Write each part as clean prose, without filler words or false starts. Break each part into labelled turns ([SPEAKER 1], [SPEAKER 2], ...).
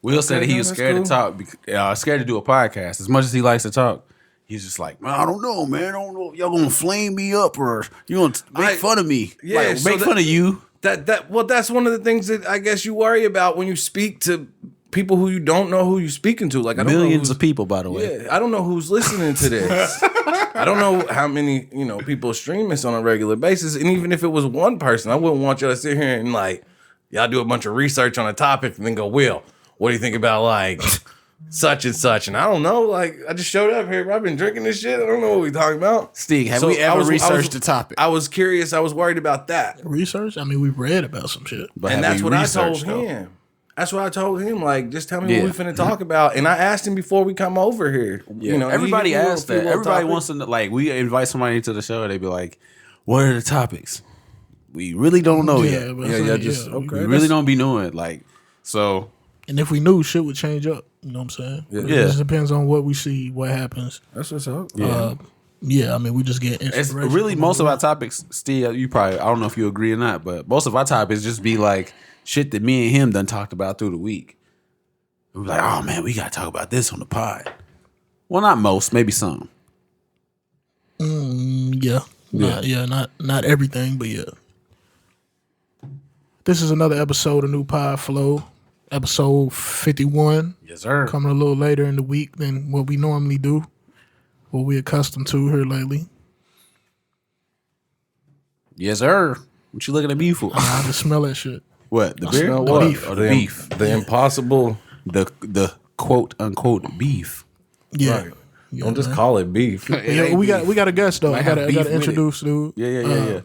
[SPEAKER 1] Will said that he was scared to talk, scared to do a podcast. As much as he likes to talk, he's just like, man, I don't know, man. I don't know if y'all gonna flame me up or you gonna make fun of me.
[SPEAKER 2] Yeah,
[SPEAKER 1] like, make fun of you.
[SPEAKER 2] Well, that's one of the things that I guess you worry about when you speak to people who you don't know who you're speaking to. Like, I don't
[SPEAKER 1] Millions
[SPEAKER 2] know
[SPEAKER 1] of people, by the way.
[SPEAKER 2] Yeah, I don't know who's listening to this. I don't know how many people stream this on a regular basis. And even if it was one person, I wouldn't want y'all to sit here and like y'all do a bunch of research on a topic and then go, Will, what do you think about like such and such? And I don't know. Like, I just showed up here. I've been drinking this shit. I don't know what we're talking about.
[SPEAKER 1] Steve, have we ever researched the topic?
[SPEAKER 2] I was curious. I was worried about that.
[SPEAKER 3] Research? I mean, we read about some shit.
[SPEAKER 2] But and that's what I told him. That's what I told him. Like, just tell me what we finna talk about. And I asked him before we come over here.
[SPEAKER 1] Yeah. Everybody asks that. Everybody wants to know. Like, we invite somebody to the show. They be like, what are the topics? We really don't know yet. We really don't be knowing. Like, so.
[SPEAKER 3] And if we knew, shit would change up. You know what I'm saying? Yeah. It just depends on what we see, what happens.
[SPEAKER 2] That's what's up.
[SPEAKER 3] Yeah. I mean, we just get inspiration.
[SPEAKER 1] It's really most of our topics, Steve, you probably, I don't know if you agree or not, but most of our topics just be like shit that me and him done talked about through the week. We be like, oh man, we got to talk about this on the pod. Well, not most, maybe some.
[SPEAKER 3] Not everything, but yeah. This is another episode of New Pod Flow. Episode 51.
[SPEAKER 1] Yes, sir.
[SPEAKER 3] Coming a little later in the week than what we normally do. What we accustomed to here lately.
[SPEAKER 1] Yes, sir. What you looking at me for?
[SPEAKER 3] I just smell that shit.
[SPEAKER 1] What? The beer?
[SPEAKER 2] What?
[SPEAKER 1] The beef.
[SPEAKER 2] Or the beef. The impossible.
[SPEAKER 1] The quote unquote beef.
[SPEAKER 3] Yeah.
[SPEAKER 2] Right. Don't just call it beef.
[SPEAKER 3] We got a guest though. I gotta introduce, dude.
[SPEAKER 1] Yeah.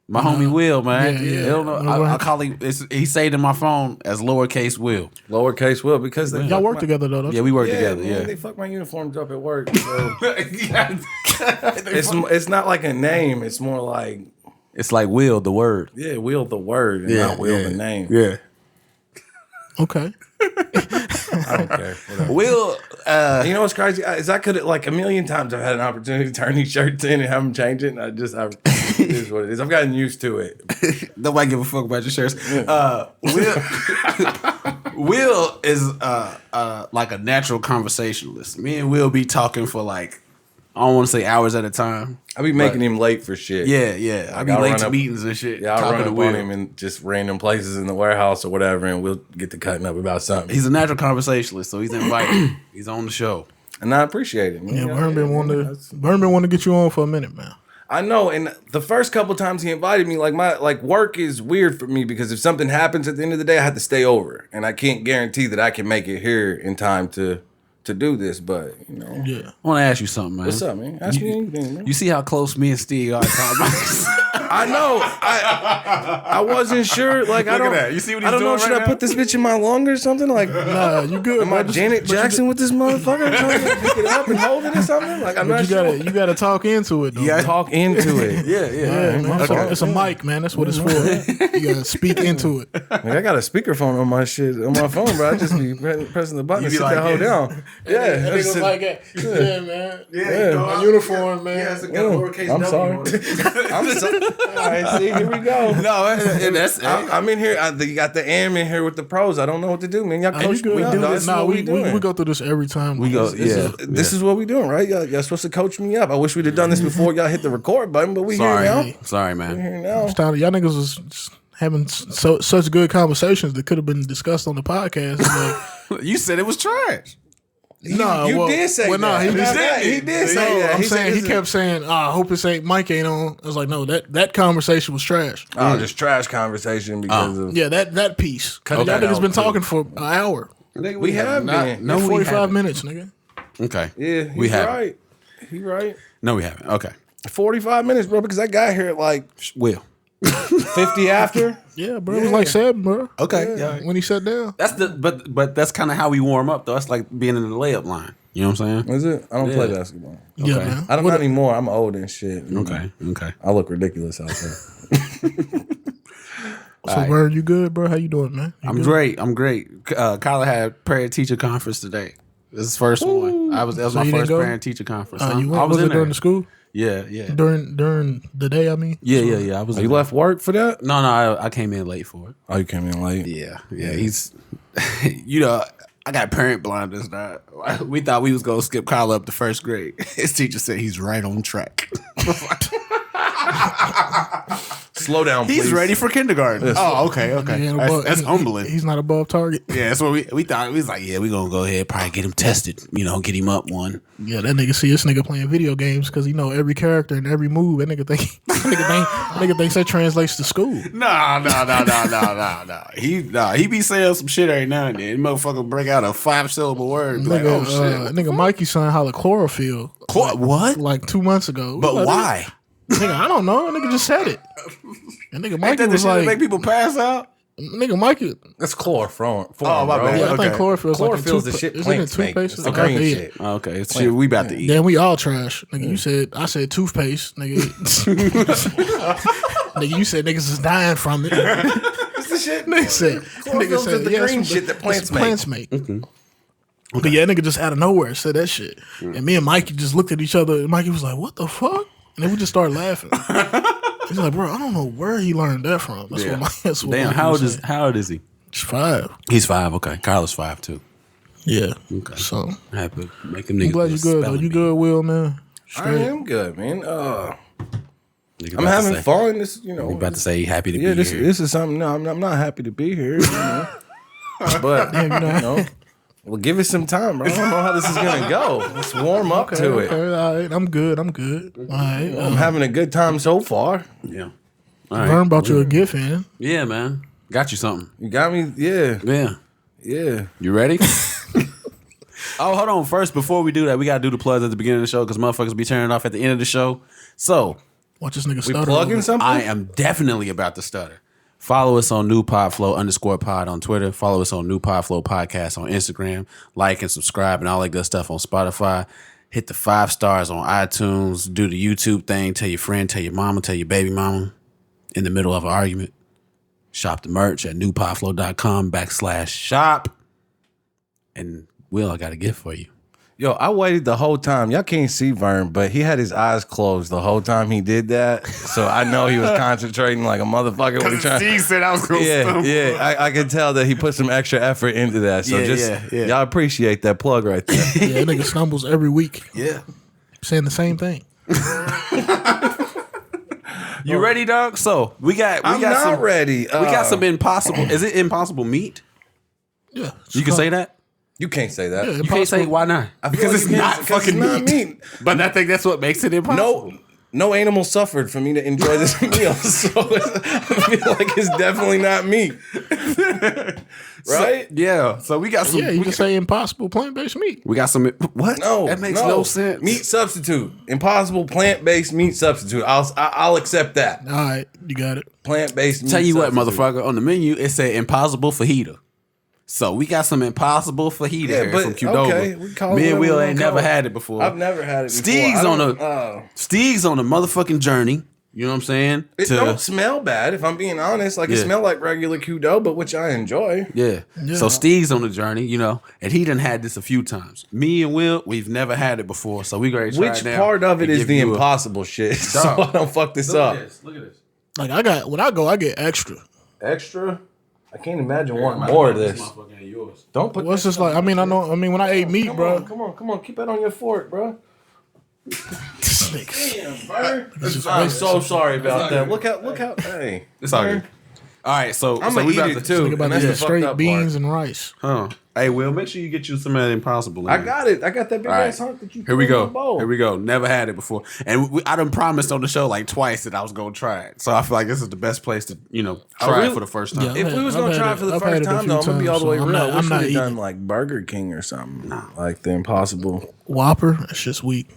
[SPEAKER 1] My homie Will, man.
[SPEAKER 3] Yeah.
[SPEAKER 1] I don't know. I call him. He saved in my phone as lowercase Will.
[SPEAKER 2] Lowercase Will because
[SPEAKER 3] y'all work together though. Don't
[SPEAKER 1] we work together.
[SPEAKER 2] Man, they fuck my uniforms up at work. So. It's not like a name. It's more like
[SPEAKER 1] Will the word.
[SPEAKER 2] Yeah, Will the word, and not Will the name.
[SPEAKER 1] Yeah.
[SPEAKER 3] Okay.
[SPEAKER 2] I don't care. Whatever.
[SPEAKER 1] Will,
[SPEAKER 2] you know what's crazy is I could like a million times I've had an opportunity to turn these shirts in and have them change it. And it is what it is. I've gotten used to it.
[SPEAKER 1] Nobody give a fuck about your shirts. Will is like a natural conversationalist. Me and Will be talking for like, I don't want to say hours at a time.
[SPEAKER 2] I be making him late for shit.
[SPEAKER 1] Yeah.
[SPEAKER 2] Like,
[SPEAKER 1] I be late to meetings and shit.
[SPEAKER 2] Yeah, I'll run up on him in just random places in the warehouse or whatever, and we'll get to cutting up about something.
[SPEAKER 1] He's a natural conversationalist, so he's invited. He's on the show.
[SPEAKER 2] And I appreciate it. Man.
[SPEAKER 3] Yeah, Vern been wanting to get you on for a minute, man.
[SPEAKER 2] I know, and the first couple times he invited me, like work is weird for me because if something happens at the end of the day, I have to stay over, and I can't guarantee that I can make it here in time to do this, but you know.
[SPEAKER 3] Yeah.
[SPEAKER 1] I want to ask you something, man.
[SPEAKER 2] What's up, man? Ask me anything, man.
[SPEAKER 1] You see how close me and Steve are?
[SPEAKER 2] I know. I wasn't sure. Like
[SPEAKER 1] Look at that. You see what he's doing
[SPEAKER 2] know. Should I put this bitch in my lung or something? Like,
[SPEAKER 3] nah, you good?
[SPEAKER 2] Am I Janet Jackson with this motherfucker? Trying to pick it up and hold it or something? Like, I'm not sure.
[SPEAKER 3] You gotta talk into it, though.
[SPEAKER 2] Yeah, talk into it.
[SPEAKER 3] Yeah, man. Okay. It's a mic, man. That's what it's for. You gotta speak into it.
[SPEAKER 2] Like, I got a speakerphone on my shit on my phone, bro. I just be pressing the button and sit that hoe down. Yeah,
[SPEAKER 3] that nigga like that. Yeah, man. Yeah, my uniform, man.
[SPEAKER 1] Yeah, it's got a lowercase
[SPEAKER 2] I'm
[SPEAKER 1] W
[SPEAKER 2] sorry.
[SPEAKER 1] on it.
[SPEAKER 2] I'm sorry. All right, see, here we go.
[SPEAKER 1] No, that's.
[SPEAKER 2] I'm in here. You got the am in here with the pros. I don't know what to do, man. Y'all coach me up.
[SPEAKER 3] We go through this every time.
[SPEAKER 1] We go.
[SPEAKER 2] This is what we doing, right? Y'all supposed to coach me up. I wish we'd have done this before y'all hit the record button, but we here now.
[SPEAKER 1] Sorry, man.
[SPEAKER 2] We here now.
[SPEAKER 3] Y'all niggas was having such good conversations that could have been discussed on the podcast. Like,
[SPEAKER 1] you said it was trash.
[SPEAKER 2] You did say that. He did say that.
[SPEAKER 3] I'm saying he kept saying, I hope this ain't Mike ain't on. I was like, no, that conversation was trash.
[SPEAKER 2] Oh, just trash conversation because of
[SPEAKER 3] that piece. Y'all niggas been talking for an hour.
[SPEAKER 2] We have been.
[SPEAKER 3] No, 45 minutes, nigga.
[SPEAKER 1] Okay.
[SPEAKER 2] Yeah,
[SPEAKER 1] we have.
[SPEAKER 2] Right. He right.
[SPEAKER 1] No, we haven't. Okay.
[SPEAKER 2] 45 minutes, bro, because I got here at like
[SPEAKER 1] Will.
[SPEAKER 2] 50 after.
[SPEAKER 3] Yeah, bro. It was like 7, bro.
[SPEAKER 1] Okay.
[SPEAKER 3] Yeah. When he sat down.
[SPEAKER 1] That's but that's kind of how we warm up though. That's like being in the layup line. You know what I'm saying?
[SPEAKER 2] Is it? I don't play basketball.
[SPEAKER 3] Okay. Yeah,
[SPEAKER 2] man. I don't not anymore. I'm old and shit.
[SPEAKER 1] Okay.
[SPEAKER 2] I look ridiculous out there.
[SPEAKER 3] So, Vern, you good, bro? How you doing, man?
[SPEAKER 1] I'm great. Kyler had parent teacher conference today. This is the first one. That was my first parent teacher conference.
[SPEAKER 3] I was in during the school?
[SPEAKER 1] Yeah.
[SPEAKER 3] During the day, I mean?
[SPEAKER 1] Yeah. I was.
[SPEAKER 2] You left work for that?
[SPEAKER 1] No, I came in late for it.
[SPEAKER 2] Oh, you came in late?
[SPEAKER 1] Yeah. He's You know, I got parent blinders now. We thought we was gonna skip Kyle up to first grade. His teacher said he's right on track.
[SPEAKER 2] Slow down, please.
[SPEAKER 1] He's ready for kindergarten. Oh, okay.
[SPEAKER 3] He ain't
[SPEAKER 1] That's humbling.
[SPEAKER 3] He's not above target.
[SPEAKER 1] Yeah, that's what we thought. We was like, yeah, we gonna go ahead, probably get him tested. You know, get him up one.
[SPEAKER 3] Yeah, that nigga see this nigga playing video games because he know every character and every move. That nigga thinks that translates to school.
[SPEAKER 1] Nah. He be saying some shit every now and then. Motherfucker break out a 5-syllable word. Like, oh shit.
[SPEAKER 3] Nigga Mikey's son holla chlorophyll.
[SPEAKER 1] What?
[SPEAKER 3] Like 2 months ago.
[SPEAKER 1] But why?
[SPEAKER 3] Nigga, I don't know. Nigga just said it. And nigga Mikey was like,
[SPEAKER 1] make people pass out.
[SPEAKER 3] Nigga Mikey.
[SPEAKER 2] That's chloroform.
[SPEAKER 1] Oh, my bad.
[SPEAKER 3] Yeah, I
[SPEAKER 1] Okay.
[SPEAKER 3] think chlorophyll's
[SPEAKER 2] Chlorophyll's
[SPEAKER 3] like
[SPEAKER 2] the shit
[SPEAKER 3] isn't it
[SPEAKER 2] plants make.
[SPEAKER 3] toothpaste?
[SPEAKER 2] It's the green
[SPEAKER 3] Yeah.
[SPEAKER 2] shit.
[SPEAKER 1] Okay, it's shit we about to eat.
[SPEAKER 3] Then we all trash. Nigga, I said toothpaste. Nigga. Nigga, you said niggas is dying from it.
[SPEAKER 2] What's the shit?
[SPEAKER 3] Nigga said
[SPEAKER 2] the
[SPEAKER 3] yeah,
[SPEAKER 2] green
[SPEAKER 3] it's
[SPEAKER 2] shit that plants make.
[SPEAKER 3] make. But yeah, nigga just out of nowhere said that shit. And me and Mikey just looked at each other and Mikey was like, what the fuck? And then we just started laughing. He's like, bro, I don't know where he learned that from. That's what
[SPEAKER 1] Damn,
[SPEAKER 3] Mikey
[SPEAKER 1] how
[SPEAKER 3] was
[SPEAKER 1] old is
[SPEAKER 3] saying.
[SPEAKER 1] he?
[SPEAKER 3] He's 5.
[SPEAKER 1] He's 5. Okay, Kyle is 5 too.
[SPEAKER 3] Yeah.
[SPEAKER 1] Okay.
[SPEAKER 3] So
[SPEAKER 1] Happy make him
[SPEAKER 3] I'm
[SPEAKER 1] niggas.
[SPEAKER 3] glad you good though. You good, Will, man?
[SPEAKER 2] I
[SPEAKER 3] Straight.
[SPEAKER 2] am good, man.
[SPEAKER 1] Nigga
[SPEAKER 2] I'm
[SPEAKER 1] about to
[SPEAKER 2] having
[SPEAKER 1] say-
[SPEAKER 2] fun. This, you know.
[SPEAKER 1] He about to say he happy to
[SPEAKER 2] Yeah,
[SPEAKER 1] be
[SPEAKER 2] this
[SPEAKER 1] here.
[SPEAKER 2] this is something. No, I'm not happy to be here. You know? But you know, well, give it some time, bro. I don't know how this is gonna go. Let's warm up to it.
[SPEAKER 3] Okay, all right. I'm good. All right.
[SPEAKER 2] I'm having a good time so far.
[SPEAKER 1] Yeah. All right.
[SPEAKER 3] Vern brought you a gift in.
[SPEAKER 1] Yeah, man. Got you something.
[SPEAKER 2] You got me. Yeah,
[SPEAKER 1] Yeah.
[SPEAKER 2] yeah.
[SPEAKER 1] You ready? Oh, hold on. First, before we do that, we gotta do the plugs at the beginning of the show because motherfuckers be turning off at the end of the show. So
[SPEAKER 3] Watch this nigga
[SPEAKER 2] We
[SPEAKER 3] stutter.
[SPEAKER 2] plugging something.
[SPEAKER 1] I am definitely about to stutter. Follow us on _pod on Twitter. Follow us on New Podflow Podcast on Instagram. Like and subscribe and all that good stuff on Spotify. Hit the 5 stars on iTunes. Do the YouTube thing. Tell your friend, tell your mama, tell your baby mama in the middle of an argument. Shop the merch at newpodflow.com/shop. And Will, I got a gift for you.
[SPEAKER 2] Yo, I waited the whole time. Y'all can't see Vern, but he had his eyes closed the whole time he did that. So I know he was concentrating like a motherfucker. When he trying.
[SPEAKER 1] said I was going
[SPEAKER 2] Yeah. I could tell that he put some extra effort into that. So
[SPEAKER 1] Yeah.
[SPEAKER 2] y'all appreciate that plug right there.
[SPEAKER 3] Yeah, that nigga stumbles every week
[SPEAKER 1] Yeah.
[SPEAKER 3] saying the same thing.
[SPEAKER 1] You ready, dog? So we got
[SPEAKER 2] I'm not
[SPEAKER 1] some
[SPEAKER 2] ready.
[SPEAKER 1] We got some impossible. Is it impossible meat?
[SPEAKER 3] Yeah.
[SPEAKER 1] You can say that.
[SPEAKER 2] You can't say that.
[SPEAKER 3] Yeah,
[SPEAKER 1] You can't say why not?
[SPEAKER 2] Because
[SPEAKER 1] it's not fucking meat.
[SPEAKER 2] meat.
[SPEAKER 1] But I think that's what makes it impossible.
[SPEAKER 2] No animal suffered for me to enjoy this meal, so I feel like it's definitely not meat, right?
[SPEAKER 1] So we got some.
[SPEAKER 3] Yeah, you can say impossible plant-based meat.
[SPEAKER 1] We got some. What?
[SPEAKER 2] No,
[SPEAKER 1] that makes no sense.
[SPEAKER 2] Meat substitute, impossible plant-based meat substitute. I'll accept that.
[SPEAKER 3] All right, you got it.
[SPEAKER 2] Plant-based.
[SPEAKER 1] Tell
[SPEAKER 2] meat
[SPEAKER 1] you what,
[SPEAKER 2] substitute.
[SPEAKER 1] motherfucker. On the menu, it said impossible fajita. So we got some impossible fajita
[SPEAKER 2] Yeah,
[SPEAKER 1] here
[SPEAKER 2] but
[SPEAKER 1] from Qdoba.
[SPEAKER 2] okay, we call it
[SPEAKER 1] Me and
[SPEAKER 2] whatever
[SPEAKER 1] Will
[SPEAKER 2] we
[SPEAKER 1] ain't
[SPEAKER 2] call
[SPEAKER 1] never
[SPEAKER 2] it.
[SPEAKER 1] had it before.
[SPEAKER 2] I've never had it before.
[SPEAKER 1] Steeg's on a motherfucking journey. You know what I'm saying?
[SPEAKER 2] It don't smell bad, if I'm being honest. Like, it
[SPEAKER 1] Yeah.
[SPEAKER 2] smell like regular Qdoba, which I enjoy.
[SPEAKER 1] Yeah. So Steve's on the journey, you know, and he done had this a few times. Me and Will, we've never had it before, so we going to try
[SPEAKER 2] Which
[SPEAKER 1] it now
[SPEAKER 2] part of it
[SPEAKER 1] and
[SPEAKER 2] is
[SPEAKER 1] give
[SPEAKER 2] the
[SPEAKER 1] you a-
[SPEAKER 2] impossible shit? So
[SPEAKER 1] Dog.
[SPEAKER 2] I don't fuck this up.
[SPEAKER 1] Look at this.
[SPEAKER 3] Like when I go, I get extra.
[SPEAKER 2] Extra? I can't imagine wanting more of this. Don't put
[SPEAKER 3] What's just like? I mean, when I ate meat, bro.
[SPEAKER 2] Come on. Keep that on your fork, bro.
[SPEAKER 3] This nigga.
[SPEAKER 2] Damn, Vern. I'm so sorry about that. Look how. Hey,
[SPEAKER 1] It's all good. All right, so
[SPEAKER 2] I'm
[SPEAKER 1] so
[SPEAKER 2] gonna
[SPEAKER 1] we
[SPEAKER 2] eat
[SPEAKER 1] about
[SPEAKER 2] it
[SPEAKER 1] to
[SPEAKER 2] too.
[SPEAKER 3] Nigga about
[SPEAKER 2] and
[SPEAKER 3] to
[SPEAKER 2] that's
[SPEAKER 3] eat
[SPEAKER 2] the fucked
[SPEAKER 3] straight
[SPEAKER 2] up
[SPEAKER 3] beans
[SPEAKER 2] part.
[SPEAKER 3] and rice.
[SPEAKER 1] Huh. Hey, Will, make sure you get you some of that impossible.
[SPEAKER 2] I got it. I got that big
[SPEAKER 1] All right.
[SPEAKER 2] ass hunk that you.
[SPEAKER 1] Here we
[SPEAKER 2] put in
[SPEAKER 1] go.
[SPEAKER 2] the bowl.
[SPEAKER 1] Here we go. Never had it before, and I done promised on the show like twice that I was gonna try it. So I feel like this is the best place to try
[SPEAKER 2] really?
[SPEAKER 1] it for the first time.
[SPEAKER 3] Yeah.
[SPEAKER 2] If we was gonna
[SPEAKER 3] I've
[SPEAKER 2] try
[SPEAKER 3] had
[SPEAKER 2] it for the
[SPEAKER 3] I've had
[SPEAKER 2] first
[SPEAKER 3] it a
[SPEAKER 2] time,
[SPEAKER 3] few
[SPEAKER 2] though, I'm gonna be all the way
[SPEAKER 3] times,
[SPEAKER 2] real.
[SPEAKER 3] so
[SPEAKER 2] I
[SPEAKER 3] I'm
[SPEAKER 2] wish
[SPEAKER 3] not
[SPEAKER 2] we'd have
[SPEAKER 3] eating.
[SPEAKER 2] done like Burger King or something. Like the impossible.
[SPEAKER 3] Whopper. It's just weak.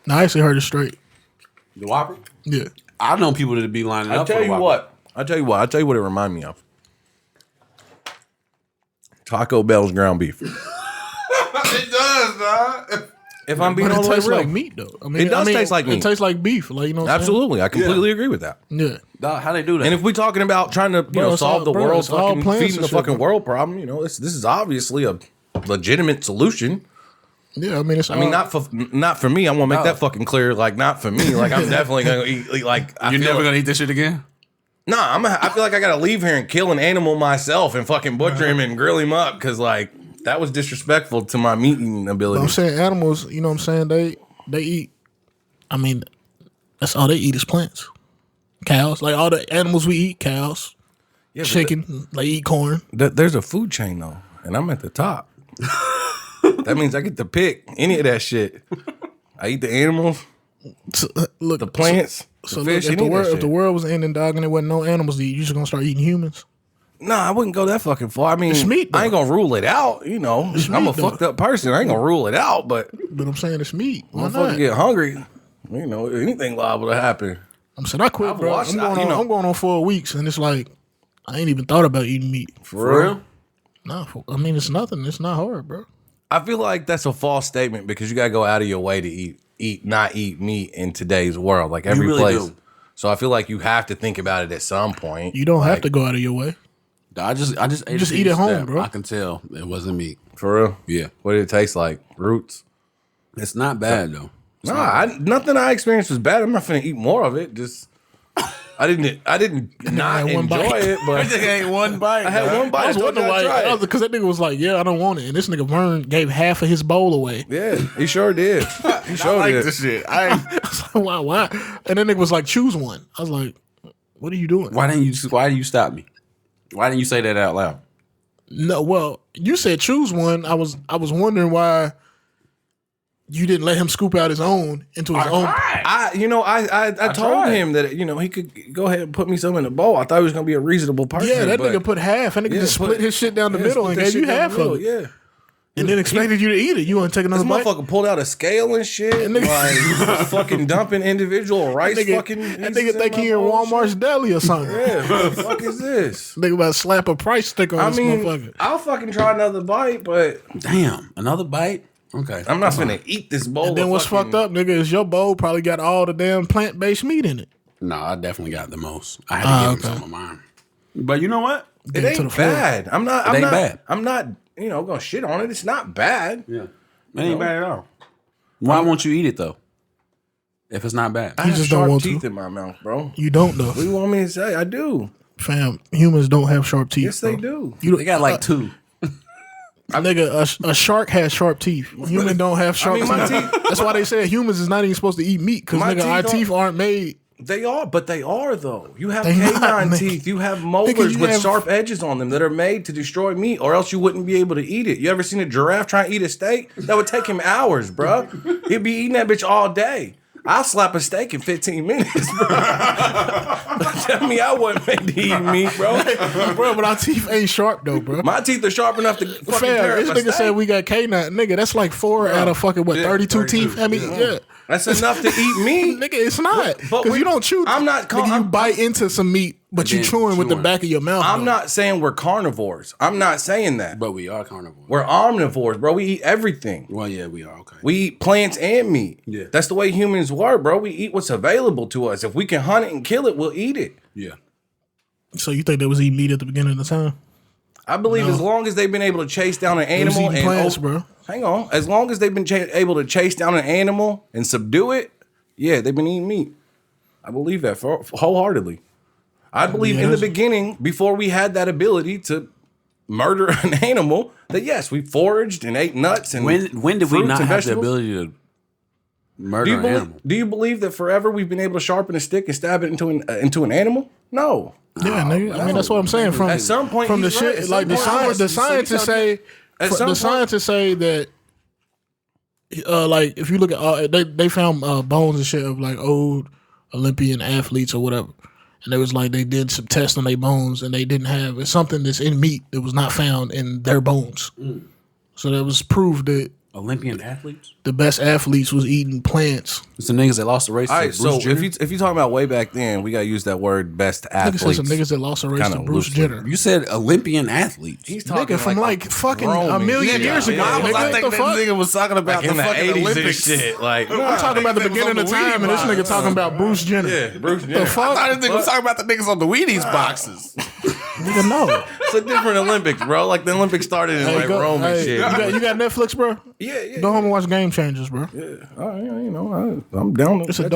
[SPEAKER 3] No, I actually heard it straight.
[SPEAKER 1] The Whopper.
[SPEAKER 3] Yeah.
[SPEAKER 1] I know people that be lining
[SPEAKER 2] I'll
[SPEAKER 1] up. for
[SPEAKER 2] tell
[SPEAKER 1] the
[SPEAKER 2] you
[SPEAKER 1] Whopper.
[SPEAKER 2] what. I'll tell you what it remind me of. Taco Bell's ground beef.
[SPEAKER 1] It does, dog.
[SPEAKER 2] If I'm being
[SPEAKER 3] But
[SPEAKER 2] all
[SPEAKER 3] it
[SPEAKER 2] the way
[SPEAKER 3] tastes
[SPEAKER 2] real.
[SPEAKER 3] like meat, though. I mean,
[SPEAKER 2] It does taste like meat.
[SPEAKER 3] It tastes like beef. Like, you know what I'm saying?
[SPEAKER 2] Absolutely. I completely agree with that.
[SPEAKER 3] Yeah.
[SPEAKER 1] Dog, how they do that?
[SPEAKER 2] And if we're talking about trying to,
[SPEAKER 3] Bro, it's
[SPEAKER 2] solve
[SPEAKER 3] all-
[SPEAKER 2] the
[SPEAKER 3] bro,
[SPEAKER 2] world's
[SPEAKER 3] it's all
[SPEAKER 2] fucking
[SPEAKER 3] plants
[SPEAKER 2] feeding
[SPEAKER 3] and
[SPEAKER 2] the
[SPEAKER 3] shit,
[SPEAKER 2] fucking
[SPEAKER 3] bro.
[SPEAKER 2] world problem, this is obviously a legitimate solution.
[SPEAKER 3] Yeah, I mean, it's
[SPEAKER 2] I mean, not for me. I want to make
[SPEAKER 1] No.
[SPEAKER 2] that fucking clear. Like, not for me. Like, I'm definitely gonna eat. Like, I
[SPEAKER 1] you're
[SPEAKER 2] feel
[SPEAKER 1] never
[SPEAKER 2] like-
[SPEAKER 1] gonna eat this shit again.
[SPEAKER 2] Nah, I feel like I gotta leave here and kill an animal myself and fucking butcher him and grill him up because like that was disrespectful to my meat eating ability.
[SPEAKER 3] But I'm saying animals, you know what I'm saying? They eat. I mean, that's all they eat is plants, cows. Like all the animals we eat, cows, chicken. They eat corn.
[SPEAKER 2] There's a food chain though, and I'm at the top. That means I get to pick any of that shit. I eat the animals,
[SPEAKER 3] Look,
[SPEAKER 2] the plants.
[SPEAKER 3] So
[SPEAKER 2] the fish,
[SPEAKER 3] look, if the world was ending, dog, and there wasn't no animals to eat, you just gonna start eating humans?
[SPEAKER 2] Nah, I wouldn't go that fucking far. I mean,
[SPEAKER 3] It's meat, though.
[SPEAKER 2] I ain't gonna rule it out. You know, I'm
[SPEAKER 3] meat,
[SPEAKER 2] a
[SPEAKER 3] though.
[SPEAKER 2] fucked up person. I ain't gonna rule it out, but
[SPEAKER 3] But I'm saying it's meat. Why
[SPEAKER 2] motherfucker
[SPEAKER 3] not?
[SPEAKER 2] get hungry. You know, anything liable to happen.
[SPEAKER 3] I'm saying I quit,
[SPEAKER 2] I've
[SPEAKER 3] bro.
[SPEAKER 2] watched-
[SPEAKER 3] I'm going,
[SPEAKER 2] you know-
[SPEAKER 3] I'm going on 4 weeks, and it's like I ain't even thought about eating meat.
[SPEAKER 2] For real?
[SPEAKER 3] Nah, I mean it's nothing. It's not hard, bro.
[SPEAKER 2] I feel like that's a false statement because you gotta go out of your way to not eat meat in today's world. Like every
[SPEAKER 1] really
[SPEAKER 2] place.
[SPEAKER 1] do.
[SPEAKER 2] So I feel like you have to think about it at some point.
[SPEAKER 3] You don't have to go out of your way.
[SPEAKER 1] I just ate
[SPEAKER 3] Just
[SPEAKER 1] a
[SPEAKER 3] eat
[SPEAKER 1] piece
[SPEAKER 3] at home,
[SPEAKER 1] that
[SPEAKER 3] bro.
[SPEAKER 1] I can tell it wasn't meat.
[SPEAKER 2] For real?
[SPEAKER 1] Yeah,
[SPEAKER 2] What did it taste like? Roots?
[SPEAKER 1] it's not bad though.
[SPEAKER 2] Nothing I experienced was bad. I'm not finna eat more of it. Just I didn't not
[SPEAKER 3] had one
[SPEAKER 2] enjoy
[SPEAKER 3] bite.
[SPEAKER 2] it, but
[SPEAKER 1] ain't one bite.
[SPEAKER 2] I had one bite.
[SPEAKER 3] I was wondering why, because that nigga was like, "Yeah, I don't want it," and this nigga Vern gave half of his bowl away.
[SPEAKER 2] Yeah, he sure did. He sure did.
[SPEAKER 1] shit.
[SPEAKER 3] I was like, why? And then nigga was like, "Choose one." I was like, "What are you doing?"
[SPEAKER 1] Why didn't you stop me? Why didn't you say that out loud?
[SPEAKER 3] No, well, you said choose one. I was wondering why you didn't let him scoop out his own into his own.
[SPEAKER 2] I told
[SPEAKER 1] tried.
[SPEAKER 2] him that he could go ahead and put me some in the bowl. I thought he was gonna be a reasonable person.
[SPEAKER 3] Yeah, that
[SPEAKER 2] but-
[SPEAKER 3] nigga put half. That nigga
[SPEAKER 2] Yeah,
[SPEAKER 3] just split his shit down the middle
[SPEAKER 2] split
[SPEAKER 3] and
[SPEAKER 2] that
[SPEAKER 3] gave
[SPEAKER 2] shit
[SPEAKER 3] you
[SPEAKER 2] down the
[SPEAKER 3] half
[SPEAKER 2] middle,
[SPEAKER 3] of it.
[SPEAKER 2] Yeah.
[SPEAKER 3] And then expected you to eat it. You want to take another
[SPEAKER 2] This
[SPEAKER 3] bite?
[SPEAKER 2] motherfucker pulled out a scale and shit, like fucking dumping individual rice.
[SPEAKER 3] That
[SPEAKER 2] fucking
[SPEAKER 3] nigga
[SPEAKER 2] pieces
[SPEAKER 3] think
[SPEAKER 2] my
[SPEAKER 3] he in
[SPEAKER 2] bowl
[SPEAKER 3] Walmart's deli or something.
[SPEAKER 2] shit. Yeah, what the fuck is this?
[SPEAKER 3] Nigga about to slap a price sticker on
[SPEAKER 2] I
[SPEAKER 3] this
[SPEAKER 2] mean,
[SPEAKER 3] motherfucker.
[SPEAKER 2] I'll fucking try another bite, but
[SPEAKER 1] Damn, another bite. Okay,
[SPEAKER 2] I'm not finna eat this bowl.
[SPEAKER 3] And then
[SPEAKER 2] of
[SPEAKER 3] what's
[SPEAKER 2] fucking-
[SPEAKER 3] fucked up, nigga, is your bowl probably got all the damn plant-based meat in it.
[SPEAKER 1] No, I definitely got the most. I had to give him some of mine. But you know what?
[SPEAKER 2] It
[SPEAKER 3] Get to the
[SPEAKER 2] ain't
[SPEAKER 3] floor.
[SPEAKER 2] bad. I'm not.
[SPEAKER 1] ain't bad.
[SPEAKER 2] I'm not. Gonna shit on it. It's not bad.
[SPEAKER 1] Yeah, it ain't bad at all. Why won't you eat it though? If it's not bad,
[SPEAKER 2] I
[SPEAKER 3] You
[SPEAKER 2] have
[SPEAKER 3] just don't
[SPEAKER 2] sharp
[SPEAKER 3] want to.
[SPEAKER 2] teeth in my mouth, bro.
[SPEAKER 3] You don't though.
[SPEAKER 2] What do you want me to say? I do.
[SPEAKER 3] Fam, humans don't have sharp teeth.
[SPEAKER 2] Yes, they
[SPEAKER 3] bro.
[SPEAKER 2] do.
[SPEAKER 3] You
[SPEAKER 1] they got like two.
[SPEAKER 3] nigga, a shark has sharp teeth. Human don't have sharp
[SPEAKER 2] mean, my
[SPEAKER 3] teeth. That's why they say humans is not even supposed to eat meat because
[SPEAKER 2] My
[SPEAKER 3] nigga, our
[SPEAKER 2] teeth
[SPEAKER 3] teeth aren't made.
[SPEAKER 2] They are, but they are though. You have
[SPEAKER 3] They not,
[SPEAKER 2] canine
[SPEAKER 3] nigga.
[SPEAKER 2] teeth. You have molars
[SPEAKER 3] Nigga, you
[SPEAKER 2] with
[SPEAKER 3] have-
[SPEAKER 2] sharp edges on them that are made to destroy meat, or else you wouldn't be able to eat it. You ever seen a giraffe try and eat a steak? That would take him hours, bro. He'd be eating that bitch all day. I'll slap a steak in 15 minutes, bro. Tell me I wasn't made to eat meat, bro.
[SPEAKER 3] Bro, but our teeth ain't sharp though, bro.
[SPEAKER 2] My teeth are sharp enough to fucking
[SPEAKER 3] Fam,
[SPEAKER 2] tear
[SPEAKER 3] this
[SPEAKER 2] up a
[SPEAKER 3] nigga said
[SPEAKER 2] steak.
[SPEAKER 3] we got canine. Nigga, that's like 4 out of fucking, what,
[SPEAKER 2] Yeah,
[SPEAKER 3] 32
[SPEAKER 2] 32,
[SPEAKER 3] teeth? I mean, yeah.
[SPEAKER 2] That's enough to eat meat.
[SPEAKER 3] Nigga, it's not.
[SPEAKER 2] But
[SPEAKER 3] Because you don't chew.
[SPEAKER 2] I'm not
[SPEAKER 3] Nigga, you
[SPEAKER 2] I'm-
[SPEAKER 3] bite into some meat, but you
[SPEAKER 1] then
[SPEAKER 3] chewing with the
[SPEAKER 1] chewing.
[SPEAKER 3] back of your mouth.
[SPEAKER 2] I'm
[SPEAKER 3] though.
[SPEAKER 2] not saying we're carnivores. I'm not saying that.
[SPEAKER 1] But we are carnivores.
[SPEAKER 2] We're omnivores, bro. We eat everything.
[SPEAKER 1] Well, yeah, we are. Okay.
[SPEAKER 2] We eat plants and meat.
[SPEAKER 1] Yeah.
[SPEAKER 2] That's the way humans work, bro. We eat what's available to us. If we can hunt it and kill it, we'll eat it.
[SPEAKER 1] Yeah.
[SPEAKER 3] So you think they was eating meat at the beginning of the time?
[SPEAKER 2] I believe as long as they've been able to chase down an
[SPEAKER 3] They was
[SPEAKER 2] animal
[SPEAKER 3] eating
[SPEAKER 2] and
[SPEAKER 3] plants, bro.
[SPEAKER 2] hang on, as long as they've been able to chase down an animal and subdue it, yeah, they've been eating meat. I believe that wholeheartedly. I believe in the beginning, before we had that ability to murder an animal, that yes, we foraged and ate nuts and
[SPEAKER 1] When did we
[SPEAKER 2] fruits
[SPEAKER 1] not
[SPEAKER 2] and
[SPEAKER 1] have the
[SPEAKER 2] vegetables.
[SPEAKER 1] ability to murder an animal?
[SPEAKER 2] Do you believe that forever we've been able to sharpen a stick and stab it into an animal? No.
[SPEAKER 3] Yeah, nigga. I mean, that's what I'm saying. From
[SPEAKER 2] At some point,
[SPEAKER 3] from the
[SPEAKER 2] he's right.
[SPEAKER 3] shit,
[SPEAKER 2] At
[SPEAKER 3] like
[SPEAKER 2] some point,
[SPEAKER 3] the scientists say,
[SPEAKER 2] At some
[SPEAKER 3] the
[SPEAKER 2] point-
[SPEAKER 3] scientists say that, like if you look at, they found bones and shit of like old Olympian athletes or whatever, and it was like they did some tests on their bones and they didn't have it's something that's in meat that was not found in their bones. So that was proof that
[SPEAKER 1] Olympian athletes?
[SPEAKER 3] the best athletes was eating plants.
[SPEAKER 1] It's the niggas that lost the race.
[SPEAKER 2] All
[SPEAKER 1] to
[SPEAKER 2] right, so
[SPEAKER 1] Bruce Jenner.
[SPEAKER 2] if you talking about way back then, we gotta use that word best
[SPEAKER 3] Nigga
[SPEAKER 2] athletes.
[SPEAKER 3] said some niggas that lost a race
[SPEAKER 2] Kinda
[SPEAKER 3] to Bruce
[SPEAKER 2] loosely.
[SPEAKER 3] Jenner.
[SPEAKER 1] You said Olympian athletes.
[SPEAKER 2] He's
[SPEAKER 3] Nigga from like fucking a million years ago.
[SPEAKER 2] Yeah.
[SPEAKER 3] Nigga, what the fuck?
[SPEAKER 1] nigga was talking about
[SPEAKER 2] Like in the 80s and shit. Like,
[SPEAKER 3] I'm talking about the beginning of time, and this nigga talking about Bruce Jenner.
[SPEAKER 2] yeah, Bruce Jenner.
[SPEAKER 3] The fuck?
[SPEAKER 1] I didn't think was talking about the niggas on the Wheaties boxes.
[SPEAKER 3] Nigga, no.
[SPEAKER 2] It's a different Olympics, bro. Like the Olympics started in like
[SPEAKER 3] go-
[SPEAKER 2] Rome and
[SPEAKER 3] hey,
[SPEAKER 2] shit.
[SPEAKER 3] You got Netflix, bro?
[SPEAKER 2] Yeah.
[SPEAKER 3] Go home and watch Game Changers, bro.
[SPEAKER 2] All right, I'm down.
[SPEAKER 3] It's a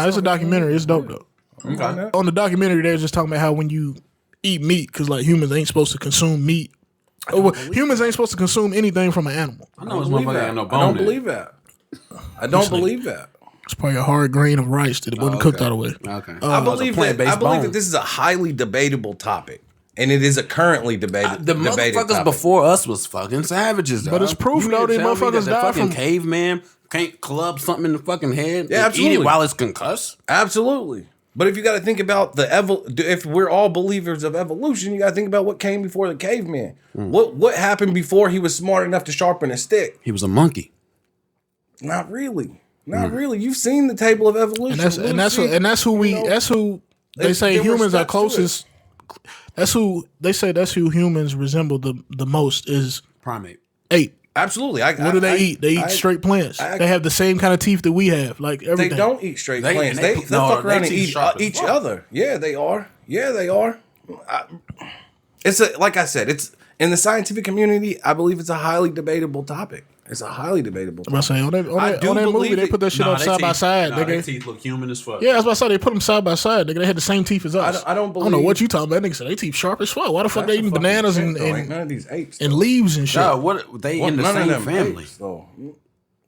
[SPEAKER 3] it's a documentary. It's dope though.
[SPEAKER 1] Okay.
[SPEAKER 3] On the documentary, they was just talking about how when you eat meat, because like humans ain't supposed to consume meat. Humans ain't supposed to consume anything from an animal.
[SPEAKER 1] I know it's motherfucker ain't no bone.
[SPEAKER 2] I don't believe that. I don't believe that.
[SPEAKER 3] It's probably a hard grain of rice that it wasn't cooked all the way.
[SPEAKER 1] Okay.
[SPEAKER 2] I believe that this is a highly debatable topic. And it is a currently debated
[SPEAKER 1] The
[SPEAKER 2] debated
[SPEAKER 1] motherfuckers
[SPEAKER 2] topic.
[SPEAKER 1] before us was fucking savages, dog.
[SPEAKER 3] But it's proof,
[SPEAKER 1] You
[SPEAKER 3] though,
[SPEAKER 1] mean to
[SPEAKER 3] these
[SPEAKER 1] tell me
[SPEAKER 3] motherfuckers
[SPEAKER 1] that the
[SPEAKER 3] died
[SPEAKER 1] fucking
[SPEAKER 3] from-
[SPEAKER 1] caveman can't club something in the fucking head
[SPEAKER 2] Yeah,
[SPEAKER 1] and eat it
[SPEAKER 2] absolutely.
[SPEAKER 1] while it's concussed?
[SPEAKER 2] Absolutely. But if you got to think about if we're all believers of evolution, you got to think about what came before the caveman. What happened before he was smart enough to sharpen a stick?
[SPEAKER 1] He was a monkey.
[SPEAKER 2] Not really. Not really. You've seen the table of evolution.
[SPEAKER 3] And that's who they say
[SPEAKER 2] there were
[SPEAKER 3] humans are
[SPEAKER 2] steps to
[SPEAKER 3] closest. That's who they say that's who humans resemble the most is
[SPEAKER 1] Primate.
[SPEAKER 3] ape.
[SPEAKER 2] Absolutely.
[SPEAKER 3] What do they eat? They eat straight plants. They have the same kind of teeth that we have. Like everything.
[SPEAKER 2] They don't eat straight
[SPEAKER 1] They-
[SPEAKER 2] plants.
[SPEAKER 1] they-
[SPEAKER 2] They
[SPEAKER 1] no,
[SPEAKER 2] fuck around
[SPEAKER 1] they
[SPEAKER 2] and
[SPEAKER 1] teeth
[SPEAKER 2] eat
[SPEAKER 1] sharp as
[SPEAKER 2] each
[SPEAKER 1] fuck.
[SPEAKER 2] other. Yeah, they are. Yeah, they are. Like I said, it's in the scientific community. I believe it's a highly debatable topic. It's a highly debatable
[SPEAKER 3] I'm about to say on that
[SPEAKER 2] do
[SPEAKER 3] movie
[SPEAKER 2] believe
[SPEAKER 3] they
[SPEAKER 2] it.
[SPEAKER 3] put that shit
[SPEAKER 1] Nah,
[SPEAKER 3] up
[SPEAKER 1] they
[SPEAKER 3] side by
[SPEAKER 1] teeth-
[SPEAKER 3] side.
[SPEAKER 1] Nah, their
[SPEAKER 3] Nigga.
[SPEAKER 1] teeth look human as fuck.
[SPEAKER 3] Yeah, that's what I said. They put them side by side. Nigga, they had the same teeth as us.
[SPEAKER 2] I don't
[SPEAKER 3] know
[SPEAKER 2] believe-
[SPEAKER 3] what you talking about. Nigga said they teeth sharp as fuck. Why the fuck they eating
[SPEAKER 2] That's a
[SPEAKER 3] bananas
[SPEAKER 2] fucking
[SPEAKER 3] and,
[SPEAKER 2] shit, though. Ain't
[SPEAKER 3] and,
[SPEAKER 2] none of these apes.
[SPEAKER 3] and leaves and shit?
[SPEAKER 1] Nah, what they in the
[SPEAKER 2] None of
[SPEAKER 1] same
[SPEAKER 2] them
[SPEAKER 1] family?
[SPEAKER 2] apes, though.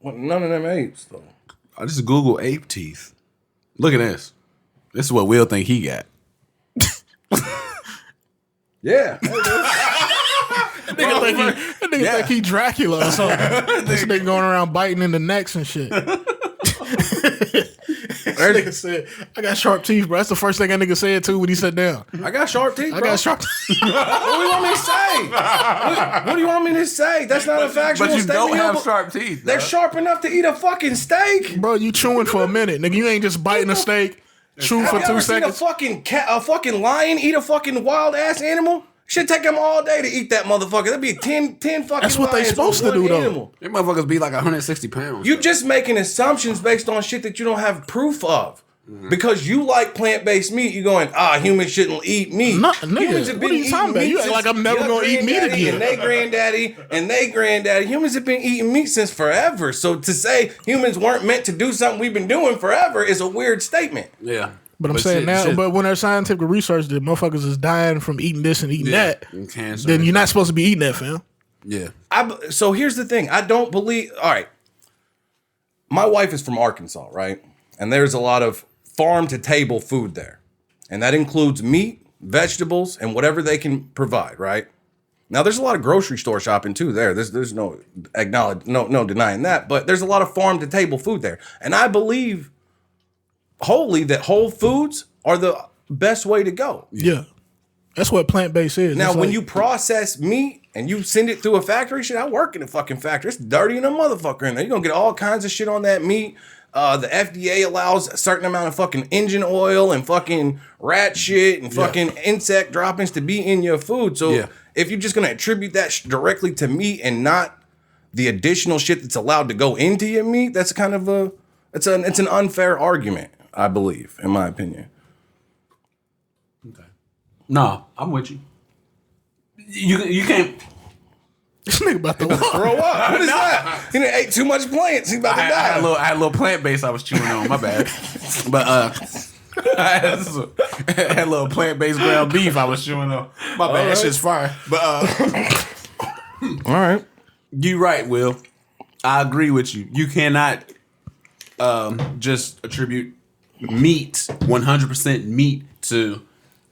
[SPEAKER 2] None of them apes, though.
[SPEAKER 1] I just Google ape teeth. Look at this. This is what Will think he got.
[SPEAKER 2] Yeah.
[SPEAKER 3] That nigga think he Dracula or something. This nigga going around biting in the necks and shit. That nigga said, I got sharp teeth, bro. That's the first thing that nigga said too when he sat down.
[SPEAKER 2] I got sharp teeth, bro.
[SPEAKER 3] I got sharp teeth.
[SPEAKER 2] What do you want me to say? What do you want me to say? That's not a factual
[SPEAKER 1] But you
[SPEAKER 2] statement.
[SPEAKER 1] don't have sharp teeth.
[SPEAKER 2] They're
[SPEAKER 1] dog.
[SPEAKER 2] sharp enough to eat a fucking steak.
[SPEAKER 3] Bro, you chewing for a minute. Nigga, you ain't just biting a steak, chew for
[SPEAKER 2] Have you
[SPEAKER 3] 2
[SPEAKER 2] ever seen a
[SPEAKER 3] seconds.
[SPEAKER 2] fucking a fucking lion eat a fucking wild ass animal? Should take them all day to eat that motherfucker. That'd be 10 fucking
[SPEAKER 3] That's what they
[SPEAKER 2] lions
[SPEAKER 3] supposed
[SPEAKER 2] on
[SPEAKER 3] to do,
[SPEAKER 2] one
[SPEAKER 3] though.
[SPEAKER 2] animal.
[SPEAKER 1] Them motherfuckers be like 160 pounds.
[SPEAKER 2] You just making assumptions based on shit that you don't have proof of. Because you like plant-based meat, you going, humans shouldn't eat meat.
[SPEAKER 3] No, nigga,
[SPEAKER 2] Humans have
[SPEAKER 3] what
[SPEAKER 2] been
[SPEAKER 3] are you
[SPEAKER 2] eating
[SPEAKER 3] talking about?
[SPEAKER 2] meat
[SPEAKER 3] You act
[SPEAKER 2] since
[SPEAKER 3] like I'm never
[SPEAKER 2] your
[SPEAKER 3] gonna eat meat
[SPEAKER 2] granddaddy
[SPEAKER 3] again.
[SPEAKER 2] And they granddaddy. Humans have been eating meat since forever. So to say humans weren't meant to do something we've been doing forever is a weird statement.
[SPEAKER 1] Yeah.
[SPEAKER 3] But I'm saying now, but when there's scientific research that motherfuckers is dying from eating this and eating that,
[SPEAKER 1] and cancer
[SPEAKER 3] then
[SPEAKER 1] and
[SPEAKER 3] you're not supposed to be eating that, fam.
[SPEAKER 1] Yeah.
[SPEAKER 2] So here's the thing. I don't believe. All right. My wife is from Arkansas, right? And there's a lot of farm to table food there. And that includes meat, vegetables, and whatever they can provide, right? Now there's a lot of grocery store shopping too there. There's no denying that, but there's a lot of farm to table food there. And I believe wholly that whole foods are the best way to go.
[SPEAKER 3] Yeah. That's what plant based is.
[SPEAKER 2] Now,
[SPEAKER 3] It's
[SPEAKER 2] when
[SPEAKER 3] like-
[SPEAKER 2] you process meat and you send it through a factory, shit, I work in a fucking factory. It's dirty in a motherfucker in there. You're gonna get all kinds of shit on that meat. The FDA allows a certain amount of fucking engine oil and fucking rat shit and fucking insect droppings to be in your food. So if you're just gonna attribute that directly to meat and not the additional shit that's allowed to go into your meat, that's kind of it's an unfair argument, I believe, in my opinion.
[SPEAKER 1] No, I'm with you. You can't.
[SPEAKER 3] this nigga about to
[SPEAKER 2] Throw up. What is that? He done ate too much plants. He about to
[SPEAKER 1] I
[SPEAKER 2] die.
[SPEAKER 1] had a little plant based I was chewing on. My bad. But I had a little plant based ground beef I was chewing on. My bad. That shit's fire. But
[SPEAKER 2] All right.
[SPEAKER 1] you right, Will. I agree with you. You cannot just attribute meat, 100% meat, to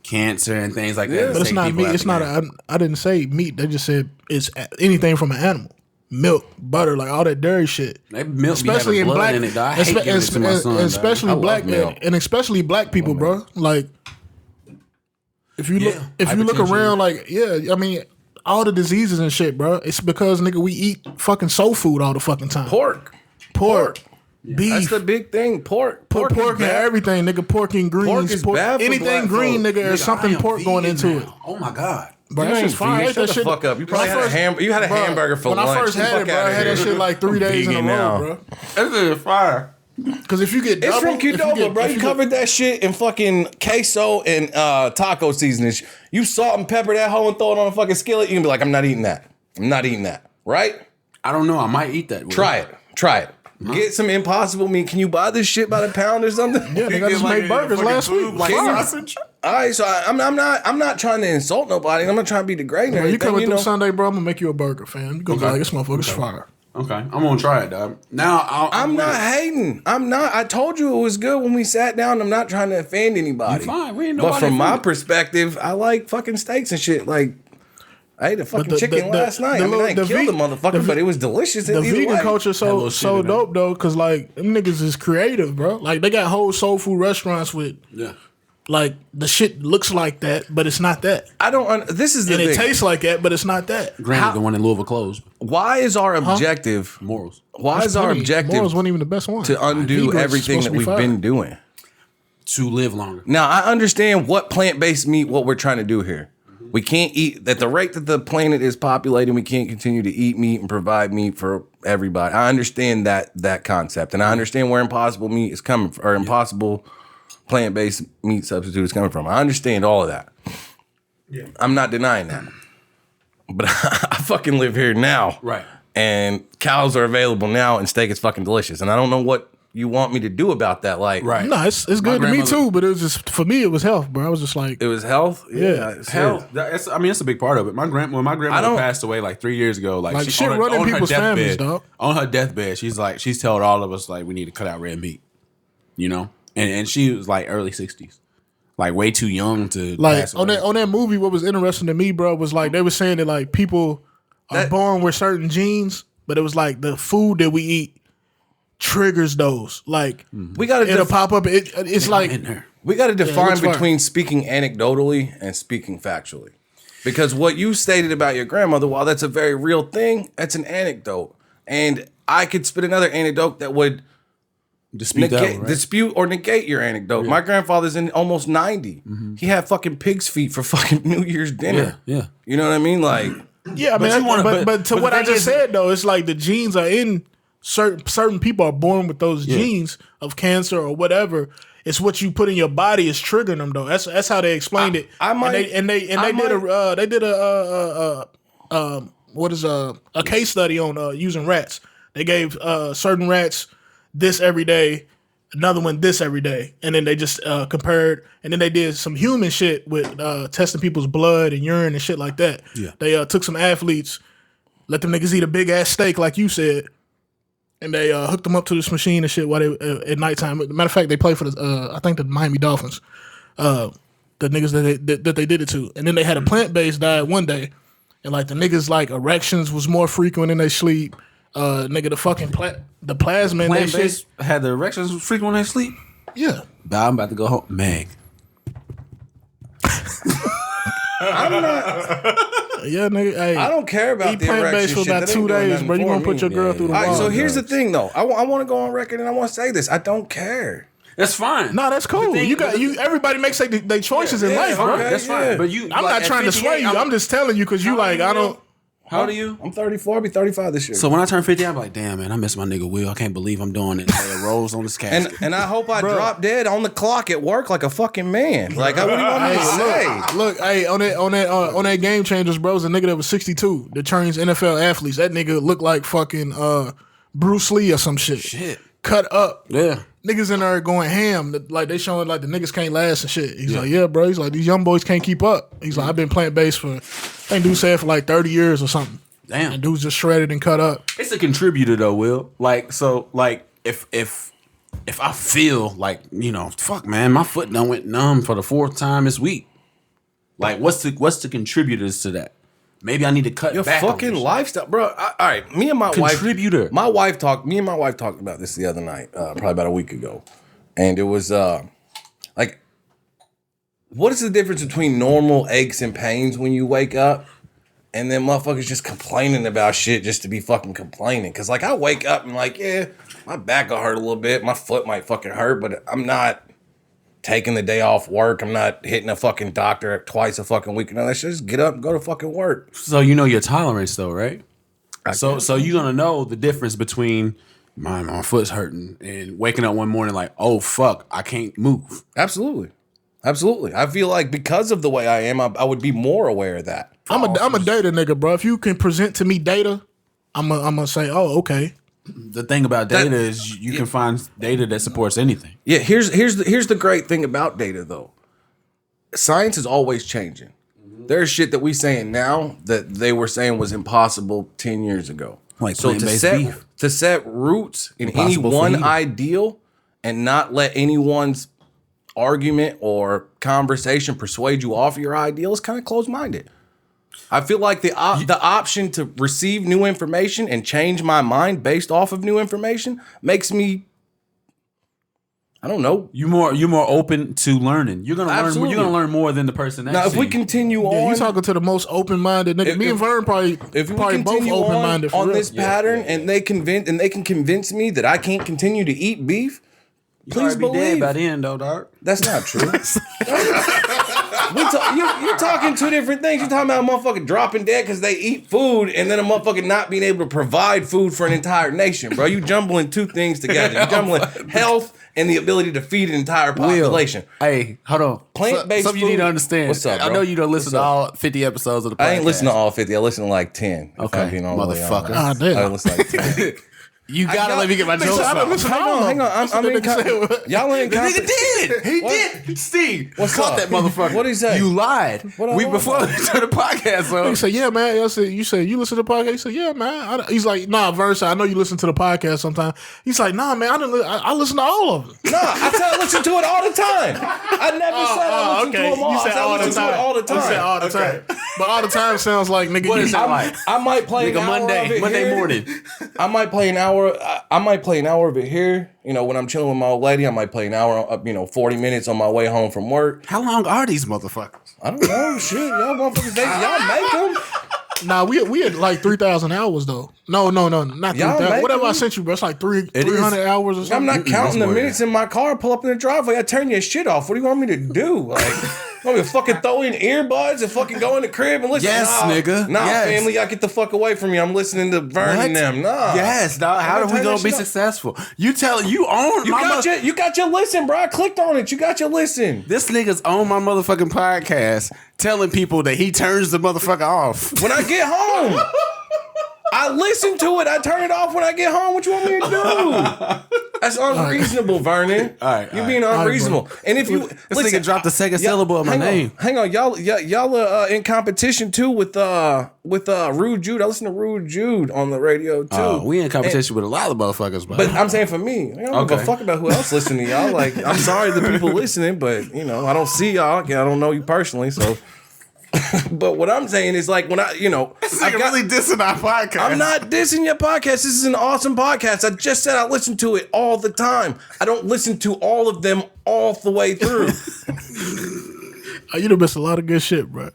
[SPEAKER 1] cancer and things like that.
[SPEAKER 3] But it's not meat. It's not. I didn't say meat. They just said it's anything from an animal. Milk, butter, like all that dairy shit.
[SPEAKER 1] That milk
[SPEAKER 3] Especially
[SPEAKER 1] be
[SPEAKER 3] in
[SPEAKER 1] having blood
[SPEAKER 3] black,
[SPEAKER 1] in it, dog. I hate giving it to my son, dog.
[SPEAKER 3] especially
[SPEAKER 2] I love
[SPEAKER 3] black
[SPEAKER 2] milk.
[SPEAKER 3] and especially black people, bro. Like if you look,
[SPEAKER 1] hypertension.
[SPEAKER 3] around, like I mean, all the diseases and shit, bro. It's because nigga we eat fucking soul food all the fucking time.
[SPEAKER 2] Pork.
[SPEAKER 3] Beef.
[SPEAKER 2] That's the big thing. Pork.
[SPEAKER 3] Put pork in everything, nigga. Pork and greens.
[SPEAKER 2] Pork is bad for
[SPEAKER 3] anything
[SPEAKER 2] black
[SPEAKER 3] green,
[SPEAKER 2] folk.
[SPEAKER 3] nigga. There's
[SPEAKER 1] Nigga,
[SPEAKER 3] something
[SPEAKER 1] I am
[SPEAKER 3] pork going
[SPEAKER 1] vegan
[SPEAKER 3] into
[SPEAKER 1] now.
[SPEAKER 3] it.
[SPEAKER 1] Oh my god.
[SPEAKER 3] Bro,
[SPEAKER 2] You
[SPEAKER 3] that
[SPEAKER 2] ain't
[SPEAKER 3] shit's fire.
[SPEAKER 2] vegan.
[SPEAKER 3] Ain't
[SPEAKER 2] Shut
[SPEAKER 3] that
[SPEAKER 2] the
[SPEAKER 3] shit?
[SPEAKER 2] fuck up. You probably
[SPEAKER 3] When I
[SPEAKER 2] had a
[SPEAKER 3] bro,
[SPEAKER 2] hamburger for
[SPEAKER 3] when
[SPEAKER 2] lunch.
[SPEAKER 3] I first had
[SPEAKER 2] Fuck
[SPEAKER 3] it, bro,
[SPEAKER 2] outta
[SPEAKER 3] I had that
[SPEAKER 2] here.
[SPEAKER 3] shit like 3 days in a
[SPEAKER 2] Vegan
[SPEAKER 3] row,
[SPEAKER 2] now.
[SPEAKER 3] bro.
[SPEAKER 1] That shit is fire.
[SPEAKER 3] Because if you get
[SPEAKER 2] It's
[SPEAKER 3] double,
[SPEAKER 2] from Qdoba, bro. You covered that shit in fucking queso and taco seasonings. You salt and pepper that hoe and throw it on a fucking skillet. You can be like, I'm not eating that. I'm not eating that. Right?
[SPEAKER 1] I don't know. I might eat that. Will.
[SPEAKER 2] Try it. Get some Impossible meat. Can you buy this shit by the pound or something?
[SPEAKER 3] Yeah, they just made burgers last week.
[SPEAKER 1] Like sausage.
[SPEAKER 2] All right, so I'm not trying to insult nobody. I'm not trying to be degrading.
[SPEAKER 3] When you
[SPEAKER 2] anything,
[SPEAKER 3] coming through Sunday, bro, I'm gonna make you a burger, fam. You gonna be like, this motherfucker's fire.
[SPEAKER 1] Okay, I'm gonna try it, dog. Now
[SPEAKER 2] I'm not hating. I'm not. I told you it was good when we sat down. I'm not trying to offend anybody.
[SPEAKER 1] You fine. We ain't
[SPEAKER 2] But
[SPEAKER 1] nobody
[SPEAKER 2] from my
[SPEAKER 1] offended.
[SPEAKER 2] perspective, I like fucking steaks and shit. Like, I ate a fucking chicken last night. I mean, I didn't kill the motherfucker, but it was delicious.
[SPEAKER 3] The vegan culture so
[SPEAKER 1] shit in
[SPEAKER 3] dope though, cause like them niggas is creative, bro. Like they got whole soul food restaurants with like the shit looks like that, but it's not that.
[SPEAKER 2] I don't. This is the
[SPEAKER 3] And
[SPEAKER 2] thing.
[SPEAKER 3] it tastes like that, but it's not that.
[SPEAKER 1] Granted, the one in Louisville closed.
[SPEAKER 2] Why is our objective?
[SPEAKER 1] Morals.
[SPEAKER 2] Why is our objective
[SPEAKER 3] Morals wasn't even the best one.
[SPEAKER 2] to undo
[SPEAKER 3] Vegan was
[SPEAKER 2] everything
[SPEAKER 3] supposed
[SPEAKER 2] that
[SPEAKER 3] to be
[SPEAKER 2] we've
[SPEAKER 3] fire.
[SPEAKER 2] been doing?
[SPEAKER 1] To live longer.
[SPEAKER 2] Now I understand what plant-based meat. What we're trying to do here. We can't eat at the rate that the planet is populating. We can't continue to eat meat and provide meat for everybody. I understand that concept, and I understand where impossible meat is coming from, or impossible plant-based meat substitute is coming from. I understand all of that. Yeah. I'm not denying that, but I fucking live here now,
[SPEAKER 1] Right.
[SPEAKER 2] And cows are available now, and steak is fucking delicious, and I don't know what you want me to do about that. Like,
[SPEAKER 1] Right.
[SPEAKER 3] No, it's good to me
[SPEAKER 1] grandmother-
[SPEAKER 3] too, but it was just for me. It was health, bro. I was just like,
[SPEAKER 2] it was health.
[SPEAKER 3] Yeah.
[SPEAKER 2] it's
[SPEAKER 1] Hell, that's a big part of it. When my grandmother passed away like 3 years ago, like
[SPEAKER 3] Like,
[SPEAKER 1] she,
[SPEAKER 3] shit
[SPEAKER 1] on her,
[SPEAKER 3] running
[SPEAKER 1] on her
[SPEAKER 3] people's families,
[SPEAKER 1] deathbed,
[SPEAKER 3] dog.
[SPEAKER 1] on her deathbed, she's told all of us like we need to cut out red meat, you know, and she was like early 60s, like way too young to
[SPEAKER 3] like
[SPEAKER 1] pass away.
[SPEAKER 3] on that movie. What was interesting to me, bro, was like they were saying that like people are born with certain genes, but it was like the food that we eat triggers those. Like
[SPEAKER 2] we got to
[SPEAKER 3] it'll pop up. It's like
[SPEAKER 1] in there.
[SPEAKER 2] We got to define
[SPEAKER 3] looks fire.
[SPEAKER 2] between speaking anecdotally and speaking factually. Because what you stated about your grandmother, while that's a very real thing, that's an anecdote. And I could spit another anecdote that would dispute or negate your anecdote. Yeah. My grandfather's in almost 90. Mm-hmm. He had fucking pig's feet for fucking New Year's dinner.
[SPEAKER 1] Yeah.
[SPEAKER 2] You know what I mean? Like,
[SPEAKER 3] yeah, I mean, but to what I just said though, it's like the genes are in certain people are born with those genes of cancer or whatever. It's what you put in your body is triggering them though. That's how they explained it. They did a case study on using rats. They gave certain rats this every day, another one this every day, and then they just compared, and then they did some human shit with testing people's blood and urine and shit like that.
[SPEAKER 1] Yeah.
[SPEAKER 3] They took some athletes, let them niggas eat a big ass steak like you said, and they hooked them up to this machine and shit while they at nighttime. Matter of fact, they play for the I think the Miami Dolphins, the niggas that they did it to, and then they had a plant-based diet one day, and like the niggas like erections was more frequent in their sleep. Nigga, the fucking the plasma in that shit.
[SPEAKER 1] Had the erections frequent when they sleep.
[SPEAKER 3] Yeah.
[SPEAKER 1] But I'm about to go home. Meg.
[SPEAKER 3] Yeah, nigga. Hey,
[SPEAKER 2] I don't care about
[SPEAKER 3] eat
[SPEAKER 2] the
[SPEAKER 3] plant-based
[SPEAKER 2] erection
[SPEAKER 3] for
[SPEAKER 2] shit.
[SPEAKER 3] about
[SPEAKER 2] That
[SPEAKER 3] 2
[SPEAKER 2] ain't doing
[SPEAKER 3] days,
[SPEAKER 2] nothing
[SPEAKER 3] bro. You
[SPEAKER 2] for
[SPEAKER 3] gonna
[SPEAKER 2] me.
[SPEAKER 3] put your girl through the
[SPEAKER 2] All right,
[SPEAKER 3] wall.
[SPEAKER 2] so here's the thing, though. I want to go on record and I want to say this. I don't care.
[SPEAKER 1] That's fine.
[SPEAKER 3] No, that's cool. Everybody makes their choices in life, bro.
[SPEAKER 2] okay.
[SPEAKER 1] That's fine. But you,
[SPEAKER 3] I'm not trying to sway you. I'm just telling you because you like I don't.
[SPEAKER 1] How old are you?
[SPEAKER 2] I'm 34. I'll be 35 this year.
[SPEAKER 1] So when I turn 50, I'm like, damn, man, I miss my nigga Will. I can't believe I'm doing it. Like, rolls on this casket.
[SPEAKER 2] and I hope I drop dead on the clock at work like a fucking man. Like, what do you want me to say?
[SPEAKER 3] Look, hey, on that Game Changers, bro, was a nigga that was 62 that trains NFL athletes. That nigga looked like fucking Bruce Lee or some shit.
[SPEAKER 1] Shit.
[SPEAKER 3] Cut up.
[SPEAKER 1] Yeah.
[SPEAKER 3] Niggas in there going ham. Like, they showing like the niggas can't last and shit. He's like, yeah, bro. He's like, these young boys can't keep up. He's like, I've been plant-based for, I think dude said for like 30 years or something.
[SPEAKER 1] Damn.
[SPEAKER 3] And dude's just shredded and cut up.
[SPEAKER 1] It's a contributor though, Will. Like, so like if I feel like, you know, fuck man, my foot done went numb for the 4th time this week. Like, what's the contributors to that? Maybe I need to cut
[SPEAKER 2] Your
[SPEAKER 1] back on
[SPEAKER 2] fucking
[SPEAKER 1] this shit.
[SPEAKER 2] lifestyle, bro. All right, me and my
[SPEAKER 1] Contributor.
[SPEAKER 2] wife. Me and my wife talked about this the other night, probably about a week ago, and it was like, what is the difference between normal aches and pains when you wake up, and then motherfuckers just complaining about shit just to be fucking complaining? Because like I wake up and like, yeah, my back will hurt a little bit, my foot might fucking hurt, but I'm not taking the day off work. I'm not hitting a fucking doctor twice a fucking week. No, let's just get up and go to fucking work.
[SPEAKER 1] So you know your tolerance though, right? So you're gonna know the difference between my foot's hurting and waking up one morning like, oh fuck, I can't move.
[SPEAKER 2] Absolutely. I feel like because of the way I am, I would be more aware of that.
[SPEAKER 3] I'm a data nigga, bro. If you can present to me data, I'm gonna say, oh, okay.
[SPEAKER 1] The thing about data is you can find data that supports anything.
[SPEAKER 2] Yeah, here's the great thing about data though. Science is always changing. There's shit that we saying now that they were saying was impossible 10 years ago.
[SPEAKER 1] Like
[SPEAKER 2] so to set roots in any one ideal and not let anyone's argument or conversation persuade you off your ideal is kind of closed-minded. I feel like the option to receive new information and change my mind based off of new information makes me, I don't know.
[SPEAKER 1] You're more open to learning. You're gonna learn. You're gonna learn more than the person next to you.
[SPEAKER 2] Now, if we continue on,
[SPEAKER 3] you talking to the most open-minded nigga. Me and Vern probably both open-minded
[SPEAKER 2] on this pattern, and they can convince me that I can't continue to eat beef. Please believe.
[SPEAKER 1] Dead by the end, though, dog.
[SPEAKER 2] That's not true. You're talking two different things. You're talking about a motherfucker dropping dead because they eat food, and then a motherfucker not being able to provide food for an entire nation, bro. You jumbling two things together. You jumbling health and the ability to feed an entire population.
[SPEAKER 1] Hey, hold on.
[SPEAKER 2] Plant-based
[SPEAKER 1] something you need to understand.
[SPEAKER 2] What's up, bro?
[SPEAKER 1] I know you don't listen to all 50 episodes of the podcast.
[SPEAKER 2] I ain't listen to all 50. I listen to like 10.
[SPEAKER 1] Okay, motherfucker.
[SPEAKER 3] Ah, damn.
[SPEAKER 2] I listen to like 10.
[SPEAKER 1] You gotta let me get my jokes out.
[SPEAKER 2] Hang on. I'm in y'all ain't
[SPEAKER 1] The nigga did. He did. Steve,
[SPEAKER 2] what's
[SPEAKER 1] caught
[SPEAKER 2] up?
[SPEAKER 1] that motherfucker.
[SPEAKER 2] What'd he say?
[SPEAKER 1] You lied. Before we started the podcast, so
[SPEAKER 3] He said, "Yeah, man." I said, "You said you listen to the podcast?" He said, "Yeah, man." He's like, "Nah, Verse. I know you listen to the podcast sometimes." He's like, "Nah, man. I listen to all of them."
[SPEAKER 2] Nah, I said I listen to it all the time. I never said I listen to them all.
[SPEAKER 3] You said
[SPEAKER 2] I
[SPEAKER 3] all
[SPEAKER 2] listen to it all the time.
[SPEAKER 3] You said all the time. But all the time sounds like nigga.
[SPEAKER 1] What is that like?
[SPEAKER 2] I might play an hour of it
[SPEAKER 1] Monday
[SPEAKER 2] here.
[SPEAKER 1] morning.
[SPEAKER 2] I might play an hour. I might play an hour of it here. You know, when I'm chilling with my old lady, I might play an hour. 40 minutes on my way home from work.
[SPEAKER 1] How long are these motherfuckers?
[SPEAKER 2] I don't know. Shit, y'all motherfuckers, y'all make them.
[SPEAKER 3] Nah, we had like 3,000 hours though. No, not 3,000. Whatever I sent you, bro. It's like 300 hours or something.
[SPEAKER 2] I'm not counting the minutes in my car. Pull up in the driveway. I turn your shit off. What do you want me to do? Like, want me to fucking throw in earbuds and fucking go in the crib and listen?
[SPEAKER 1] Yes, nigga.
[SPEAKER 2] Nah,
[SPEAKER 1] yes.
[SPEAKER 2] family, y'all get the fuck away from me. I'm listening to Vern and them. Nah.
[SPEAKER 1] Yes, dog. How are we gonna be successful? You
[SPEAKER 2] got your listen, bro. I clicked on it. You got your listen.
[SPEAKER 1] This nigga's on my motherfucking podcast telling people that he turns the motherfucker off.
[SPEAKER 2] When I get home, I listen to it. I turn it off when I get home. What you want me to do? That's unreasonable, Vernon.
[SPEAKER 1] All right,
[SPEAKER 2] You're being unreasonable. And if you
[SPEAKER 1] this nigga dropped the second syllable of my name.
[SPEAKER 2] Hang on, y'all are in competition too with Rude Jude. I listen to Rude Jude on the radio too.
[SPEAKER 1] We in competition with a lot of motherfuckers, bro.
[SPEAKER 2] But I'm saying for me, I don't give a fuck about who else listening to y'all. Like, I'm sorry the people listening, but I don't see y'all. I don't know you personally, so. But what I'm saying is like when
[SPEAKER 1] I'm really dissing our podcast.
[SPEAKER 2] I'm not dissing your podcast. This is an awesome podcast. I just said I listen to it all the time. I don't listen to all of them all the way through.
[SPEAKER 3] You done missed a lot of good shit, bro.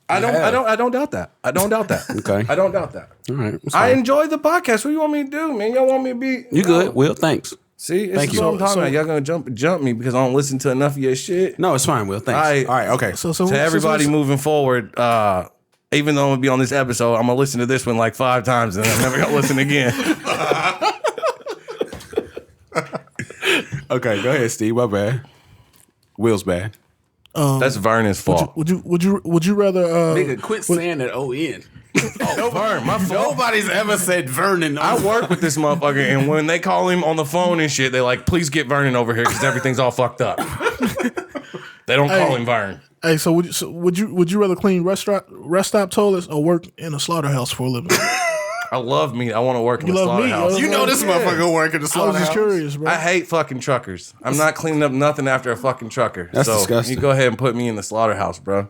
[SPEAKER 2] I don't doubt that. I don't doubt that.
[SPEAKER 1] Okay.
[SPEAKER 2] I don't doubt that.
[SPEAKER 1] All right.
[SPEAKER 2] I enjoy the podcast. What do you want me to do, man? Y'all want me to be
[SPEAKER 1] You good? Will, thanks.
[SPEAKER 2] See,
[SPEAKER 1] Thank you.
[SPEAKER 2] What I'm talking about. Y'all gonna jump me because I don't listen to enough of your shit.
[SPEAKER 1] No, it's fine, Will. Thanks. All right, okay.
[SPEAKER 3] So
[SPEAKER 2] to everybody moving forward, even though I'm gonna be on this episode, I'm gonna listen to this one like 5 times and I'm never gonna listen again.
[SPEAKER 1] Okay, go ahead, Steve. My bad. Will's bad.
[SPEAKER 2] That's Vernon's fault.
[SPEAKER 3] Would you rather
[SPEAKER 1] Nigga, quit saying that O-N.
[SPEAKER 2] Vern, my fault.
[SPEAKER 1] Nobody's ever said Vernon.
[SPEAKER 2] I work with this motherfucker, and when they call him on the phone and shit, they like, please get Vernon over here because everything's all fucked up. They don't call him Vern.
[SPEAKER 3] Hey, so would you rather clean rest stop toilets or work in a slaughterhouse for a living?
[SPEAKER 2] I love meat. I want to work in
[SPEAKER 3] You
[SPEAKER 2] the
[SPEAKER 3] love meat,
[SPEAKER 2] slaughterhouse.
[SPEAKER 3] yo.
[SPEAKER 1] You know this motherfucker work in the
[SPEAKER 3] I was
[SPEAKER 1] slaughterhouse.
[SPEAKER 3] just curious, bro.
[SPEAKER 2] I hate fucking truckers. I'm not cleaning up nothing after a fucking trucker.
[SPEAKER 1] That's
[SPEAKER 2] so
[SPEAKER 1] disgusting.
[SPEAKER 2] You go ahead and put me in the slaughterhouse, bro.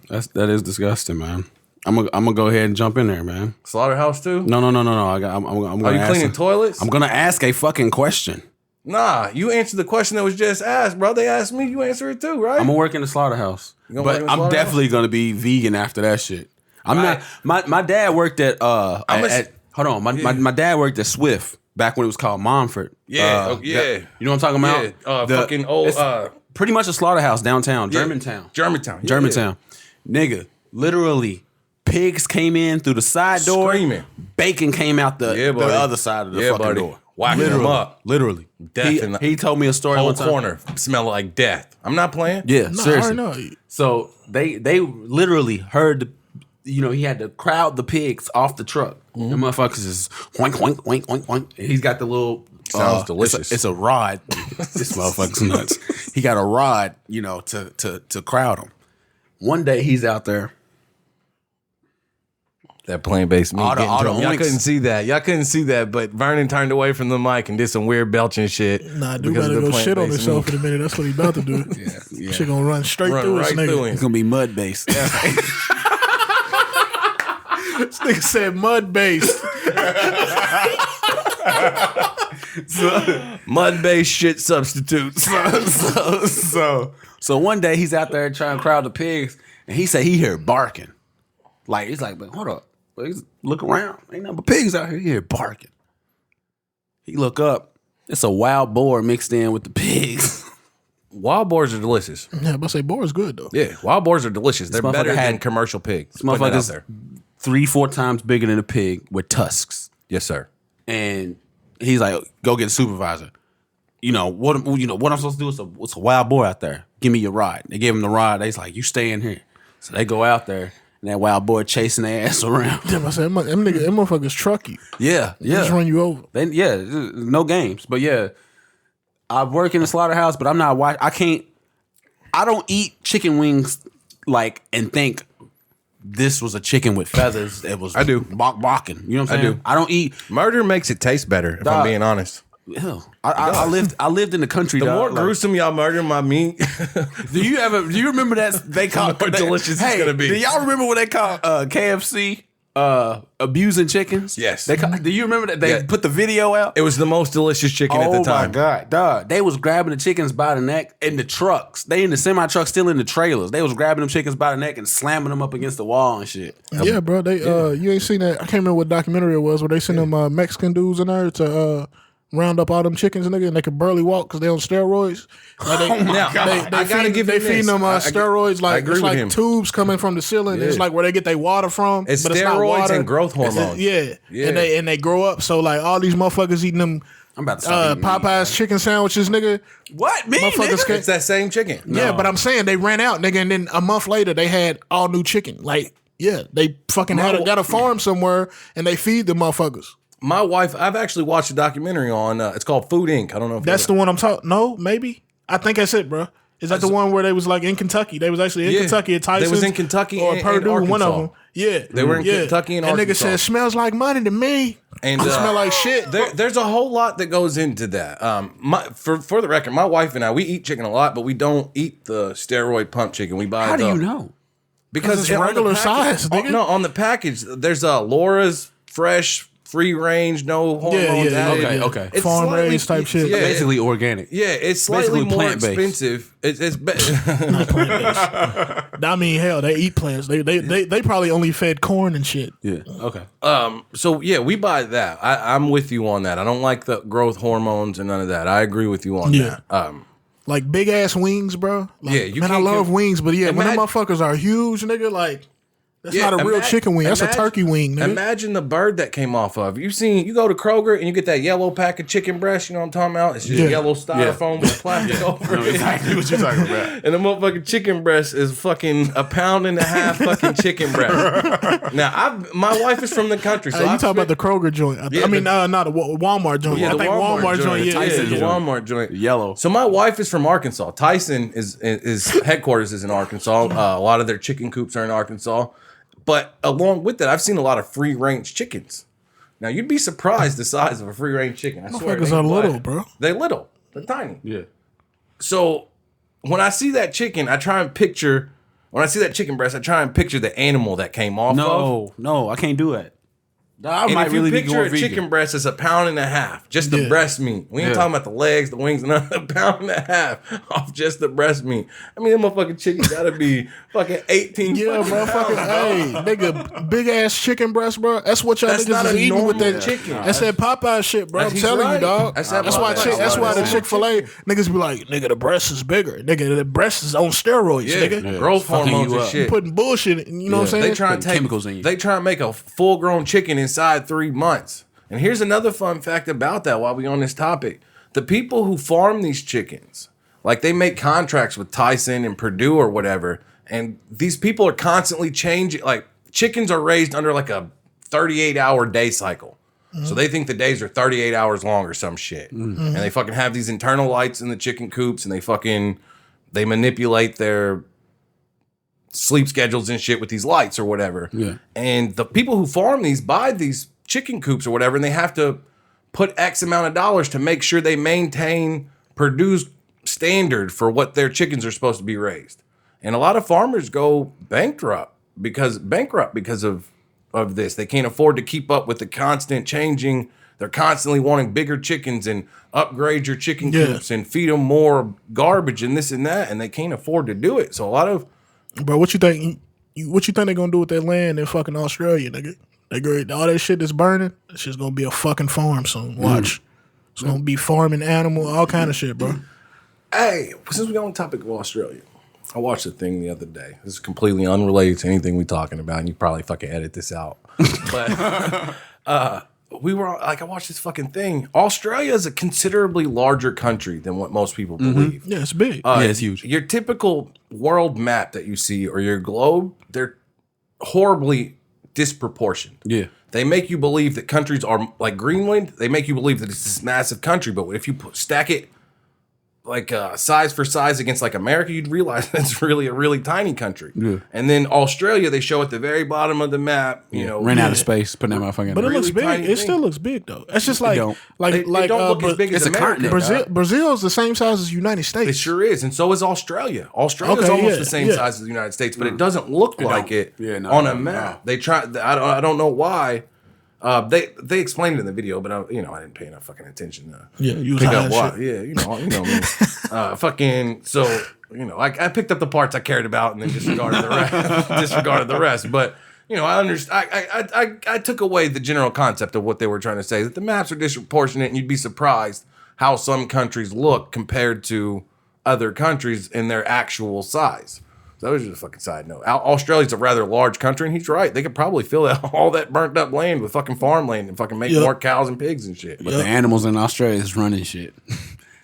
[SPEAKER 1] That is disgusting, man. I'm gonna go ahead and jump in there, man.
[SPEAKER 2] Slaughterhouse too?
[SPEAKER 1] No. I'm gonna
[SPEAKER 2] Are you cleaning toilets?
[SPEAKER 1] I'm gonna ask a fucking question.
[SPEAKER 2] Nah, you answered the question that was just asked, bro. They asked me, you answer it too, right?
[SPEAKER 1] I'm gonna work in the slaughterhouse,
[SPEAKER 2] gonna work
[SPEAKER 1] but
[SPEAKER 2] in the
[SPEAKER 1] I'm
[SPEAKER 2] slaughterhouse? definitely
[SPEAKER 1] definitely gonna be vegan after that shit. I'm not. My dad worked at hold on. My dad worked at Swift back when it was called Montfort.
[SPEAKER 2] Yeah,
[SPEAKER 1] You know what I'm talking about?
[SPEAKER 2] Yeah, fucking old.
[SPEAKER 1] It's pretty much a slaughterhouse downtown, Germantown.
[SPEAKER 2] Germantown.
[SPEAKER 1] Nigga, literally. Pigs came in through the side door.
[SPEAKER 2] Screaming.
[SPEAKER 1] Bacon came out the other side of the fucking door.
[SPEAKER 2] Whacking them up.
[SPEAKER 1] Literally.
[SPEAKER 2] Death
[SPEAKER 1] He told me a story
[SPEAKER 2] Whole
[SPEAKER 1] one time.
[SPEAKER 2] corner smell like death. I'm not playing.
[SPEAKER 1] Yeah,
[SPEAKER 3] No,
[SPEAKER 1] seriously.
[SPEAKER 3] I know.
[SPEAKER 1] So they literally heard he had to crowd the pigs off the truck.
[SPEAKER 2] Mm-hmm.
[SPEAKER 1] And motherfuckers is Oink, oink, oink, oink, oink. And he's got the little.
[SPEAKER 2] Sounds delicious.
[SPEAKER 1] It's a rod. This motherfucker's nuts. He got a rod, to crowd him. One day he's out there.
[SPEAKER 2] That plant-based meat. Y'all
[SPEAKER 1] oinks.
[SPEAKER 2] couldn't see that. Y'all couldn't see that, but Vernon turned away from the mic and did some weird belching shit.
[SPEAKER 3] Nah, dude better go shit on himself in a minute. That's what he about to do.
[SPEAKER 1] Yeah.
[SPEAKER 3] Shit gonna run straight through
[SPEAKER 2] right
[SPEAKER 3] his nigga.
[SPEAKER 2] through him.
[SPEAKER 1] It's gonna be mud based.
[SPEAKER 3] This nigga said mud based.
[SPEAKER 2] Mud-based shit substitutes.
[SPEAKER 1] So one day he's out there trying to crowd the pigs, and he said he heard barking. Like he's like, but hold up, look around. Ain't nothing but pigs out here. He hear barking. He look up. It's a wild boar mixed in with the pigs.
[SPEAKER 2] Wild boars are delicious.
[SPEAKER 3] Yeah, but say boar is good though.
[SPEAKER 2] Yeah, wild boars are delicious. They're better
[SPEAKER 1] motherfucker
[SPEAKER 2] than
[SPEAKER 1] had-
[SPEAKER 2] commercial pigs.
[SPEAKER 1] This
[SPEAKER 2] Putting that out
[SPEAKER 1] motherfucker's
[SPEAKER 2] there.
[SPEAKER 1] 3-4 times bigger than a pig with tusks.
[SPEAKER 2] Yes, sir.
[SPEAKER 1] And he's like, go get a supervisor. What I'm supposed to do is it's a wild boar out there. Give me your rod. They gave him the rod. They's like, you stay in here. So they go out there, and that wild boar chasing their ass around.
[SPEAKER 3] Yeah, but I said them motherfuckers truck you.
[SPEAKER 1] Yeah,
[SPEAKER 3] They just run you over.
[SPEAKER 1] No games. But yeah, I work in a slaughterhouse, but I'm not watching. I don't eat chicken wings and think this was a chicken with feathers. It was
[SPEAKER 2] I do.
[SPEAKER 1] Barking. You know what I'm saying?
[SPEAKER 2] do.
[SPEAKER 1] I don't eat.
[SPEAKER 2] Murder makes it taste better, if I'm
[SPEAKER 1] Dog.
[SPEAKER 2] being honest.
[SPEAKER 1] Ew. I lived in the country.
[SPEAKER 2] The
[SPEAKER 1] dog.
[SPEAKER 2] more gruesome y'all murder my meat,
[SPEAKER 1] Do you remember that they called
[SPEAKER 2] The more delicious it's gonna be.
[SPEAKER 1] Do y'all remember what they called KFC abusing chickens?
[SPEAKER 2] Yes.
[SPEAKER 1] Do you remember that they
[SPEAKER 2] Yeah.
[SPEAKER 1] put the video out?
[SPEAKER 2] it was the most delicious chicken at the time.
[SPEAKER 1] Oh my god, dog! They was grabbing the chickens by the neck in the trucks. They in the semi trucks, still in the trailers. They was grabbing them chickens by the neck and slamming them up against the wall and shit.
[SPEAKER 3] Yeah, bro. They you ain't seen that. I can't remember what documentary it was where they sent them Mexican dudes in there to round up all them chickens, nigga, and they could barely walk because they on steroids. Like they,
[SPEAKER 2] Now, I gotta give
[SPEAKER 3] they
[SPEAKER 2] you
[SPEAKER 3] feeding
[SPEAKER 2] this.
[SPEAKER 3] them steroids.
[SPEAKER 2] I
[SPEAKER 3] Like
[SPEAKER 2] agree
[SPEAKER 3] it's
[SPEAKER 2] with
[SPEAKER 3] like
[SPEAKER 2] him.
[SPEAKER 3] tubes coming from the ceiling. It's like where they get their water from.
[SPEAKER 2] It's
[SPEAKER 3] but it's not
[SPEAKER 2] steroids
[SPEAKER 3] water.
[SPEAKER 2] and growth
[SPEAKER 3] It's-
[SPEAKER 2] hormones.
[SPEAKER 3] yeah,
[SPEAKER 2] Yeah.
[SPEAKER 3] and they grow up. So like all these motherfuckers eating them
[SPEAKER 1] I'm about to stop eating meat.
[SPEAKER 3] Popeyes chicken sandwiches, nigga.
[SPEAKER 1] What me?
[SPEAKER 3] Motherfuckers
[SPEAKER 1] nigga?
[SPEAKER 3] can't-
[SPEAKER 2] It's that same chicken.
[SPEAKER 3] Yeah, but I'm saying they ran out, nigga, and then a month later they had all new chicken. Like, yeah, they fucking got a farm somewhere and they feed the motherfuckers.
[SPEAKER 2] My wife, I've actually watched a documentary on, it's called Food Inc. I don't know if
[SPEAKER 3] That's the one I'm talking. No, maybe. I think that's it, bro. Is that the one where they was like in Kentucky? They was actually in
[SPEAKER 2] Yeah.
[SPEAKER 3] Kentucky at Tyson.
[SPEAKER 2] They was in Kentucky
[SPEAKER 3] or
[SPEAKER 2] and
[SPEAKER 3] Purdue, one of
[SPEAKER 2] Arkansas.
[SPEAKER 3] them. Yeah,
[SPEAKER 2] They were in Kentucky and
[SPEAKER 3] nigga
[SPEAKER 2] Arkansas.
[SPEAKER 3] said, "Smells like money to me."
[SPEAKER 2] And
[SPEAKER 3] It smell like shit.
[SPEAKER 2] There's a whole lot that goes into that. For the record, my wife and I, we eat chicken a lot, but we don't eat the steroid pump chicken. We buy
[SPEAKER 1] How do
[SPEAKER 2] the-
[SPEAKER 1] you know?
[SPEAKER 2] Because
[SPEAKER 3] it's
[SPEAKER 2] on the
[SPEAKER 3] regular
[SPEAKER 2] package-
[SPEAKER 3] size, nigga.
[SPEAKER 2] No, on the package, there's Laura's fresh, free range, no hormones
[SPEAKER 3] yeah,
[SPEAKER 2] added.
[SPEAKER 1] okay.
[SPEAKER 2] It's
[SPEAKER 3] Farm
[SPEAKER 2] slightly-
[SPEAKER 3] raised type shit.
[SPEAKER 2] Yeah,
[SPEAKER 1] Basically organic.
[SPEAKER 2] yeah, it's slightly
[SPEAKER 1] basically
[SPEAKER 2] more
[SPEAKER 1] plant-based.
[SPEAKER 2] expensive. It's
[SPEAKER 3] I mean, hell, they eat plants. They probably only fed corn and shit.
[SPEAKER 1] Yeah. Okay.
[SPEAKER 2] So yeah, we buy that. I'm with you on that. I don't like the growth hormones and none of that. I agree with you on
[SPEAKER 3] Yeah.
[SPEAKER 2] that.
[SPEAKER 3] Like big ass wings, bro. Like,
[SPEAKER 2] Yeah, you
[SPEAKER 3] man, I
[SPEAKER 2] can't
[SPEAKER 3] love wings, but yeah, when them
[SPEAKER 2] Imagine-
[SPEAKER 3] motherfuckers are huge, nigga, like that's
[SPEAKER 2] Yeah,
[SPEAKER 3] not a real chicken wing. That's a
[SPEAKER 2] imagine-
[SPEAKER 3] turkey wing, nigga.
[SPEAKER 2] Imagine the bird that came off of. You go to Kroger and you get that yellow pack of chicken breast. You know what I'm talking about? It's just
[SPEAKER 3] Yeah.
[SPEAKER 2] yellow styrofoam with plastic over it.
[SPEAKER 1] Exactly what you're talking about.
[SPEAKER 2] And the motherfucking chicken breast is fucking a pound and a half fucking chicken breast. Now, my wife is from the country, so
[SPEAKER 3] You
[SPEAKER 2] I've
[SPEAKER 3] talking about
[SPEAKER 2] spent-
[SPEAKER 3] the Kroger joint?
[SPEAKER 2] Yeah,
[SPEAKER 3] I mean, not a Walmart joint.
[SPEAKER 2] Yeah,
[SPEAKER 3] I
[SPEAKER 2] the
[SPEAKER 3] think Walmart joint. Yeah,
[SPEAKER 1] Tyson
[SPEAKER 2] the
[SPEAKER 1] joint.
[SPEAKER 2] Walmart joint.
[SPEAKER 1] Yellow.
[SPEAKER 2] So my wife is from Arkansas. Tyson is headquarters is in Arkansas. A lot of their chicken coops are in Arkansas. But along with that, I've seen a lot of free range chickens. Now you'd be surprised the size of a free range chicken. I swear,
[SPEAKER 3] Motherfuckers
[SPEAKER 2] they
[SPEAKER 3] are
[SPEAKER 2] ain't
[SPEAKER 3] little,
[SPEAKER 2] black.
[SPEAKER 3] bro.
[SPEAKER 2] They're little. They're tiny.
[SPEAKER 1] Yeah.
[SPEAKER 2] So when I see that chicken, I try and picture. When I see that chicken breast, I try and picture the animal that came off of.
[SPEAKER 1] No, I can't do it. I
[SPEAKER 2] And
[SPEAKER 1] might
[SPEAKER 2] if you
[SPEAKER 1] really be
[SPEAKER 2] picture
[SPEAKER 1] going
[SPEAKER 2] a
[SPEAKER 1] vegan.
[SPEAKER 2] chicken breast, it's a pound and a half, just the
[SPEAKER 3] Yeah.
[SPEAKER 2] breast meat. We ain't
[SPEAKER 1] Yeah.
[SPEAKER 2] talking about the legs, the wings, and a pound and a half off just the breast meat. I mean, them motherfucking chicken gotta be fucking 18.
[SPEAKER 3] Yeah, bro. Fucking, hey, nigga, big ass chicken breast, bro. That's what y'all
[SPEAKER 2] That's not
[SPEAKER 3] niggas
[SPEAKER 2] a
[SPEAKER 3] is eating with
[SPEAKER 2] normal
[SPEAKER 3] that
[SPEAKER 2] chicken.
[SPEAKER 3] That's that Popeye shit, bro. I'm
[SPEAKER 2] He's
[SPEAKER 3] telling
[SPEAKER 2] right.
[SPEAKER 3] you, dog.
[SPEAKER 2] That's
[SPEAKER 3] That's
[SPEAKER 2] that
[SPEAKER 3] why.
[SPEAKER 2] Popeye
[SPEAKER 3] That's
[SPEAKER 2] shit.
[SPEAKER 3] why the
[SPEAKER 2] Normal
[SPEAKER 3] Chick-fil-A niggas be like, nigga, the breast is bigger. Nigga, the breast is on steroids,
[SPEAKER 2] Yeah,
[SPEAKER 3] nigga.
[SPEAKER 2] growth
[SPEAKER 1] Fucking
[SPEAKER 2] hormones
[SPEAKER 1] you
[SPEAKER 2] and
[SPEAKER 1] up.
[SPEAKER 2] shit.
[SPEAKER 3] Putting bullshit. You know what I'm saying?
[SPEAKER 2] They try and
[SPEAKER 1] Putting
[SPEAKER 2] take
[SPEAKER 1] chemicals in you.
[SPEAKER 2] They try and make a full grown chicken inside 3 months. And here's another fun fact about that while we on this topic. The people who farm these chickens, like they make contracts with Tyson and Purdue or whatever, and these people are constantly changing. Like chickens are raised under like a 38-hour day cycle. So they think the days are 38 hours long or some shit. And they fucking have these internal lights in the chicken coops, and they manipulate their sleep schedules and shit with these lights or whatever.
[SPEAKER 1] Yeah.
[SPEAKER 2] And the people who farm these buy these chicken coops or whatever, and they have to put X amount of dollars to make sure they maintain Purdue's standard for what their chickens are supposed to be raised. And a lot of farmers go bankrupt because of this. They can't afford to keep up with the constant changing. They're constantly wanting bigger chickens and upgrade your chicken coops and feed them more garbage and this and that, and they can't afford to do it. So a lot of
[SPEAKER 3] Bro, what you think? What you think they're gonna do with that land in fucking Australia, nigga? They great. All that shit that's burning. It's just gonna be a fucking farm soon. Watch. It's gonna be farming animal, all kind of shit, bro.
[SPEAKER 2] Hey, since we're on the topic of Australia, I watched a thing the other day. This is completely unrelated to anything we're talking about, and you probably fucking edit this out. But I watched this fucking thing. Australia is a considerably larger country than what most people believe.
[SPEAKER 3] Yeah, it's big.
[SPEAKER 1] Yeah, it's huge.
[SPEAKER 2] Your typical world map that you see or your globe, they're horribly disproportioned.
[SPEAKER 1] Yeah.
[SPEAKER 2] They make you believe that countries are like Greenland. They make you believe that it's this massive country, but if you stack it like size for size against like America, you'd realize it's really a really tiny country.
[SPEAKER 1] Yeah.
[SPEAKER 2] And then Australia, they show at the very bottom of the map, you know,
[SPEAKER 1] ran out of space, putting that motherfucker in
[SPEAKER 3] But it
[SPEAKER 1] there.
[SPEAKER 3] looks
[SPEAKER 2] really
[SPEAKER 3] big.
[SPEAKER 2] tiny
[SPEAKER 3] It
[SPEAKER 2] thing.
[SPEAKER 3] still looks big though. It's just like
[SPEAKER 1] don't.
[SPEAKER 2] They don't look as big as
[SPEAKER 1] it's a
[SPEAKER 2] America.
[SPEAKER 1] continent.
[SPEAKER 3] Brazil is the same size as the United
[SPEAKER 2] It
[SPEAKER 3] States.
[SPEAKER 2] sure is, and so is Australia. Australia's
[SPEAKER 3] Okay,
[SPEAKER 2] almost
[SPEAKER 3] yeah,
[SPEAKER 2] the same
[SPEAKER 3] yeah.
[SPEAKER 2] size as the United States, but it doesn't look like
[SPEAKER 1] don't.
[SPEAKER 2] it
[SPEAKER 1] Yeah, no,
[SPEAKER 2] on a
[SPEAKER 1] no,
[SPEAKER 2] map.
[SPEAKER 1] no.
[SPEAKER 2] They try. I don't know why. They explained it in the video, but I didn't pay enough fucking attention to
[SPEAKER 3] Yeah, you was
[SPEAKER 2] pick
[SPEAKER 3] high
[SPEAKER 2] up
[SPEAKER 3] as
[SPEAKER 2] what.
[SPEAKER 3] shit.
[SPEAKER 2] Yeah, you know me. Fucking so I picked up the parts I cared about and then disregarded the rest. But I understand. I took away the general concept of what they were trying to say, that the maps are disproportionate, and you'd be surprised how some countries look compared to other countries in their actual size. So that was just a fucking side note. Australia's a rather large country, and he's right. They could probably fill all that burnt up land with fucking farmland and fucking make more cows and pigs and shit.
[SPEAKER 1] But the animals in Australia is running shit.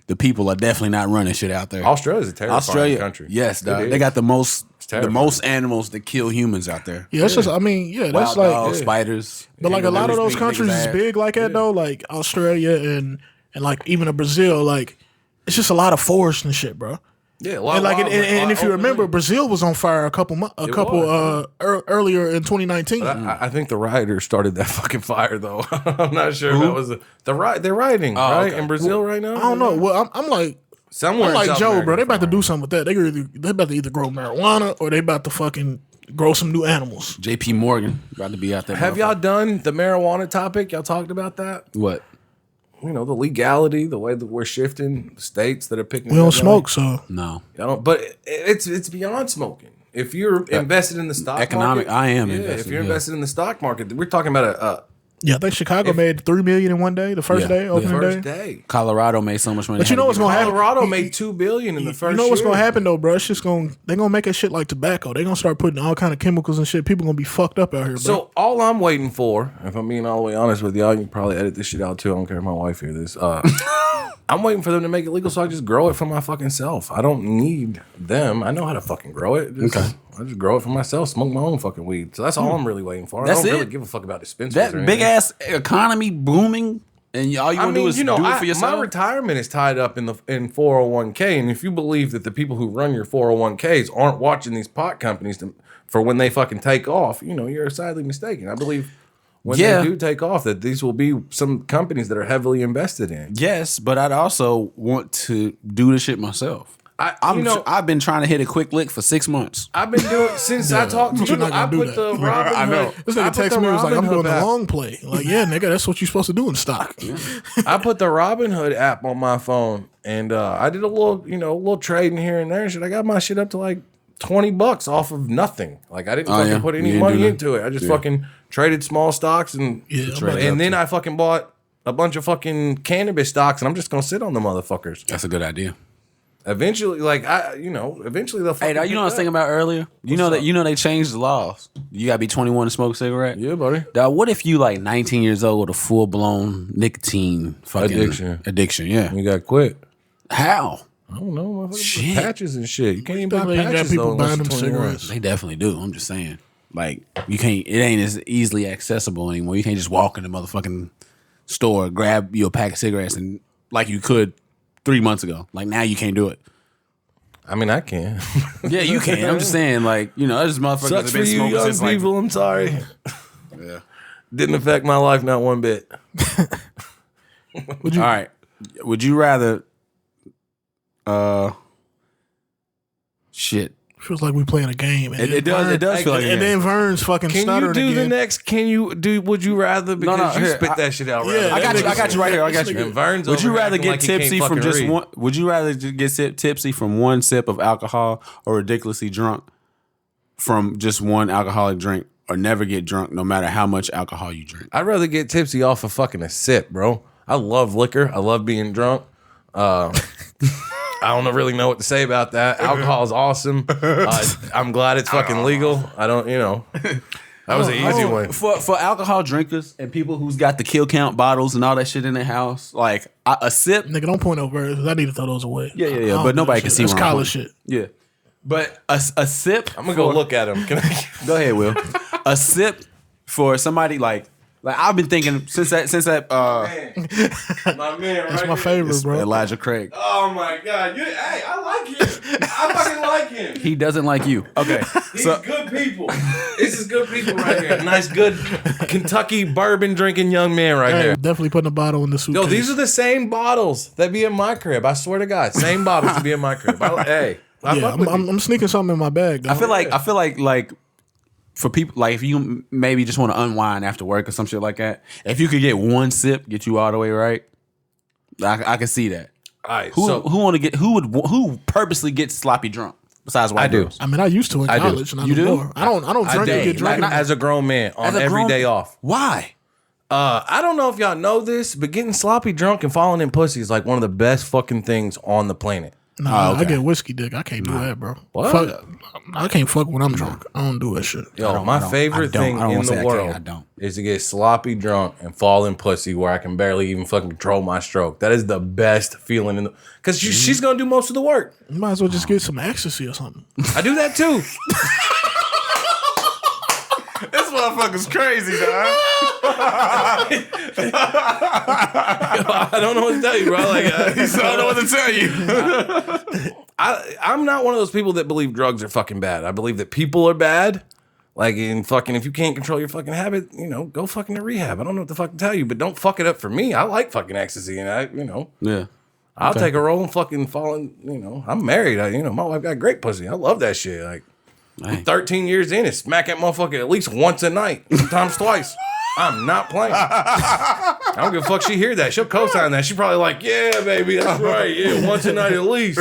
[SPEAKER 1] The people are definitely not running shit out there.
[SPEAKER 2] Australia's a terrifying country.
[SPEAKER 1] Yes, dog.
[SPEAKER 2] It
[SPEAKER 1] They
[SPEAKER 2] is.
[SPEAKER 1] got the most
[SPEAKER 2] terrifying.
[SPEAKER 1] animals that kill humans out there.
[SPEAKER 3] Yeah, it's just. I mean, yeah, that's
[SPEAKER 1] Wild
[SPEAKER 3] like.
[SPEAKER 1] dogs, spiders.
[SPEAKER 3] But like a lot of
[SPEAKER 1] kangaroos,
[SPEAKER 3] those
[SPEAKER 1] big
[SPEAKER 3] countries
[SPEAKER 1] niggas
[SPEAKER 3] is
[SPEAKER 1] ass.
[SPEAKER 3] big like that though, like Australia and like even a Brazil, like it's just a lot of forest and shit, bro.
[SPEAKER 2] Yeah, a lot
[SPEAKER 3] And like,
[SPEAKER 2] of
[SPEAKER 3] and if you remember, Brazil was on fire
[SPEAKER 2] was.
[SPEAKER 3] earlier in 2019.
[SPEAKER 2] I think the rioters started that fucking fire, though. I'm not sure if that was they're rioting right
[SPEAKER 1] okay.
[SPEAKER 2] in Brazil right now.
[SPEAKER 3] I don't know. Well, I'm like
[SPEAKER 2] Somewhere, in
[SPEAKER 3] Joe,
[SPEAKER 2] South
[SPEAKER 3] bro.
[SPEAKER 2] America.
[SPEAKER 3] They about to do something with that. They about to either grow marijuana or they about to fucking grow some new animals.
[SPEAKER 1] JP Morgan about to be out there.
[SPEAKER 2] Have y'all done the marijuana topic? Y'all talked about that?
[SPEAKER 1] what?
[SPEAKER 2] The legality, the way that we're shifting, the states that are picking.
[SPEAKER 3] We don't
[SPEAKER 2] up
[SPEAKER 3] smoke, so
[SPEAKER 1] No.
[SPEAKER 2] Y'all don't, but it's beyond smoking. If you're invested in the stock
[SPEAKER 1] Economic-
[SPEAKER 2] market,
[SPEAKER 1] I am
[SPEAKER 2] If
[SPEAKER 1] invested,
[SPEAKER 2] you're
[SPEAKER 1] yeah.
[SPEAKER 2] invested in the stock market, we're talking about
[SPEAKER 3] yeah. I think Chicago made $3 million in one day, the first
[SPEAKER 1] Yeah,
[SPEAKER 3] day,
[SPEAKER 1] the
[SPEAKER 3] opening
[SPEAKER 2] first
[SPEAKER 3] day.
[SPEAKER 2] day.
[SPEAKER 1] Colorado made so much money.
[SPEAKER 3] But you know what's gonna happen?
[SPEAKER 2] Colorado made $2 billion in the first.
[SPEAKER 3] You know what's
[SPEAKER 2] year.
[SPEAKER 3] gonna happen though, bro? It's just they're gonna make that shit like tobacco. They're gonna start putting all kind of chemicals and shit. People gonna be fucked up out here, bro.
[SPEAKER 2] So all I'm waiting for, if I'm being all the way honest with y'all, you can probably edit this shit out too. I don't care if my wife hear this. I'm waiting for them to make it legal so I just grow it for my fucking self. I don't need them. I know how to fucking grow it. I just grow it for myself, smoke my own fucking weed. So that's all I'm really waiting for.
[SPEAKER 1] That's
[SPEAKER 2] I don't
[SPEAKER 1] it?
[SPEAKER 2] really give a fuck about dispensaries.
[SPEAKER 1] that
[SPEAKER 2] or
[SPEAKER 1] big
[SPEAKER 2] anything.
[SPEAKER 1] ass economy booming, and all you want to do is do it for yourself.
[SPEAKER 2] My retirement is tied up in 401k, and if you believe that the people who run your 401ks aren't watching these pot companies for when they fucking take off, you're sadly mistaken. I believe when
[SPEAKER 1] Yeah.
[SPEAKER 2] they do take off, that these will be some companies that are heavily invested in.
[SPEAKER 1] Yes, but I'd also want to do the shit myself. I've been trying to hit a quick lick for 6 months.
[SPEAKER 2] I've been doing since I talked to
[SPEAKER 3] but you're
[SPEAKER 2] you.
[SPEAKER 3] not gonna
[SPEAKER 2] I
[SPEAKER 3] do
[SPEAKER 2] put
[SPEAKER 3] that.
[SPEAKER 2] the Robin
[SPEAKER 1] I know.
[SPEAKER 2] Hood.
[SPEAKER 3] This
[SPEAKER 2] I
[SPEAKER 3] nigga
[SPEAKER 2] put
[SPEAKER 3] text
[SPEAKER 2] the
[SPEAKER 3] me, was like,
[SPEAKER 2] Robin
[SPEAKER 3] I'm doing
[SPEAKER 2] Hood
[SPEAKER 3] the
[SPEAKER 2] app.
[SPEAKER 3] long play. Like, yeah, nigga, that's what you're supposed to do in stock.
[SPEAKER 2] I put the Robin Hood app on my phone, and I did a little trading here and there and shit. I got my shit up to like $20 off of nothing. Like I didn't fucking
[SPEAKER 1] yeah?
[SPEAKER 2] put
[SPEAKER 1] You
[SPEAKER 2] any
[SPEAKER 1] didn't
[SPEAKER 2] money
[SPEAKER 1] do that?
[SPEAKER 2] into it. I just fucking traded small stocks and
[SPEAKER 3] Yeah,
[SPEAKER 2] then I fucking bought a bunch of fucking cannabis stocks, and I'm just gonna sit on the motherfuckers.
[SPEAKER 1] That's a good idea.
[SPEAKER 2] Eventually, eventually they'll.
[SPEAKER 1] Hey,
[SPEAKER 2] fucking
[SPEAKER 1] you know what I was thinking about earlier? You know they changed the laws. You gotta be 21 to smoke a cigarette.
[SPEAKER 2] Yeah, buddy.
[SPEAKER 1] Dog, what if you like 19 years old with a full blown nicotine fucking addiction? Yeah.
[SPEAKER 2] You got quit.
[SPEAKER 1] How?
[SPEAKER 2] I don't know, motherfucker.
[SPEAKER 1] Shit.
[SPEAKER 2] Patches and shit. You can't even buy
[SPEAKER 3] They got
[SPEAKER 2] patches
[SPEAKER 3] people
[SPEAKER 2] though, unless
[SPEAKER 3] buying
[SPEAKER 2] you're
[SPEAKER 3] them
[SPEAKER 2] 21.
[SPEAKER 3] cigarettes.
[SPEAKER 1] They definitely do. I'm just saying. Like you can't. It ain't as easily accessible anymore. You can't just walk in the motherfucking store, grab you a pack of cigarettes, and like you could 3 months ago. Like now you can't do it.
[SPEAKER 2] I mean, I can.
[SPEAKER 1] Yeah, you can. I'm just saying, like, you know, there's motherfuckers
[SPEAKER 2] Sucks
[SPEAKER 1] that
[SPEAKER 2] for
[SPEAKER 1] been
[SPEAKER 2] you
[SPEAKER 1] smoking
[SPEAKER 2] young
[SPEAKER 1] since like,
[SPEAKER 2] people. I'm sorry.
[SPEAKER 1] yeah.
[SPEAKER 2] Didn't affect my life not one bit.
[SPEAKER 3] Would you?
[SPEAKER 1] All right. Would you rather? Shit.
[SPEAKER 3] Feels like we playing a game. And
[SPEAKER 1] It does. It does feel like.
[SPEAKER 3] And then Vern's fucking
[SPEAKER 2] Can you
[SPEAKER 3] stuttering
[SPEAKER 2] do
[SPEAKER 3] again.
[SPEAKER 2] the next? Can you do? Would you rather? Because you
[SPEAKER 1] here,
[SPEAKER 2] spit that shit out.
[SPEAKER 3] Yeah,
[SPEAKER 2] Right.
[SPEAKER 1] I got you right here. I got you.
[SPEAKER 2] And Vern's
[SPEAKER 1] Would you
[SPEAKER 2] over
[SPEAKER 1] rather
[SPEAKER 2] acting
[SPEAKER 1] get
[SPEAKER 2] like he can't
[SPEAKER 1] tipsy from
[SPEAKER 2] fucking
[SPEAKER 1] just
[SPEAKER 2] read.
[SPEAKER 1] one? Would you rather just get tipsy from one sip of alcohol, or ridiculously drunk from just one alcoholic drink, or never get drunk no matter how much alcohol you drink?
[SPEAKER 2] I'd rather get tipsy off of fucking a sip, bro. I love liquor. I love being drunk. I don't really know what to say about that. Alcohol is awesome. I'm glad it's fucking legal. I don't, you know. That was an easy one.
[SPEAKER 1] For alcohol drinkers and people who's got the kill count bottles and all that shit in their house, like a sip.
[SPEAKER 3] Nigga, don't point over. I need to throw those away.
[SPEAKER 1] Yeah.
[SPEAKER 3] I don't
[SPEAKER 1] But
[SPEAKER 3] do
[SPEAKER 1] nobody
[SPEAKER 3] that
[SPEAKER 1] can
[SPEAKER 3] shit.
[SPEAKER 1] see
[SPEAKER 3] That's
[SPEAKER 1] where I'm
[SPEAKER 3] college
[SPEAKER 1] pointing.
[SPEAKER 3] shit.
[SPEAKER 1] Yeah. But a sip.
[SPEAKER 2] I'm going to go look at him. Can I?
[SPEAKER 1] Go ahead, Will. A sip for somebody like I've been thinking since that
[SPEAKER 2] My man, right
[SPEAKER 3] That's my favorite, bro.
[SPEAKER 1] Elijah Craig.
[SPEAKER 2] Oh my God. Hey, I like him. I fucking like him.
[SPEAKER 1] He doesn't like you. Okay.
[SPEAKER 2] These
[SPEAKER 1] So
[SPEAKER 2] good people. This is good people right here. Nice, good Kentucky bourbon drinking young man right
[SPEAKER 3] Hey,
[SPEAKER 2] here.
[SPEAKER 3] definitely putting a bottle in the suitcase.
[SPEAKER 2] Yo, these are the same bottles that be in my crib. I swear to God, same bottles that be in my crib. Hey, I
[SPEAKER 3] Yeah,
[SPEAKER 2] fuck with you.
[SPEAKER 3] I'm sneaking something in my bag. Dog.
[SPEAKER 1] I feel like for people like if you maybe just want to unwind after work or some shit like that, if you could get one sip, get you all the way right, I can see that.
[SPEAKER 2] All right,
[SPEAKER 1] Who purposely gets sloppy drunk besides white
[SPEAKER 2] I do.
[SPEAKER 1] girls?
[SPEAKER 3] I mean, I used to in
[SPEAKER 2] I do.
[SPEAKER 3] college. And I
[SPEAKER 1] You
[SPEAKER 3] do
[SPEAKER 1] do?
[SPEAKER 3] more. I don't drink and get drunk.
[SPEAKER 2] As a grown man on
[SPEAKER 1] As a
[SPEAKER 2] every
[SPEAKER 1] grown-
[SPEAKER 2] day off.
[SPEAKER 1] Why?
[SPEAKER 2] I don't know if y'all know this, but getting sloppy drunk and falling in pussy is like one of the best fucking things on the planet.
[SPEAKER 3] Nah,
[SPEAKER 1] okay.
[SPEAKER 3] I get whiskey dick. I can't do that, bro.
[SPEAKER 2] What?
[SPEAKER 3] Fuck, I can't fuck when I'm drunk. I don't do that shit.
[SPEAKER 2] Yo, my favorite thing in the world is to get sloppy drunk and fall in pussy where I can barely even fucking control my stroke. That is the best feeling in the because she's gonna do most of the work.
[SPEAKER 3] You might as well just get some ecstasy or something.
[SPEAKER 2] I do that too.
[SPEAKER 1] This motherfucker's crazy, dog.
[SPEAKER 2] I don't know what to tell you, bro. Like,
[SPEAKER 1] I don't know what to tell you.
[SPEAKER 2] I'm not one of those people that believe drugs are fucking bad. I believe that people are bad. Like in fucking, if you can't control your fucking habit, you know, go fucking to rehab. I don't know what to fucking tell you, but don't fuck it up for me. I like fucking ecstasy, and
[SPEAKER 1] Yeah.
[SPEAKER 2] I'll take a roll and fucking falling. You know, I'm married. My wife got great pussy. I love that shit. Like, I'm 13 years in, and smack that motherfucker at least once a night, sometimes twice. I'm not playing. I don't give a fuck. She hear that. She'll co-sign that. She probably like, yeah, baby, that's right. Yeah, once a night at least.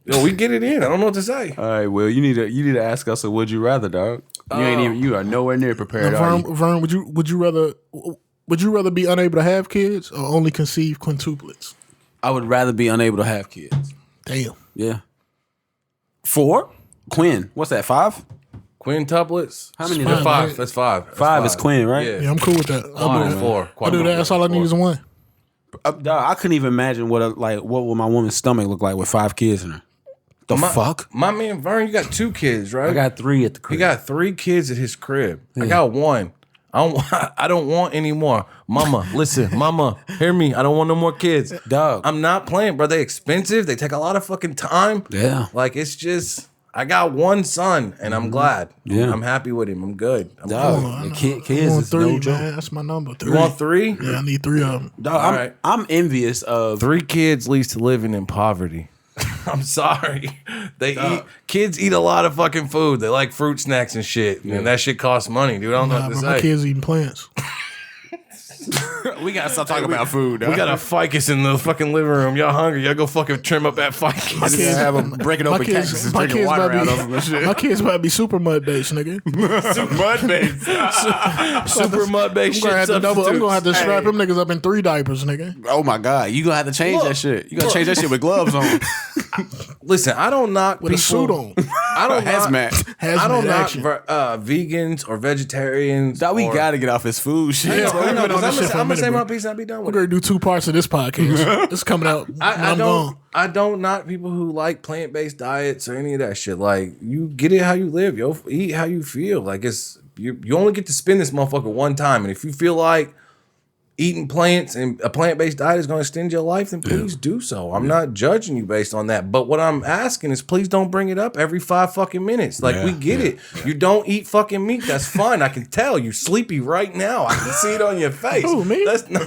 [SPEAKER 2] Yo, we get it in. I don't know what to say.
[SPEAKER 1] All right, Will, you need to ask us a would you rather, dog. You are nowhere near prepared.
[SPEAKER 3] Now, Vern, would you rather be unable to have kids or only conceive quintuplets?
[SPEAKER 1] I would rather be unable to have kids.
[SPEAKER 3] Damn.
[SPEAKER 1] Yeah. 4? Quinn. What's that? 5?
[SPEAKER 2] Quintuplets?
[SPEAKER 1] How many?
[SPEAKER 3] Five,
[SPEAKER 2] Five.
[SPEAKER 3] right?
[SPEAKER 2] That's five. That's
[SPEAKER 1] 5 is Quinn, right?
[SPEAKER 2] Yeah.
[SPEAKER 3] Yeah, I'm cool with that. I'll do that.
[SPEAKER 2] Four.
[SPEAKER 3] I'll do that. That's all I need is one.
[SPEAKER 1] Dog, I couldn't even imagine what would my woman's stomach look like with 5 kids in her. The fuck?
[SPEAKER 2] My man Vern, you got 2 kids, right?
[SPEAKER 1] I got 3 at the crib.
[SPEAKER 2] He got 3 kids at his crib. I got 1. I don't want any more. Mama, listen, mama, hear me. I don't want no more kids.
[SPEAKER 1] Dog.
[SPEAKER 2] I'm not playing, bro. They expensive. They take a lot of fucking time.
[SPEAKER 1] Yeah.
[SPEAKER 2] Like, it's just, I got 1 son, and I'm glad.
[SPEAKER 1] Yeah.
[SPEAKER 2] I'm happy with him. I'm good.
[SPEAKER 1] Dog. Kids
[SPEAKER 3] I
[SPEAKER 1] is
[SPEAKER 3] want 3,
[SPEAKER 1] no joke.
[SPEAKER 3] man. That's my number. 3.
[SPEAKER 2] You want 3?
[SPEAKER 3] Yeah, I need 3 of them.
[SPEAKER 1] Dog, I'm envious of
[SPEAKER 2] 3 kids leads to living in poverty. I'm sorry. Kids eat a lot of fucking food. They like fruit snacks and shit. And that shit costs money, dude. I don't know what to
[SPEAKER 3] My
[SPEAKER 2] say.
[SPEAKER 3] kids eating plants.
[SPEAKER 1] we gotta stop talking about food.
[SPEAKER 2] We got a ficus in the fucking living room. Y'all hungry? Y'all go fucking trim up that ficus.
[SPEAKER 3] kids-
[SPEAKER 1] have them breaking open cactuses, drinking water out of them and shit.
[SPEAKER 3] My kids might be super mud based, nigga.
[SPEAKER 1] Mud base.
[SPEAKER 2] Super mud based
[SPEAKER 3] I'm
[SPEAKER 2] shit.
[SPEAKER 3] gonna have to strap
[SPEAKER 1] Hey.
[SPEAKER 3] them niggas up in 3 diapers, nigga.
[SPEAKER 1] Oh my god, you gonna have to change that shit. You gotta change that shit with gloves on.
[SPEAKER 2] Listen, I don't knock
[SPEAKER 3] With
[SPEAKER 2] people.
[SPEAKER 3] a suit on.
[SPEAKER 2] I don't
[SPEAKER 1] Hazmat.
[SPEAKER 3] Hazmat
[SPEAKER 2] I don't knock
[SPEAKER 3] action.
[SPEAKER 2] vegans or vegetarians.
[SPEAKER 1] Dog, we
[SPEAKER 2] or-
[SPEAKER 1] gotta get off his food shit.
[SPEAKER 3] Yeah, bro, we've been on this shit for a
[SPEAKER 2] I'm gonna
[SPEAKER 3] minute,
[SPEAKER 2] say
[SPEAKER 3] bro.
[SPEAKER 2] my piece and I'll be done
[SPEAKER 3] We're
[SPEAKER 2] with it.
[SPEAKER 3] gonna do 2 parts of this podcast. It's coming out. when I'm gone.
[SPEAKER 2] I don't knock people who like plant based diets or any of that shit. Like, you get it how you live, yo. Eat how you feel. Like, it's you only get to spend this motherfucker one time, and if you feel like eating plants and a plant-based diet is going to extend your life, then please do so. I'm not judging you based on that. But what I'm asking is please don't bring it up every 5 fucking minutes. Like, we get it. You don't eat fucking meat. That's fine. I can tell. You're sleepy right now. I can see it on your face.
[SPEAKER 3] Who, me?
[SPEAKER 2] That's no.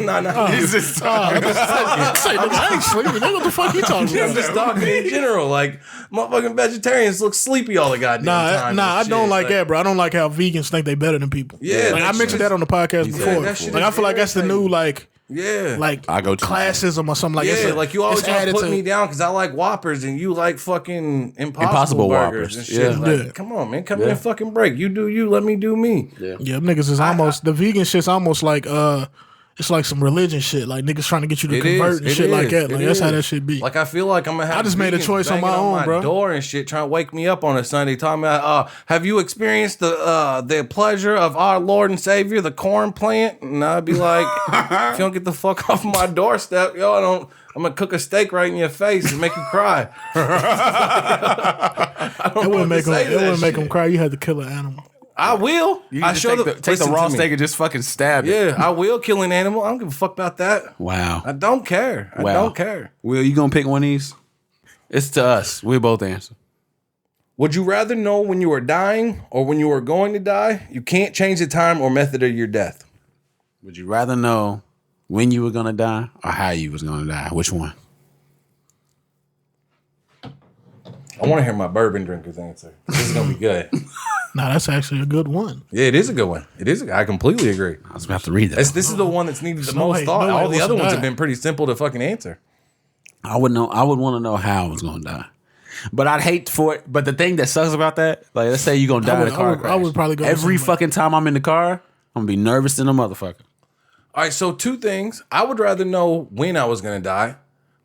[SPEAKER 1] He's just talking.
[SPEAKER 3] I ain't sleeping. Nigga, what the fuck you talking
[SPEAKER 2] I'm
[SPEAKER 3] about?
[SPEAKER 2] just talking in general. Like, motherfucking vegetarians look sleepy all the goddamn time.
[SPEAKER 3] I
[SPEAKER 2] and
[SPEAKER 3] don't
[SPEAKER 2] shit.
[SPEAKER 3] like that, bro. I don't like how vegans think they better than people.
[SPEAKER 2] Yeah,
[SPEAKER 3] like
[SPEAKER 2] that
[SPEAKER 3] I mentioned
[SPEAKER 2] shit
[SPEAKER 3] that on the podcast
[SPEAKER 2] said
[SPEAKER 3] before.
[SPEAKER 2] that shit
[SPEAKER 3] Like
[SPEAKER 2] is
[SPEAKER 3] I feel like that's the new like
[SPEAKER 1] I go to
[SPEAKER 3] classism or something like that.
[SPEAKER 2] Yeah, like you always
[SPEAKER 3] it's
[SPEAKER 2] try to
[SPEAKER 3] added
[SPEAKER 2] put me down because I like Whoppers and you like fucking
[SPEAKER 1] Impossible
[SPEAKER 2] Impossible burgers
[SPEAKER 1] Whoppers.
[SPEAKER 2] and shit.
[SPEAKER 1] Yeah.
[SPEAKER 2] Like, come on, man, come in and fucking break. You do you, let me do me.
[SPEAKER 3] Yeah, them niggas is almost the vegan shit's almost like it's like some religion shit. Like niggas trying to get you to convert and shit like that. Like that's how that shit be.
[SPEAKER 2] Like I feel like I'm gonna have.
[SPEAKER 3] I just made a
[SPEAKER 2] vegans
[SPEAKER 3] choice on
[SPEAKER 2] banging
[SPEAKER 3] my own, bro.
[SPEAKER 2] Door and shit, trying to wake me up on a Sunday, talking about, have you experienced the pleasure of our Lord and Savior, the corn plant? And I'd be like, if you don't get the fuck off my doorstep, yo, I'm gonna cook a steak right in your face and make you cry.
[SPEAKER 3] It wouldn't make them cry. You had to kill an animal.
[SPEAKER 2] I will.
[SPEAKER 1] You
[SPEAKER 2] I
[SPEAKER 1] just
[SPEAKER 2] show
[SPEAKER 1] take the
[SPEAKER 2] listen
[SPEAKER 1] raw
[SPEAKER 2] to me.
[SPEAKER 1] steak and just fucking stab it.
[SPEAKER 2] Yeah, I will kill an animal. I don't give a fuck about that.
[SPEAKER 1] Wow.
[SPEAKER 2] I don't care. I don't care.
[SPEAKER 1] Will, you gonna pick one of these? It's to us. We both answer.
[SPEAKER 2] Would you rather know when you are dying or when you are going to die? You can't change the time or method of your death.
[SPEAKER 1] Would you rather know when you were gonna die or how you was gonna die? Which one?
[SPEAKER 2] I want to hear my bourbon drinker's answer. This is gonna be good.
[SPEAKER 3] Nah, that's actually a good one.
[SPEAKER 2] Yeah, it is a good one. It is. I completely agree.
[SPEAKER 1] I was about to read that.
[SPEAKER 2] This is the one that's needed the
[SPEAKER 3] no
[SPEAKER 2] most
[SPEAKER 3] way-
[SPEAKER 2] thought.
[SPEAKER 3] no way
[SPEAKER 2] All the
[SPEAKER 3] it
[SPEAKER 2] other
[SPEAKER 3] was
[SPEAKER 2] ones
[SPEAKER 3] that.
[SPEAKER 2] have been pretty simple to fucking answer.
[SPEAKER 1] I would want to know how I was gonna die. But I'd hate for it. But the thing that sucks about that, like let's say you're gonna die in a car crash.
[SPEAKER 3] I would probably go with
[SPEAKER 1] every
[SPEAKER 3] something
[SPEAKER 1] fucking time I'm in the car, I'm gonna be nervous than a motherfucker.
[SPEAKER 2] All right, so 2 things. I would rather know when I was gonna die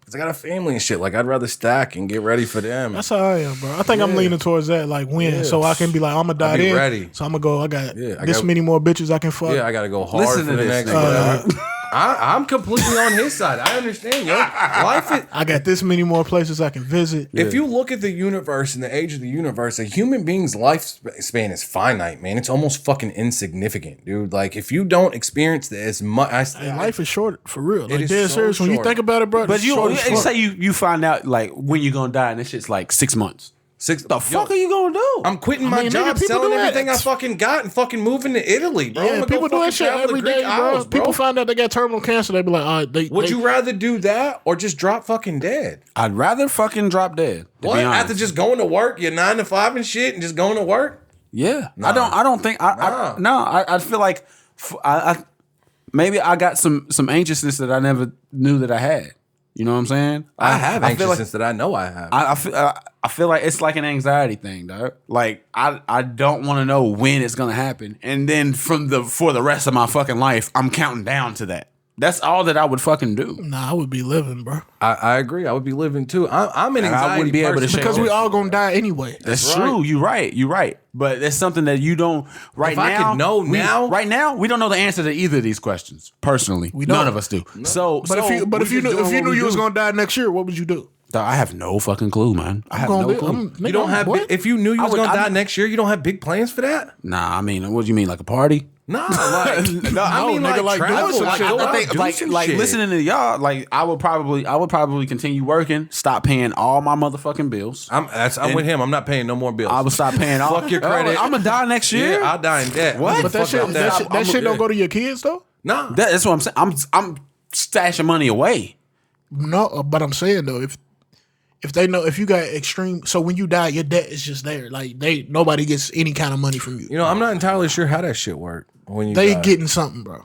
[SPEAKER 2] because I got a family and shit. Like I'd rather stack and get ready for them.
[SPEAKER 3] That's how I am, bro. I think I'm leaning towards that, like when, so I can be like, I'm gonna die
[SPEAKER 2] I'll be
[SPEAKER 3] then.
[SPEAKER 2] ready.
[SPEAKER 3] So I'm gonna go. I got
[SPEAKER 2] I
[SPEAKER 3] this
[SPEAKER 2] got-
[SPEAKER 3] many more bitches I can fuck.
[SPEAKER 2] Yeah, I gotta go hard
[SPEAKER 1] Listen
[SPEAKER 2] for
[SPEAKER 1] to
[SPEAKER 2] the
[SPEAKER 1] this
[SPEAKER 2] next
[SPEAKER 1] nigga.
[SPEAKER 2] one. I'm completely on his side. I understand, yo. Life is.
[SPEAKER 3] I got this many more places I can visit.
[SPEAKER 2] If you look at the universe and the age of the universe, a human being's lifespan is finite, man. It's almost fucking insignificant, dude. Like if you don't experience this much,
[SPEAKER 3] And life is short for real. Like
[SPEAKER 2] is
[SPEAKER 3] dead
[SPEAKER 2] so
[SPEAKER 3] serious. When you
[SPEAKER 2] short.
[SPEAKER 3] think about it, bro.
[SPEAKER 1] But
[SPEAKER 3] it's
[SPEAKER 1] you
[SPEAKER 3] short as fuck.
[SPEAKER 1] say you find out like when you're gonna die, and this shit's like 6 months. The fuck are you gonna do?
[SPEAKER 2] I'm quitting my
[SPEAKER 3] mean,
[SPEAKER 2] job,
[SPEAKER 3] nigga, people
[SPEAKER 2] selling
[SPEAKER 3] do that.
[SPEAKER 2] everything I fucking got, and fucking moving to Italy, bro. I'm
[SPEAKER 3] Yeah,
[SPEAKER 2] gonna
[SPEAKER 3] people
[SPEAKER 2] go
[SPEAKER 3] do that
[SPEAKER 2] fucking
[SPEAKER 3] shit
[SPEAKER 2] travel to
[SPEAKER 3] every
[SPEAKER 2] Greek
[SPEAKER 3] day, bro.
[SPEAKER 2] Isles,
[SPEAKER 3] People find out they got terminal cancer. They be like, all right,
[SPEAKER 2] Would you rather do that or just drop fucking dead?
[SPEAKER 1] I'd rather fucking drop dead. To
[SPEAKER 2] What?
[SPEAKER 1] be honest.
[SPEAKER 2] After just going to work, you're 9 to 5 and shit, and just going to work?
[SPEAKER 1] Yeah, I don't think I feel like maybe I got some anxiousness that I never knew that I had. You know what I'm saying?
[SPEAKER 2] I have
[SPEAKER 1] I feel
[SPEAKER 2] anxiousness that I know I have.
[SPEAKER 1] I feel like it's like an anxiety thing, dog. Like I don't want to know when it's gonna happen, and then for the rest of my fucking life, I'm counting down to that. That's all that I would fucking do.
[SPEAKER 3] Nah, I would be living, bro.
[SPEAKER 2] I agree. I would be living too. I'm an
[SPEAKER 1] And I
[SPEAKER 2] anxiety
[SPEAKER 1] wouldn't be able to
[SPEAKER 2] person.
[SPEAKER 1] shake
[SPEAKER 3] Because
[SPEAKER 1] it.
[SPEAKER 3] we all gonna die anyway.
[SPEAKER 1] That's true. You're right. But it's something that you don't
[SPEAKER 2] If I could know now-
[SPEAKER 1] Right now, we don't know the answer to either of these questions. Personally, none
[SPEAKER 3] don't.
[SPEAKER 1] of us do. So,
[SPEAKER 3] But if you knew you was gonna die next year, what would you do?
[SPEAKER 1] I have no fucking clue, man. I have
[SPEAKER 3] Gonna
[SPEAKER 1] no
[SPEAKER 3] be-
[SPEAKER 1] clue.
[SPEAKER 3] nigga,
[SPEAKER 2] You don't have.
[SPEAKER 3] what?
[SPEAKER 2] If you knew you was
[SPEAKER 1] would-
[SPEAKER 2] gonna
[SPEAKER 1] I
[SPEAKER 2] die
[SPEAKER 1] would-
[SPEAKER 2] next year, you don't have big plans for that.
[SPEAKER 1] Nah, I mean, what do you mean, like a party?
[SPEAKER 2] Nah, like
[SPEAKER 3] No,
[SPEAKER 2] I mean,
[SPEAKER 3] nigga, like,
[SPEAKER 2] travel,
[SPEAKER 3] doing some
[SPEAKER 2] like,
[SPEAKER 3] shit.
[SPEAKER 2] go
[SPEAKER 3] I
[SPEAKER 2] out,
[SPEAKER 1] think,
[SPEAKER 2] do
[SPEAKER 1] like
[SPEAKER 2] some shit.
[SPEAKER 1] listening to y'all, like I would probably continue working, stop paying all my motherfucking bills.
[SPEAKER 2] I'm with him. I'm not paying no more bills.
[SPEAKER 1] I would stop paying all.
[SPEAKER 2] Fuck your credit.
[SPEAKER 1] I'm gonna die next year.
[SPEAKER 2] Yeah, I'll die in debt.
[SPEAKER 1] What?
[SPEAKER 3] But that shit, that shit don't go to your kids though.
[SPEAKER 2] Nah.
[SPEAKER 1] That's what I'm saying. I'm stashing money away.
[SPEAKER 3] No, but I'm saying though, if they know if you got extreme, so when you die, your debt is just there. Like nobody gets any kind of money from you.
[SPEAKER 2] You know, I'm not entirely sure how that shit work when you
[SPEAKER 3] They
[SPEAKER 2] die.
[SPEAKER 3] getting something, bro.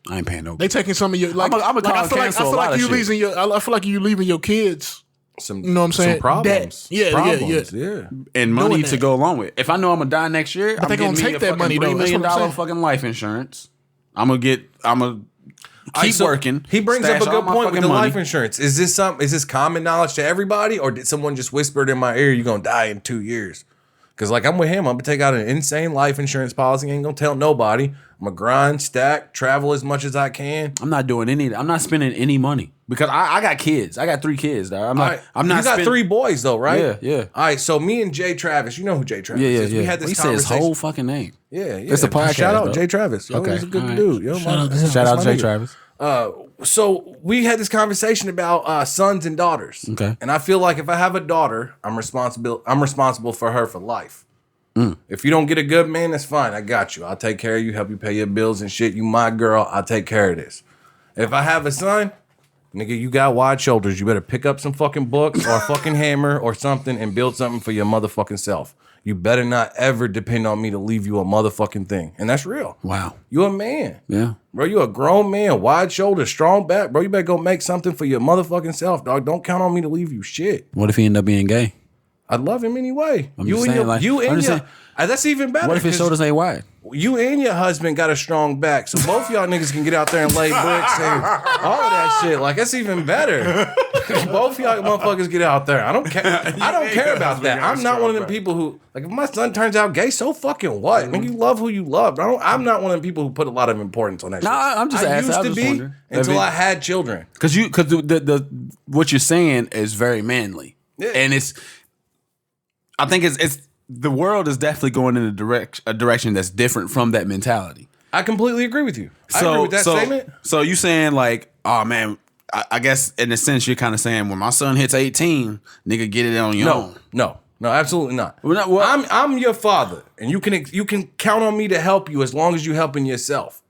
[SPEAKER 1] I ain't paying no.
[SPEAKER 3] They taking some of your like.
[SPEAKER 1] I'ma
[SPEAKER 3] like, I feel like
[SPEAKER 1] cancel a lot of
[SPEAKER 3] you
[SPEAKER 1] shit.
[SPEAKER 3] leaving your. I feel like you leaving your kids.
[SPEAKER 2] some,
[SPEAKER 3] You know what I'm saying?
[SPEAKER 2] Some problems.
[SPEAKER 3] That- yeah.
[SPEAKER 2] Yeah.
[SPEAKER 1] and money
[SPEAKER 3] doing
[SPEAKER 1] to
[SPEAKER 3] that.
[SPEAKER 1] go along with. If I know I'm gonna die next year, I'm
[SPEAKER 3] they gonna
[SPEAKER 1] getting me
[SPEAKER 3] take
[SPEAKER 1] a
[SPEAKER 3] that
[SPEAKER 1] fucking
[SPEAKER 3] money, though.
[SPEAKER 1] $3
[SPEAKER 3] That's
[SPEAKER 1] million
[SPEAKER 3] what I'm saying.
[SPEAKER 1] fucking life insurance. I'm gonna keep
[SPEAKER 2] Alright, so
[SPEAKER 1] working.
[SPEAKER 2] He brings up
[SPEAKER 1] stash
[SPEAKER 2] a
[SPEAKER 1] all
[SPEAKER 2] good
[SPEAKER 1] my
[SPEAKER 2] point with
[SPEAKER 1] fucking
[SPEAKER 2] the
[SPEAKER 1] money.
[SPEAKER 2] life insurance. Is this common knowledge to everybody, or did someone just whisper it in my ear? You're gonna die in 2 years. Because like I'm with him, I'm gonna take out an insane life insurance policy. Ain't gonna tell nobody. I'm gonna grind, stack, travel as much as I can.
[SPEAKER 1] I'm not doing any. I'm not spending any money because I got kids. I got 3 kids. Dog. I'm not.
[SPEAKER 2] Alright,
[SPEAKER 1] I'm not.
[SPEAKER 2] You got 3 boys though, right?
[SPEAKER 1] Yeah.
[SPEAKER 2] All right. So me and Jay Travis, you know who Jay Travis
[SPEAKER 1] Yeah.
[SPEAKER 2] is. We had this
[SPEAKER 1] He said his
[SPEAKER 2] conversation.
[SPEAKER 1] whole fucking name.
[SPEAKER 2] Yeah.
[SPEAKER 1] It's a podcast.
[SPEAKER 2] Shout out
[SPEAKER 1] though.
[SPEAKER 2] Jay Travis. Yo,
[SPEAKER 1] Okay,
[SPEAKER 2] he's a good
[SPEAKER 1] all right.
[SPEAKER 2] dude. Yo,
[SPEAKER 3] Shout out to him.
[SPEAKER 1] Shout out
[SPEAKER 2] that's
[SPEAKER 1] Jay
[SPEAKER 2] my nigga.
[SPEAKER 1] Travis.
[SPEAKER 2] So we had this conversation about sons and daughters.
[SPEAKER 1] Okay.
[SPEAKER 2] And I feel like if I have a daughter, I'm responsible for her for life. If you don't get a good man, that's fine. I got you. I'll take care of you, help you pay your bills and shit. You my girl. I'll take care of this. If I have a son, nigga, you got wide shoulders. You better pick up some fucking books or a fucking hammer or something and build something for your motherfucking self. You better not ever depend on me to leave you a motherfucking thing. And that's real.
[SPEAKER 1] Wow.
[SPEAKER 2] You a man.
[SPEAKER 1] Yeah.
[SPEAKER 2] Bro, you a grown man, wide shoulders, strong back. Bro, you better go make something for your motherfucking self, dog. Don't count on me to leave you shit.
[SPEAKER 1] What if he end up being gay?
[SPEAKER 2] I'd love him anyway.
[SPEAKER 1] I'm just saying, like, I'm just saying,
[SPEAKER 2] that's even better.
[SPEAKER 1] What if his
[SPEAKER 2] 'cause
[SPEAKER 1] shoulders ain't wide?
[SPEAKER 2] you and your husband got a strong back, so both y'all niggas can get out there and lay bricks and all of that shit. Like, that's even better. Both y'all motherfuckers get out there. I don't care. I don't care about that. I'm not one of them people who, like, if my son turns out gay, so fucking what? Nigga, you love who you love. I'm not one of them people who put a lot of importance on that shit.
[SPEAKER 1] I'm just asking.
[SPEAKER 2] I
[SPEAKER 1] I was
[SPEAKER 2] used to
[SPEAKER 1] just
[SPEAKER 2] be
[SPEAKER 1] wondering.
[SPEAKER 2] until I had children.
[SPEAKER 1] Because the what you're saying is very manly, and I think it's the world is definitely going in a direction that's different from that mentality.
[SPEAKER 2] I completely agree with you. I agree with that statement.
[SPEAKER 1] So you saying like, oh man, I guess in a sense you're kind of saying when my son hits 18, nigga, get it on your own.
[SPEAKER 2] No, absolutely not.
[SPEAKER 1] Well,
[SPEAKER 2] I'm your father, and you can count on me to help you as long as you're helping yourself.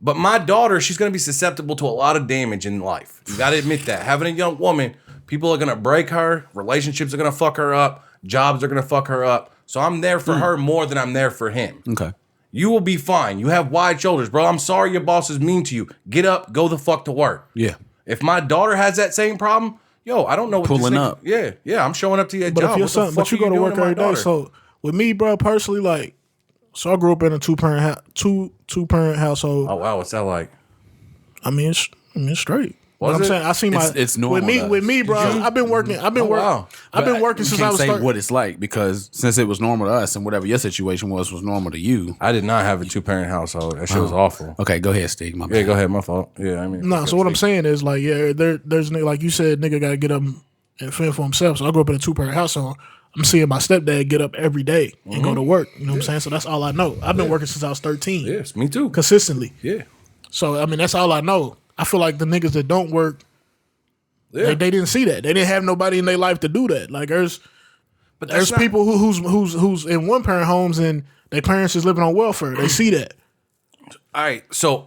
[SPEAKER 2] But my daughter, she's gonna be susceptible to a lot of damage in life. You gotta admit that. Having a young woman, people are gonna break her, relationships are gonna fuck her up, jobs are gonna fuck her up. So I'm there for her more than I'm there for him.
[SPEAKER 1] Okay.
[SPEAKER 2] You will be fine. You have wide shoulders, bro. I'm sorry your boss is mean to you. Get up, go the fuck to work.
[SPEAKER 1] Yeah.
[SPEAKER 2] If my daughter has that same problem, yo, I don't know what
[SPEAKER 1] Pulling
[SPEAKER 2] this
[SPEAKER 1] up.
[SPEAKER 2] Yeah, I'm showing up to your
[SPEAKER 3] But
[SPEAKER 2] job.
[SPEAKER 3] if your
[SPEAKER 2] What the
[SPEAKER 3] son,
[SPEAKER 2] fuck
[SPEAKER 3] but you
[SPEAKER 2] are
[SPEAKER 3] go to
[SPEAKER 2] doing
[SPEAKER 3] work
[SPEAKER 2] my
[SPEAKER 3] every day.
[SPEAKER 2] daughter?
[SPEAKER 3] So with me, bro, personally, like, so I grew up in a two parent household.
[SPEAKER 2] Oh wow, what's that like?
[SPEAKER 3] I mean, it's straight.
[SPEAKER 2] Was
[SPEAKER 3] But I'm
[SPEAKER 2] it?
[SPEAKER 3] saying I see my
[SPEAKER 1] It's normal to us.
[SPEAKER 3] with me, bro. I've been working. I've been working.
[SPEAKER 2] wow.
[SPEAKER 3] I've been
[SPEAKER 1] But
[SPEAKER 3] working
[SPEAKER 1] you
[SPEAKER 3] since
[SPEAKER 1] can't
[SPEAKER 3] I was
[SPEAKER 1] say
[SPEAKER 3] 13.
[SPEAKER 1] what it's like because since it was normal to us and whatever your situation was normal to you.
[SPEAKER 2] I did not have a 2-parent household. That shit was awful.
[SPEAKER 1] Okay, go ahead, Steve. My
[SPEAKER 2] Yeah,
[SPEAKER 1] bad.
[SPEAKER 2] go ahead. My fault. Yeah, I mean.
[SPEAKER 3] No, so what I'm saying is like, yeah, there's like you said, nigga got to get up and fend for himself. So I grew up in a 2-parent household. I'm seeing my stepdad get up every day and go to work. You know what I'm saying? So that's all I know. I've been working since I was 13.
[SPEAKER 2] Yes, me too.
[SPEAKER 3] Consistently.
[SPEAKER 2] Yeah.
[SPEAKER 3] So I mean, that's all I know. I feel like the niggas that don't work,
[SPEAKER 2] Yeah.
[SPEAKER 3] they didn't see that. They didn't have nobody in their life to do that. Like there's people who's in 1-parent homes and their parents is living on welfare. They see that.
[SPEAKER 2] All right, so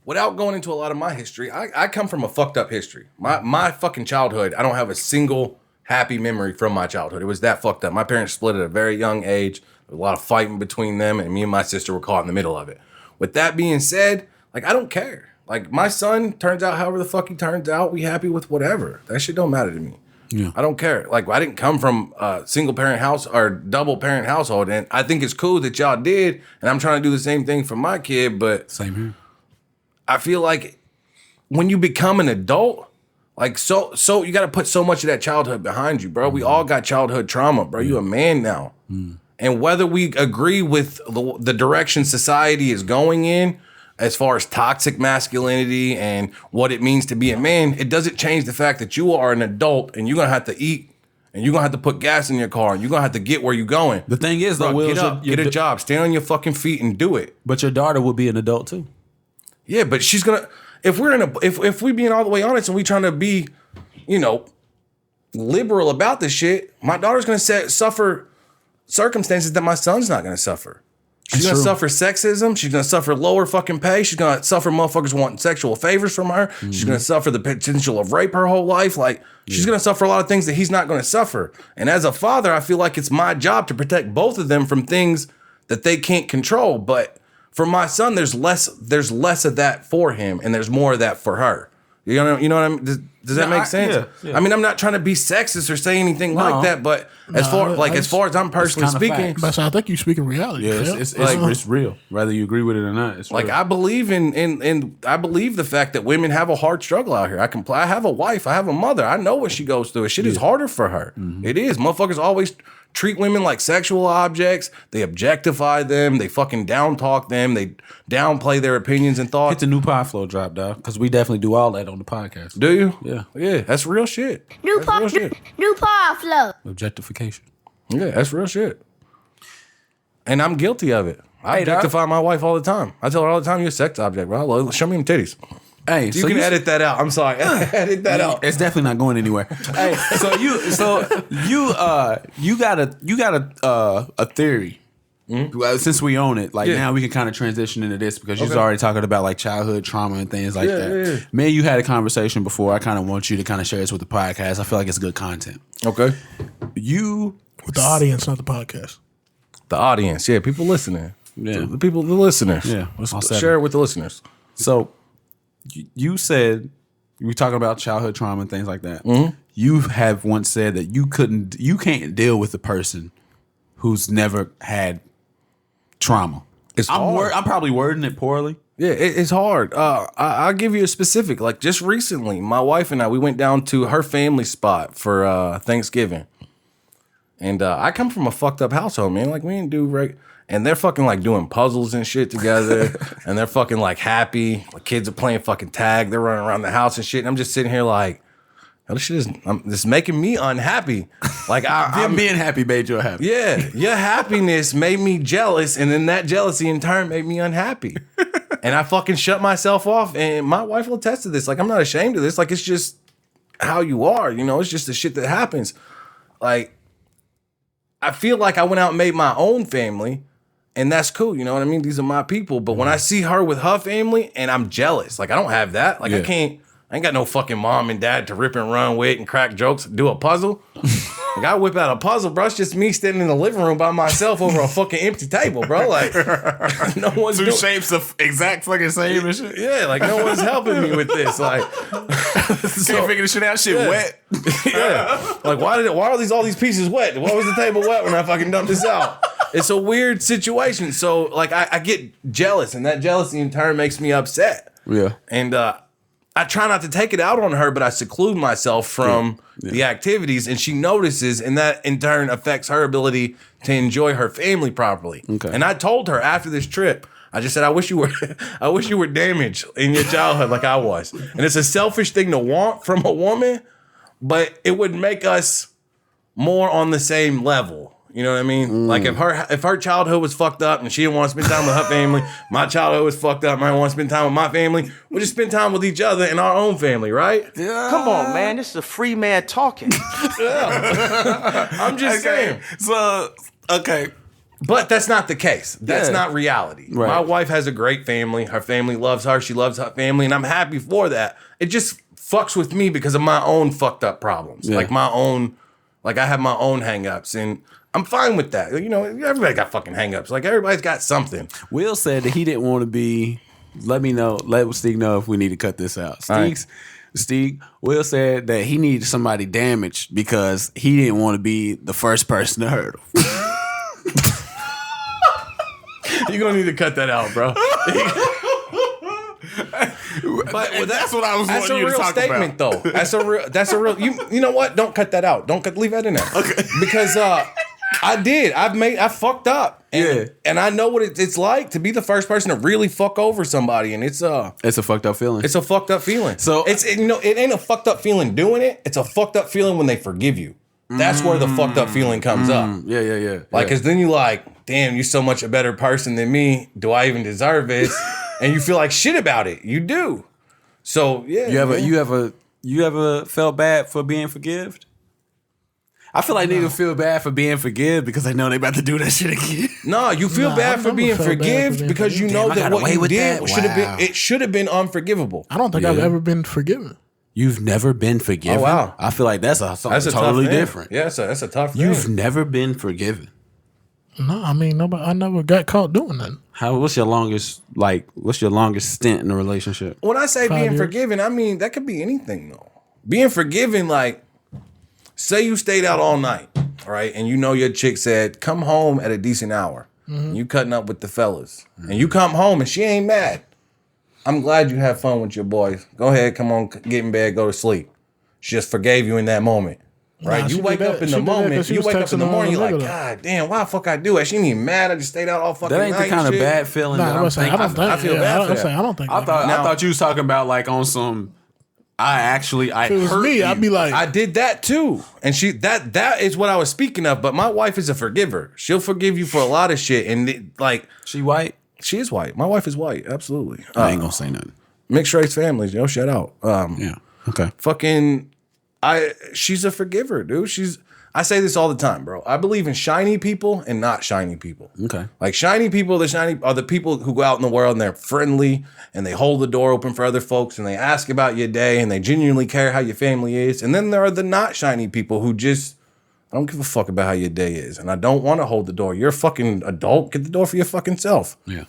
[SPEAKER 2] without going into a lot of my history, I come from a fucked up history. My fucking childhood, I don't have a single happy memory from my childhood. It was that fucked up. My parents split at a very young age. There was a lot of fighting between them, and me and my sister were caught in the middle of it. With that being said, like, I don't care. Like, my son turns out however the fuck he turns out. We happy with whatever. That shit don't matter to me.
[SPEAKER 1] Yeah.
[SPEAKER 2] I don't care. Like, I didn't come from a single parent house or double parent household, and I think it's cool that y'all did, and I'm trying to do the same thing for my kid, but
[SPEAKER 1] Same here.
[SPEAKER 2] I feel like when you become an adult, like so you got to put so much of that childhood behind you, bro. We all got childhood trauma, bro. You a man now. And whether we agree with the direction society is going in, as far as toxic masculinity and what it means to be a man, it doesn't change the fact that you are an adult and you're going to have to eat and you're going to have to put gas in your car and you're going to have to get where you're going.
[SPEAKER 1] The thing is, though,
[SPEAKER 2] Bro,
[SPEAKER 1] Will,
[SPEAKER 2] get up, get a job, stand on your fucking feet and do it.
[SPEAKER 1] but your daughter will be an adult too.
[SPEAKER 2] Yeah, but she's going to, if we being all the way honest and we trying to be, liberal about this shit, my daughter's going to suffer circumstances that my son's not going to suffer. She's going to suffer sexism. She's going to suffer lower fucking pay. She's going to suffer motherfuckers wanting sexual favors from her. She's going to suffer the potential of rape her whole life. Like, she's going to suffer a lot of things that he's not going to suffer. And as a father, I feel like it's my job to protect both of them from things that they can't control. But for my son, there's less of that for him, and there's more of that for her. You know what I mean? Does that make sense?
[SPEAKER 1] Yeah.
[SPEAKER 2] I mean, I'm not trying to be sexist or say anything like that, but as far as I'm personally
[SPEAKER 1] kinda
[SPEAKER 2] speaking,
[SPEAKER 1] facts.
[SPEAKER 3] But I think you speaking reality.
[SPEAKER 1] Yeah,
[SPEAKER 3] fam.
[SPEAKER 1] it's real. Whether you agree with it or not, it's
[SPEAKER 2] like
[SPEAKER 1] real.
[SPEAKER 2] I believe in I believe the fact that women have a hard struggle out here. I have a wife, I have a mother. I know what she goes through. Shit is harder for her. It is. Motherfuckers always treat women like sexual objects. They objectify them. They fucking down talk them. They downplay their opinions and
[SPEAKER 1] Hit
[SPEAKER 2] thoughts.
[SPEAKER 1] the new pod flow drop, dog, because we definitely do all that on the podcast.
[SPEAKER 2] Do you?
[SPEAKER 1] Yeah.
[SPEAKER 2] Yeah, that's real shit.
[SPEAKER 4] New
[SPEAKER 2] That's real shit.
[SPEAKER 4] power flow.
[SPEAKER 1] Objectification.
[SPEAKER 2] Yeah, that's real shit. And I'm guilty of it. I objectify my wife all the time. I tell her all the time, you're a sex object, bro. Show me them titties.
[SPEAKER 1] Hey,
[SPEAKER 2] you can edit that out. I'm sorry. Edit that out.
[SPEAKER 1] It's definitely not going anywhere. Hey, you got a theory. Well, since we own it, like now we can kind of transition into this because you're already talking about like childhood trauma and things like that. Yeah. Me and you had a conversation before. I kind of want you to kind of share this with the podcast. I feel like it's good content.
[SPEAKER 2] Okay.
[SPEAKER 3] With the audience, not the podcast.
[SPEAKER 2] The audience, yeah, people listening. Yeah, the listeners.
[SPEAKER 1] Yeah,
[SPEAKER 2] let's share it with the listeners.
[SPEAKER 1] So, you said you were talking about childhood trauma and things like that. Mm-hmm. You have once said that you can't deal with a person who's never had trauma.
[SPEAKER 2] It's hard.
[SPEAKER 1] I'm probably wording it poorly.
[SPEAKER 2] Yeah, it's hard. I'll give you a specific. Like just recently, my wife and I, we went down to her family spot for Thanksgiving. And I come from a fucked up household, man. Like we didn't do and they're fucking like doing puzzles and shit together. And they're fucking like happy. The kids are playing fucking tag. They're running around the house and shit. And I'm just sitting here like, this shit is making me unhappy. Like I'm
[SPEAKER 1] being happy made you happy.
[SPEAKER 2] Yeah, your happiness made me jealous, and then that jealousy in turn made me unhappy. And I fucking shut myself off. And my wife will attest to this. Like I'm not ashamed of this. Like it's just how you are. You know, it's just the shit that happens. Like I feel like I went out and made my own family, and that's cool. You know what I mean? These are my people. But when I see her with her family, and I'm jealous. Like I don't have that. Like I ain't got no fucking mom and dad to rip and run with and crack jokes, do a puzzle. Like I whip out a puzzle, bro. It's just me standing in the living room by myself over a fucking empty table, bro. Like no one's
[SPEAKER 1] two shapes of exact fucking same and shit.
[SPEAKER 2] Yeah, like no one's helping me with this. Like
[SPEAKER 1] can't figure this shit out. Shit wet.
[SPEAKER 2] Yeah. Like why are all these pieces wet? Why was the table wet when I fucking dumped this out? It's a weird situation. So like I get jealous, and that jealousy in turn makes me upset.
[SPEAKER 1] Yeah.
[SPEAKER 2] And I try not to take it out on her, but I seclude myself from the activities, and she notices, and that in turn affects her ability to enjoy her family properly. Okay. And I told her after this trip, I just said, I wish you were damaged in your childhood like I was. And it's a selfish thing to want from a woman, but it would make us more on the same level. You know what I mean? Like if her childhood was fucked up and she didn't want to spend time with her family, my childhood was fucked up and I want to spend time with my family, we'll just spend time with each other and our own family, right?
[SPEAKER 4] Yeah. Come on, man. This is a free man talking.
[SPEAKER 2] Yeah. I'm just saying.
[SPEAKER 1] So, okay.
[SPEAKER 2] But that's not the case. That's not reality.
[SPEAKER 1] Right.
[SPEAKER 2] My wife has a great family. Her family loves her. She loves her family, and I'm happy for that. It just fucks with me because of my own fucked up problems. Yeah. Like I have my own hang-ups, and I'm fine with that. You know, everybody got fucking hang-ups. Like everybody's got something.
[SPEAKER 1] Will said that he didn't want to be. Let Steve know if we need to cut this out. Will said that he needed somebody damaged because he didn't want to be the first person to hurt him.
[SPEAKER 2] You're gonna need to cut that out, bro. But that's what I was wanting you to talk about. That's a real statement, though. That's a real. You know what? Don't cut that out. Leave that in there. Okay. Because I fucked up. And I know what it's like to be the first person to really fuck over somebody, and it's a
[SPEAKER 1] fucked up feeling.
[SPEAKER 2] It's a fucked up feeling. So it ain't a fucked up feeling doing it. It's a fucked up feeling when they forgive you. That's where the fucked up feeling comes up.
[SPEAKER 1] Yeah.
[SPEAKER 2] Like, cause then you like, damn, you're so much a better person than me. Do I even deserve this? And you feel like shit about it. You do. So yeah.
[SPEAKER 1] You ever felt bad for being forgived? I feel like niggas feel bad for being forgiven because they know they about to do that shit again.
[SPEAKER 2] No, you feel bad for being forgiven because you know that what you did should have been unforgivable.
[SPEAKER 3] I don't think I've ever been forgiven.
[SPEAKER 1] You've never been forgiven?
[SPEAKER 2] Oh, wow.
[SPEAKER 1] I feel like that's totally different.
[SPEAKER 2] Yeah, that's a tough thing.
[SPEAKER 1] You've never been forgiven.
[SPEAKER 3] No, I mean I never got caught doing nothing.
[SPEAKER 1] What's your longest stint in a relationship?
[SPEAKER 2] When I say 5 being years. Forgiven, I mean that could be anything though. Being forgiven, like, say you stayed out all night, right? And you know your chick said, come home at a decent hour. Mm-hmm. You cutting up with the fellas. Mm-hmm. And you come home and she ain't mad. I'm glad you had fun with your boys. Go ahead, come on, get in bed, go to sleep. She just forgave you in that moment. Right?
[SPEAKER 3] Nah,
[SPEAKER 2] you wake up in the moment, you wake up in the morning, you're like, God damn, why the fuck I do that? She ain't even mad. I just stayed out all fucking night.
[SPEAKER 1] That ain't the kind of bad feeling that I'm thinking.
[SPEAKER 3] I feel bad for that. I don't think
[SPEAKER 1] I thought you was talking about like on some,
[SPEAKER 3] If it was
[SPEAKER 1] hurt
[SPEAKER 3] me,
[SPEAKER 1] you.
[SPEAKER 3] I'd be like,
[SPEAKER 2] I did that too. And that is what I was speaking of. But my wife is a forgiver. She'll forgive you for a lot of shit. And
[SPEAKER 1] She white?
[SPEAKER 2] she is white. My wife is white. Absolutely.
[SPEAKER 1] I ain't gonna say nothing.
[SPEAKER 2] Mixed race families, yo, shout out.
[SPEAKER 1] Yeah. Okay.
[SPEAKER 2] She's a forgiver, dude. I say this all the time, bro. I believe in shiny people and not shiny people.
[SPEAKER 1] Okay.
[SPEAKER 2] Like shiny people, are the people who go out in the world and they're friendly and they hold the door open for other folks and they ask about your day and they genuinely care how your family is. And then there are the not shiny people who just, I don't give a fuck about how your day is. And I don't want to hold the door. You're a fucking adult. Get the door for your fucking self.
[SPEAKER 1] Yeah.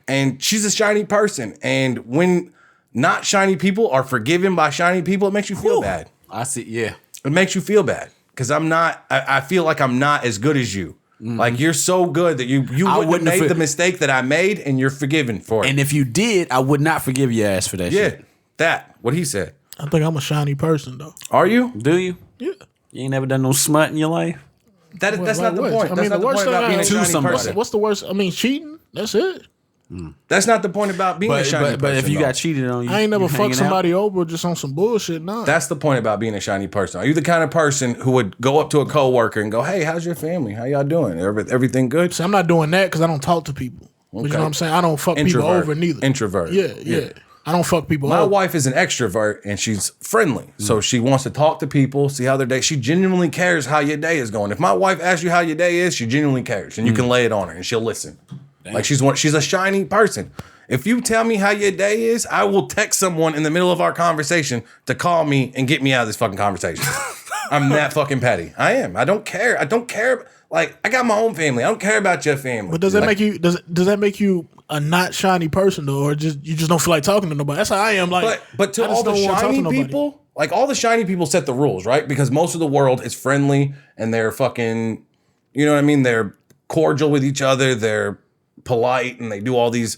[SPEAKER 2] And she's a shiny person. And when not shiny people are forgiven by shiny people, it makes you feel bad.
[SPEAKER 1] I see. Yeah.
[SPEAKER 2] It makes you feel bad. Because I feel like I'm not as good as you. Mm-hmm. Like you're so good that you wouldn't have made the mistake that I made and you're forgiven for it.
[SPEAKER 1] And if you did, I would not forgive your ass for that shit.
[SPEAKER 2] What he said.
[SPEAKER 3] I think I'm a shiny person though.
[SPEAKER 2] Are you?
[SPEAKER 1] Do you?
[SPEAKER 3] Yeah.
[SPEAKER 1] You ain't never done no smut in your life?
[SPEAKER 2] That's not the point. That's not the point about being a shiny person.
[SPEAKER 3] What's the worst? I mean, cheating. That's it.
[SPEAKER 2] That's not the point about being a shiny person.
[SPEAKER 1] But if you got cheated on,
[SPEAKER 3] I ain't never fucked somebody over just on some bullshit. Nah.
[SPEAKER 2] That's the point about being a shiny person. Are you the kind of person who would go up to a coworker and go, "Hey, how's your family? How y'all doing? Everything good?"
[SPEAKER 3] See, I'm not doing that because I don't talk to people. But you know what I'm saying? I don't fuck people over neither.
[SPEAKER 2] Introvert.
[SPEAKER 3] Yeah. I don't fuck people
[SPEAKER 2] My
[SPEAKER 3] over.
[SPEAKER 2] wife is an extrovert and she's friendly. So she wants to talk to people, see how their day. She genuinely cares how your day is going. If my wife asks you how your day is, she genuinely cares. And you can lay it on her and she'll listen. Damn. Like she's a shiny person. If you tell me how your day is, I will text someone in the middle of our conversation to call me and get me out of this fucking conversation. I'm that fucking petty. I am. I don't care. Like, I got my own family. I don't care about your family.
[SPEAKER 3] But does that make you does that make you a not shiny person though, or just you just don't feel like talking to nobody? That's how I am. Like,
[SPEAKER 2] but to all the shiny people, like all the shiny people set the rules, right? Because most of the world is friendly and they're fucking, you know what I mean? They're cordial with each other. They're polite and they do all these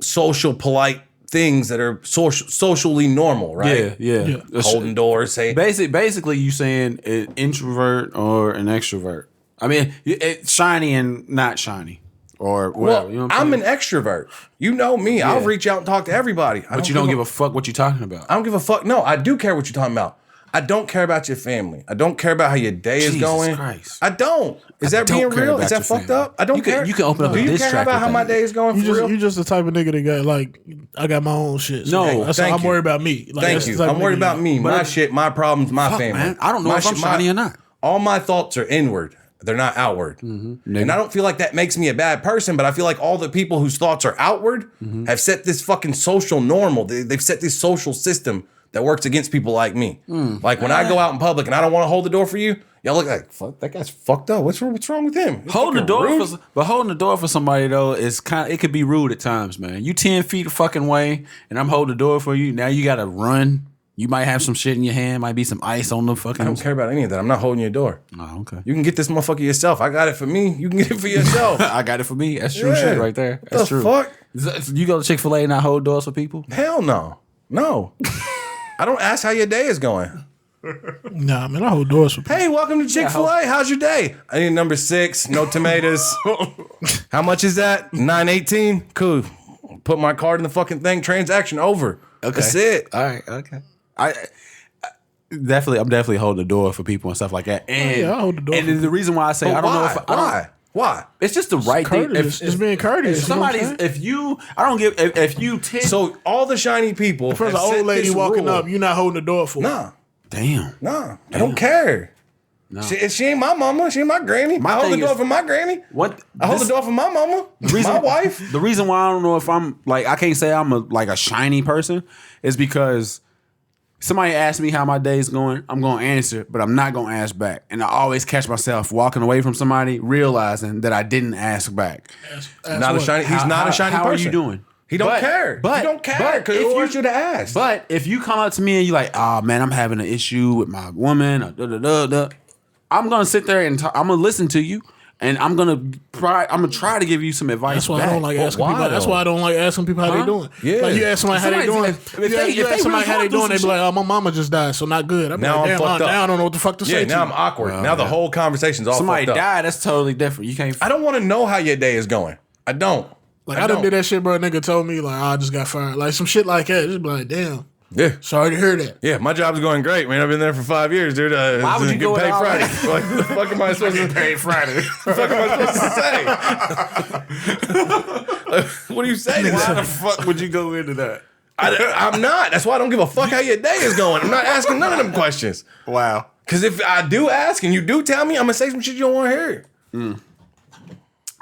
[SPEAKER 2] social polite things that are socially normal, right?
[SPEAKER 1] Yeah.
[SPEAKER 2] Holding doors, say
[SPEAKER 1] basically you saying an introvert or an extrovert. I mean, it's shiny and not shiny, or whatever.
[SPEAKER 2] Well,
[SPEAKER 1] you know what
[SPEAKER 2] I'm an extrovert. You know me. Yeah. I'll reach out and talk to everybody.
[SPEAKER 1] But you don't give a fuck what you're talking about.
[SPEAKER 2] I don't give a fuck. No, I do care what you're talking about. I don't care about your family. I don't care about how your day is going.
[SPEAKER 1] Christ.
[SPEAKER 2] I don't. Is that being real? Is that fucked up? I don't care.
[SPEAKER 1] You can open up
[SPEAKER 2] Do
[SPEAKER 1] a
[SPEAKER 2] you
[SPEAKER 1] diss
[SPEAKER 2] care
[SPEAKER 1] track
[SPEAKER 2] about how my day is going for real?
[SPEAKER 3] You just the type of nigga that got like, I got my own shit. So
[SPEAKER 1] No,
[SPEAKER 3] I'm worried about me. Like,
[SPEAKER 2] Thank you. I'm worried about me, my shit, my problems, my family.
[SPEAKER 1] Man, I don't know if I'm shiny or not.
[SPEAKER 2] All my thoughts are inward. They're not outward. Mm-hmm. And I don't feel like that makes me a bad person, but I feel like all the people whose thoughts are outward have set this fucking social normal. They've set this social system that works against people like me. Like when I go out in public and I don't want to hold the door for you, y'all look like, fuck, that guy's fucked up. What's wrong with him?
[SPEAKER 1] Holding the door for somebody though is it could be rude at times, man. You 10 feet a fucking way and I'm holding the door for you. Now you gotta run. You might have some shit in your hand, might be some ice on the fucking.
[SPEAKER 2] I don't care about any of that. I'm not holding your door.
[SPEAKER 1] Oh, okay.
[SPEAKER 2] You can get this motherfucker yourself. I got it for me. You can get it for yourself.
[SPEAKER 1] I got it for me. That's true shit right there. That's true.
[SPEAKER 2] Fuck?
[SPEAKER 1] You go to Chick-fil-A and not hold doors for people?
[SPEAKER 2] Hell no. No. I don't ask how your day is going.
[SPEAKER 3] Nah, man, I hold doors for people.
[SPEAKER 2] Hey, welcome to Chick-fil-A. How's your day? I need number 6, no tomatoes. How much is that? $9.18? Cool. Put my card in the fucking thing. Transaction over. Okay. That's it.
[SPEAKER 1] All right. Okay. I'm definitely holding the door for people and stuff like that. And,
[SPEAKER 3] I hold the door.
[SPEAKER 1] And the reason why I say I don't know if
[SPEAKER 2] Why?
[SPEAKER 1] It's just the right thing.
[SPEAKER 3] It's being courteous.
[SPEAKER 1] If you
[SPEAKER 2] so all the shiny people.
[SPEAKER 3] If there's an old lady walking up, you're not holding the door for her.
[SPEAKER 2] Nah.
[SPEAKER 1] Damn.
[SPEAKER 2] Nah. I don't care. No. She ain't my mama. She ain't my granny. I hold the door for my granny. I hold the door for my mama. My wife.
[SPEAKER 1] The reason why I don't know if I'm like I can't say I'm a shiny person is because somebody asks me how my day's going, I'm gonna answer, but I'm not gonna ask back. And I always catch myself walking away from somebody, realizing that I didn't ask back.
[SPEAKER 2] He's not a shiny person.
[SPEAKER 1] How are you doing?
[SPEAKER 2] He don't care. He don't care because he wants you to ask.
[SPEAKER 1] But if you come up to me and you're like, "Oh man, I'm having an issue with my woman," I'm gonna sit there and I'm gonna listen to you, and I'm gonna try to give you some advice.
[SPEAKER 3] That's why
[SPEAKER 1] back.
[SPEAKER 3] I don't like asking people. That's why I don't like asking people how they doing.
[SPEAKER 2] Yeah.
[SPEAKER 3] Like you ask somebody how they doing. If you ask somebody how they doing, they be like, "Oh, my mama just died, so not good." I'm
[SPEAKER 2] now
[SPEAKER 3] like,
[SPEAKER 2] I'm fucked up.
[SPEAKER 3] Now I don't know what the fuck to say.
[SPEAKER 2] Now I'm awkward. Now the whole conversation's all
[SPEAKER 1] somebody
[SPEAKER 2] fucked up.
[SPEAKER 1] died. That's totally different. You can't.
[SPEAKER 2] I don't want to know how your day is going. I don't.
[SPEAKER 3] Like I done did that shit, bro. A nigga told me like, I just got fired. Like some shit like that. Just be like, damn.
[SPEAKER 2] Yeah.
[SPEAKER 3] Sorry to hear that.
[SPEAKER 2] Yeah, my job's going great, man. I've been there for 5 years, dude.
[SPEAKER 4] Why would you
[SPEAKER 2] get
[SPEAKER 4] go
[SPEAKER 2] paid
[SPEAKER 4] in all
[SPEAKER 2] Friday?
[SPEAKER 4] that?
[SPEAKER 2] Like, the fuck am I supposed to
[SPEAKER 1] Paid Friday.
[SPEAKER 2] the fuck am I supposed to say? What do you say to
[SPEAKER 1] Why
[SPEAKER 2] that?
[SPEAKER 1] the fuck would you go into that?
[SPEAKER 2] I'm not. That's why I don't give a fuck how your day is going. I'm not asking none of them questions.
[SPEAKER 1] Wow.
[SPEAKER 2] Because if I do ask and you do tell me, I'm going to say some shit you don't want to hear.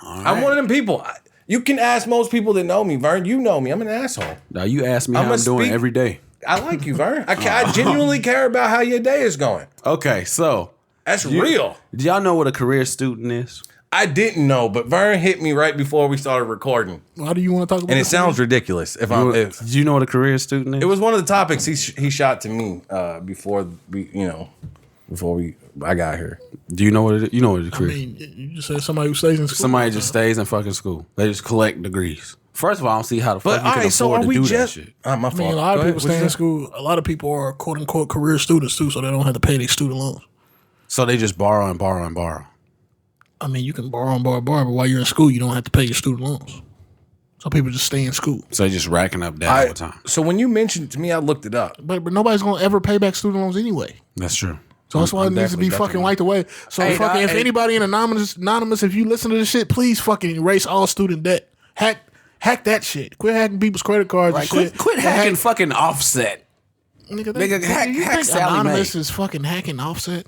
[SPEAKER 2] I'm one of them people. You can ask most people that know me, Vern. You know me. I'm an asshole.
[SPEAKER 1] Now you ask me how
[SPEAKER 2] I'ma
[SPEAKER 1] I'm doing
[SPEAKER 2] speak-
[SPEAKER 1] every day.
[SPEAKER 2] I like you, Vern. I genuinely care about how your day is going.
[SPEAKER 1] Okay, so
[SPEAKER 2] That's real.
[SPEAKER 1] do y'all know what a career student is?
[SPEAKER 2] I didn't know, but Vern hit me right before we started recording.
[SPEAKER 3] Why do you want to talk about
[SPEAKER 2] And it
[SPEAKER 3] this?
[SPEAKER 2] sounds ridiculous. If I'm,
[SPEAKER 1] Do
[SPEAKER 2] if,
[SPEAKER 1] you know what a career student is?
[SPEAKER 2] it was one of the topics he shot to me before I got here.
[SPEAKER 1] Do you know what it is? You know what a
[SPEAKER 3] I
[SPEAKER 1] career?
[SPEAKER 3] mean, you just said somebody who stays in school.
[SPEAKER 1] Somebody just stays in fucking school. They just collect degrees. First of all, I don't see how the fuck
[SPEAKER 2] But
[SPEAKER 1] you
[SPEAKER 2] all
[SPEAKER 1] can
[SPEAKER 2] right, so
[SPEAKER 1] afford
[SPEAKER 2] are
[SPEAKER 1] to
[SPEAKER 2] we
[SPEAKER 1] do
[SPEAKER 2] just?
[SPEAKER 1] that shit.
[SPEAKER 2] My
[SPEAKER 3] I mean,
[SPEAKER 2] fault.
[SPEAKER 3] a lot
[SPEAKER 2] Go
[SPEAKER 3] of
[SPEAKER 2] ahead.
[SPEAKER 3] people stay in
[SPEAKER 2] What'd you say?
[SPEAKER 3] school. A lot of people are quote unquote career students too, so they don't have to pay their student loans.
[SPEAKER 1] So they just borrow and borrow and borrow.
[SPEAKER 3] I mean, you can borrow and borrow, but while you're in school, you don't have to pay your student loans. So people just stay in school.
[SPEAKER 1] So they just racking up debt all the time.
[SPEAKER 2] So when you mentioned it to me, I looked it up.
[SPEAKER 3] But nobody's gonna ever pay back student loans anyway.
[SPEAKER 1] That's true.
[SPEAKER 3] So that's why it needs to be fucking wiped away. So
[SPEAKER 1] Hey,
[SPEAKER 3] fucking, if
[SPEAKER 1] hey.
[SPEAKER 3] anybody in anonymous, if you listen to this shit, please fucking erase all student debt. Hack that shit. Quit hacking people's credit cards
[SPEAKER 1] Right,
[SPEAKER 3] and shit.
[SPEAKER 1] quit hacking fucking Offset.
[SPEAKER 3] Nigga,
[SPEAKER 1] Nigga, hack
[SPEAKER 3] you think
[SPEAKER 1] Sally
[SPEAKER 3] anonymous
[SPEAKER 1] Mae.
[SPEAKER 3] is fucking hacking Offset?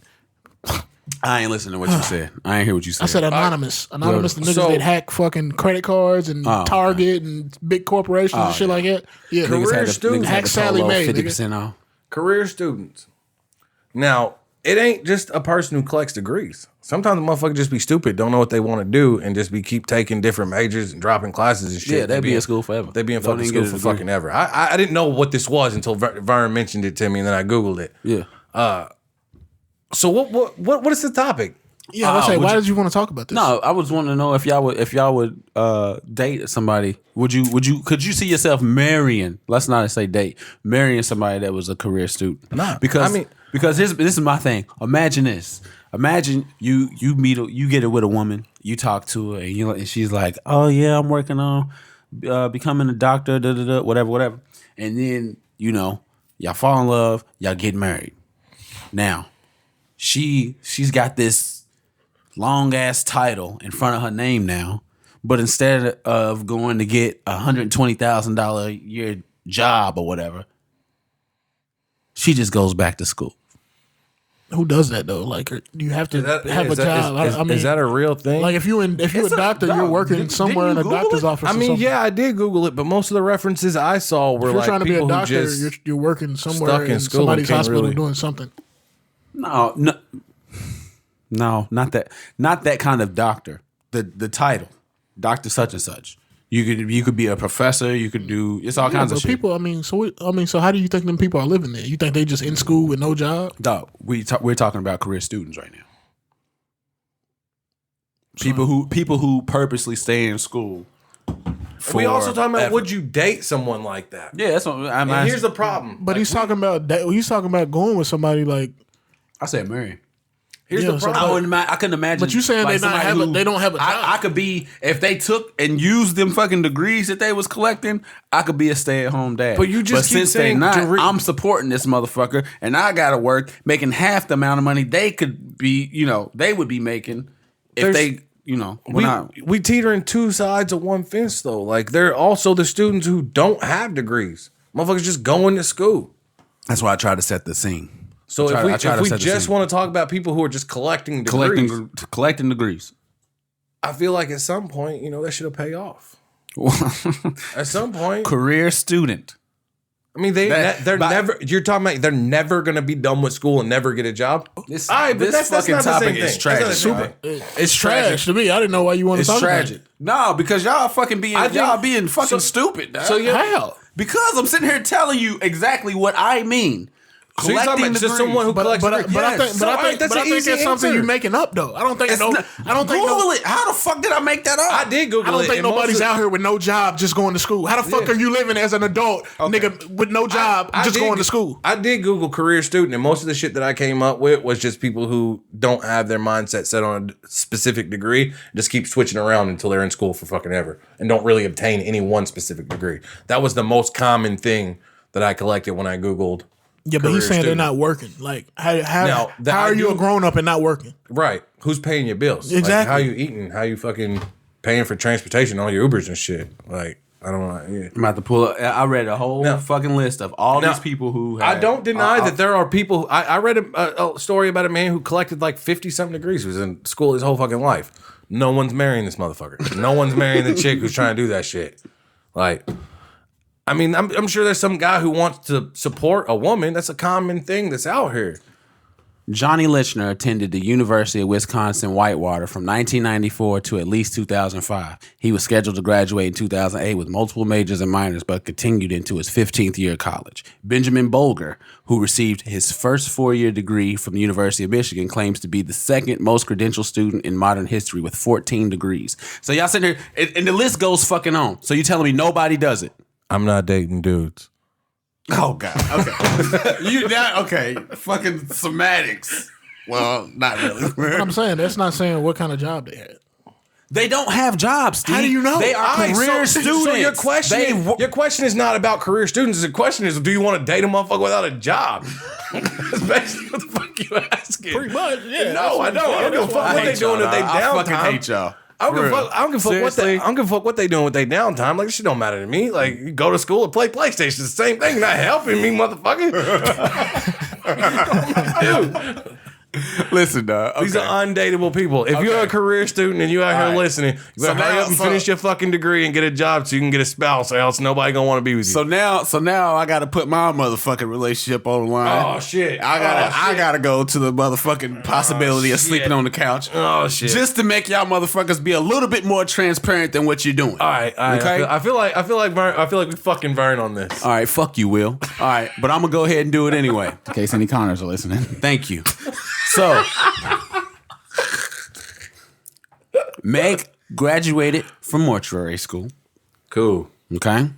[SPEAKER 1] I ain't listening to what you said. I ain't hear what you said.
[SPEAKER 3] I said anonymous. Anonymous, the niggas
[SPEAKER 2] so-
[SPEAKER 3] that hack fucking credit cards and
[SPEAKER 1] Oh, okay.
[SPEAKER 3] Target and big corporations and shit like that. Yeah,
[SPEAKER 2] Career
[SPEAKER 1] Niggas had to-
[SPEAKER 2] students.
[SPEAKER 1] niggas had
[SPEAKER 3] Hack
[SPEAKER 1] to
[SPEAKER 3] Sally
[SPEAKER 1] polo
[SPEAKER 3] Mae,
[SPEAKER 1] 50% off.
[SPEAKER 2] Career students. Now, it ain't just a person who collects degrees. Sometimes a motherfucker just be stupid, don't know what they want to do, and just keep taking different majors and dropping classes and shit.
[SPEAKER 1] Yeah, they be in school forever.
[SPEAKER 2] They be in
[SPEAKER 1] Don't
[SPEAKER 2] fucking
[SPEAKER 1] even
[SPEAKER 2] school
[SPEAKER 1] get a
[SPEAKER 2] for
[SPEAKER 1] degree.
[SPEAKER 2] fucking ever. I didn't know what this was until Vern mentioned it to me, and then I Googled it.
[SPEAKER 1] Yeah.
[SPEAKER 2] So what is the topic?
[SPEAKER 3] yeah. Let's say,
[SPEAKER 1] would
[SPEAKER 3] why
[SPEAKER 1] you-
[SPEAKER 3] did you want to talk about this?
[SPEAKER 1] No, I was wanting to know if y'all would date somebody. Could you see yourself marrying? Let's not say date, marrying somebody that was a career student.
[SPEAKER 2] Nah,
[SPEAKER 1] because
[SPEAKER 2] I mean-
[SPEAKER 1] because this is my thing. Imagine this. Imagine you get it with a woman. You talk to her and she's like, oh yeah, I'm working on becoming a doctor. Whatever. And then y'all fall in love. Y'all get married. Now she's got this long ass title in front of her name now, but instead of going to get $120,000 a year job or whatever, she just goes back to school.
[SPEAKER 3] Who does that though? Like, you have to have a job. I mean,
[SPEAKER 2] is that a real thing?
[SPEAKER 3] like if you're a doctor, you're working somewhere in a doctor's office.
[SPEAKER 2] I
[SPEAKER 3] or
[SPEAKER 2] mean,
[SPEAKER 3] something.
[SPEAKER 2] yeah, I did Google it, but most of the references I saw were
[SPEAKER 3] If you're
[SPEAKER 2] like
[SPEAKER 3] trying to be a
[SPEAKER 2] people who
[SPEAKER 3] doctor,
[SPEAKER 2] just
[SPEAKER 3] you're working somewhere
[SPEAKER 2] stuck in
[SPEAKER 3] in
[SPEAKER 2] school and
[SPEAKER 3] somebody's
[SPEAKER 2] can't
[SPEAKER 3] hospital
[SPEAKER 2] really-
[SPEAKER 3] doing something.
[SPEAKER 1] No, not that kind of doctor. The title, Doctor such and such. You could be a professor. You could do it's all kinds of
[SPEAKER 3] But
[SPEAKER 1] shit.
[SPEAKER 3] people, so how do you think them people are living there? You think they just in school with no job?
[SPEAKER 1] Dog, we're talking about career students right now. People who purposely stay in school.
[SPEAKER 2] we also talking about
[SPEAKER 1] forever.
[SPEAKER 2] would you date someone like that?
[SPEAKER 1] Yeah, that's what I'm
[SPEAKER 2] And
[SPEAKER 1] asking.
[SPEAKER 2] here's the problem.
[SPEAKER 3] But he's talking about going with somebody like.
[SPEAKER 1] I said marry.
[SPEAKER 2] Here's
[SPEAKER 3] Yeah,
[SPEAKER 2] the
[SPEAKER 3] so-
[SPEAKER 2] problem.
[SPEAKER 1] I couldn't imagine.
[SPEAKER 3] But you saying they
[SPEAKER 1] somebody
[SPEAKER 3] they don't have a job.
[SPEAKER 1] I could be if they took and used them fucking degrees that they was collecting. I could be a stay at home dad.
[SPEAKER 2] But you just keep
[SPEAKER 1] since
[SPEAKER 2] saying
[SPEAKER 1] they not,
[SPEAKER 2] degree-
[SPEAKER 1] I'm supporting this motherfucker, and I gotta work making half the amount of money they could be. They would be making if
[SPEAKER 2] There's-
[SPEAKER 1] they.
[SPEAKER 2] We teetering two sides of one fence though. Like there are also the students who don't have degrees. Motherfuckers just going to school.
[SPEAKER 1] That's why I try to set the scene.
[SPEAKER 2] So
[SPEAKER 1] I try
[SPEAKER 2] if
[SPEAKER 1] to
[SPEAKER 2] we
[SPEAKER 1] set the
[SPEAKER 2] just
[SPEAKER 1] scene.
[SPEAKER 2] want to talk about people who are just collecting degrees,
[SPEAKER 1] collecting degrees.
[SPEAKER 2] I feel like at some point, that should have paid off. At some point,
[SPEAKER 1] Career student.
[SPEAKER 2] I mean, they're never. You're talking about they're never gonna be done with school and never get a job.
[SPEAKER 1] This,
[SPEAKER 2] All right, but
[SPEAKER 1] this
[SPEAKER 2] that's
[SPEAKER 1] fucking
[SPEAKER 2] not the
[SPEAKER 1] topic
[SPEAKER 2] same
[SPEAKER 1] is
[SPEAKER 2] thing.
[SPEAKER 1] tragic.
[SPEAKER 2] That's not the same
[SPEAKER 1] bro.
[SPEAKER 2] thing.
[SPEAKER 1] It's
[SPEAKER 3] Trash
[SPEAKER 1] tragic.
[SPEAKER 3] to me. I didn't know why you want to
[SPEAKER 1] It's
[SPEAKER 3] talk
[SPEAKER 1] tragic. No, because y'all fucking being
[SPEAKER 2] think-
[SPEAKER 1] y'all being fucking
[SPEAKER 2] so-
[SPEAKER 1] stupid. Dog.
[SPEAKER 2] so you-
[SPEAKER 3] How?
[SPEAKER 1] Because I'm sitting here telling you exactly what I mean.
[SPEAKER 2] So you're talking about just someone who collects
[SPEAKER 3] But
[SPEAKER 2] degrees.
[SPEAKER 3] I think,
[SPEAKER 2] So, all right, that's an easy
[SPEAKER 3] that's something
[SPEAKER 2] answer.
[SPEAKER 3] you're making up though. I don't think
[SPEAKER 1] Google it. How the fuck did I make that up?
[SPEAKER 2] I did Google it.
[SPEAKER 3] I don't think
[SPEAKER 2] and most
[SPEAKER 3] nobody's
[SPEAKER 2] of-
[SPEAKER 3] out here with no job just going to school. How the fuck
[SPEAKER 2] Yeah.
[SPEAKER 3] are you living as an adult, nigga, with no job
[SPEAKER 2] I
[SPEAKER 3] just
[SPEAKER 2] did
[SPEAKER 3] going
[SPEAKER 2] go-
[SPEAKER 3] to school?
[SPEAKER 2] I did Google career student, and most of the shit that I came up with was just people who don't have their mindset set on a specific degree, just keep switching around until they're in school for fucking ever, and don't really obtain any one specific degree. That was the most common thing that I collected when I Googled.
[SPEAKER 3] Yeah, but he's saying
[SPEAKER 2] career
[SPEAKER 3] they're
[SPEAKER 2] student.
[SPEAKER 3] not working. Like, how
[SPEAKER 2] Now,
[SPEAKER 3] are you a grown up and not working?
[SPEAKER 2] Right. Who's paying your bills?
[SPEAKER 3] Exactly.
[SPEAKER 2] Like, how you eating? How you fucking paying for transportation, all your Ubers and shit? Like, I don't know. Yeah.
[SPEAKER 1] I'm about to pull up. I read a whole fucking list of all these people who
[SPEAKER 2] I
[SPEAKER 1] had,
[SPEAKER 2] don't deny that there are people. I read a story about a man who collected like 50-something degrees. He was in school his whole fucking life. No one's marrying this motherfucker. No one's marrying the chick who's trying to do that shit. Like, I mean, I'm sure there's some guy who wants to support a woman. That's a common thing that's out here.
[SPEAKER 1] Johnny Lichner attended the University of Wisconsin-Whitewater from 1994 to at least 2005. He was scheduled to graduate in 2008 with multiple majors and minors, but continued into his 15th year of college. Benjamin Bolger, who received his first 4-year degree from the University of Michigan, claims to be the second most credentialed student in modern history with 14 degrees. So y'all sitting here, and the list goes fucking on. So you telling me nobody does it?
[SPEAKER 2] I'm not dating dudes.
[SPEAKER 1] Oh God. Okay. Fucking somatics. Well, not really.
[SPEAKER 3] But I'm saying that's not saying what kind of job they had.
[SPEAKER 1] They don't have jobs, Steve.
[SPEAKER 3] How do you know?
[SPEAKER 1] They are career students.
[SPEAKER 2] So your question is not about career students. The question is, do you want to date a motherfucker without a job? That's basically what the fuck you asking.
[SPEAKER 3] Pretty much, yeah.
[SPEAKER 2] No, I don't. I don't give a fuck what they doing if they downtime.
[SPEAKER 1] I fucking hate y'all.
[SPEAKER 2] I don't give a fuck what they doing with their downtime. Like, this shit don't matter to me. Like, you go to school and play PlayStation. It's the same thing. You're not helping me, motherfucker. Dude.
[SPEAKER 1] Listen, dog. Okay.
[SPEAKER 2] These are undateable people. If you're a career student and you out here listening, you better hurry up and finish your fucking degree and get a job so you can get a spouse, or else nobody gonna want to be with you.
[SPEAKER 1] So now I gotta put my motherfucking relationship on the line.
[SPEAKER 2] Oh shit!
[SPEAKER 1] I gotta go to the motherfucking possibility of sleeping on the couch.
[SPEAKER 2] Oh shit!
[SPEAKER 1] Just to make y'all motherfuckers be a little bit more transparent than what you're doing.
[SPEAKER 2] All right.
[SPEAKER 1] Okay.
[SPEAKER 2] I feel like we fucking Vern on this.
[SPEAKER 1] All right. Fuck you, Will. All right, but I'm gonna go ahead and do it anyway, in case any Connors are listening. Thank you. So, Meg graduated from mortuary school.
[SPEAKER 2] Cool.
[SPEAKER 1] Okay.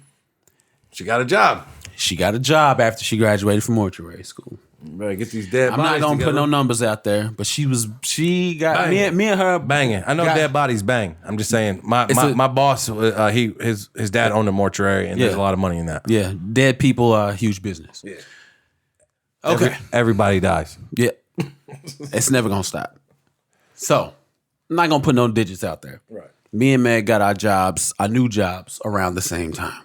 [SPEAKER 2] She got a job.
[SPEAKER 1] She got a job after she graduated from mortuary school.
[SPEAKER 2] Better get these dead
[SPEAKER 1] I'm
[SPEAKER 2] bodies
[SPEAKER 1] not gonna
[SPEAKER 2] together.
[SPEAKER 1] put no numbers out there, but she got me and her
[SPEAKER 2] banging. I know dead bodies bang. I'm just saying. My boss, his dad owned a mortuary, and there's a lot of money in that.
[SPEAKER 1] Yeah, dead people are huge business.
[SPEAKER 2] Yeah.
[SPEAKER 1] Okay.
[SPEAKER 2] Everybody dies.
[SPEAKER 1] Yeah. It's never gonna stop. So, I'm not gonna put no digits out there.
[SPEAKER 2] Right.
[SPEAKER 1] Me and Meg got our new jobs around the same time.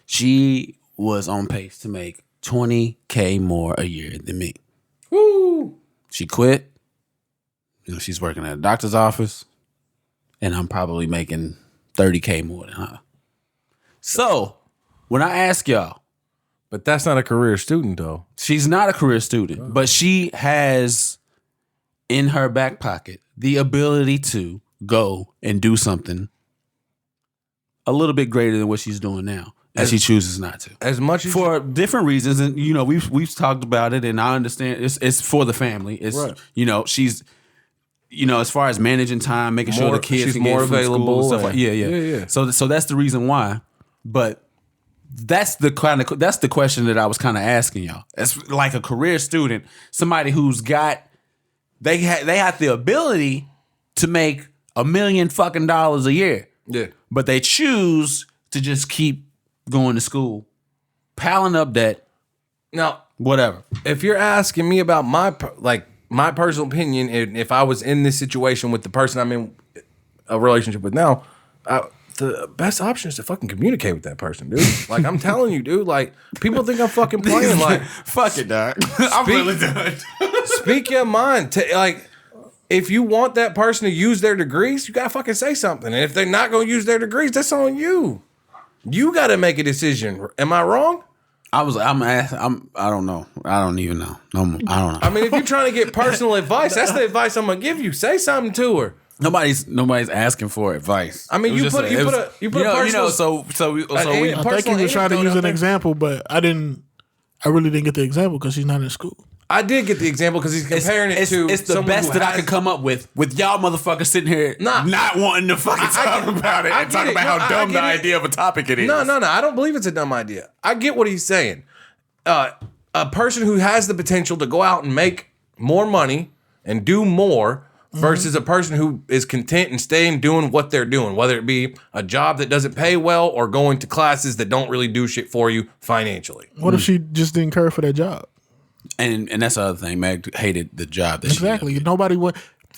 [SPEAKER 1] She was on pace to make $20K more a year than me.
[SPEAKER 2] Woo!
[SPEAKER 1] She quit. She's working at a doctor's office, and I'm probably making $30K more than her. So, when I ask y'all,
[SPEAKER 2] But that's not a career student, though.
[SPEAKER 1] she's not a career student, but she has in her back pocket the ability to go and do something a little bit greater than what she's doing now, and she chooses not to.
[SPEAKER 2] As much as
[SPEAKER 1] For different reasons, and we've talked about it, and I understand it's for the family. It's
[SPEAKER 2] Right.
[SPEAKER 1] She's as far as managing time, making sure the kids
[SPEAKER 2] she's
[SPEAKER 1] can
[SPEAKER 2] more
[SPEAKER 1] get from
[SPEAKER 2] available
[SPEAKER 1] school, stuff like,
[SPEAKER 2] and-
[SPEAKER 1] yeah. So that's the reason why. But that's the question that I was kind of asking y'all. It's like a career student, somebody who's got they have the ability to make $1 million fucking dollars a year.
[SPEAKER 2] Yeah.
[SPEAKER 1] But they choose to just keep going to school, piling up debt,
[SPEAKER 2] Now,
[SPEAKER 1] whatever.
[SPEAKER 2] if you're asking me about my personal opinion, and if I was in this situation with the person I'm in a relationship with now, the best option is to fucking communicate with that person, dude. Like, I'm telling you, dude. Like, people think I'm fucking playing. Like,
[SPEAKER 1] Fuck it, dog. I'm really done.
[SPEAKER 2] speak your mind. If you want that person to use their degrees, you gotta fucking say something. And if they're not gonna use their degrees, that's on you. You gotta make a decision. Am I wrong?
[SPEAKER 1] I don't know. I don't even know. No, I don't know.
[SPEAKER 2] I mean, if you're trying to get personal advice, that's the advice I'm gonna give you. Say something to her.
[SPEAKER 1] Nobody's asking for advice.
[SPEAKER 2] I mean, you put a personal.
[SPEAKER 1] So we
[SPEAKER 3] I think he was trying to use an example, but I really didn't get the example because she's not in school.
[SPEAKER 2] I did get the example because he's comparing it to.
[SPEAKER 1] It's the best that I could come up with y'all motherfuckers sitting here not wanting to fucking talk about it and talk about how dumb the idea of a topic it is.
[SPEAKER 2] No. I don't believe it's a dumb idea. I get what he's saying. A person who has the potential to go out and make more money and do more versus a person who is content and staying doing what they're doing, whether it be a job that doesn't pay well or going to classes that don't really do shit for you financially.
[SPEAKER 3] What if she just didn't care for that job?
[SPEAKER 1] And that's the other thing. Meg hated the job that
[SPEAKER 3] Exactly. Nobody would.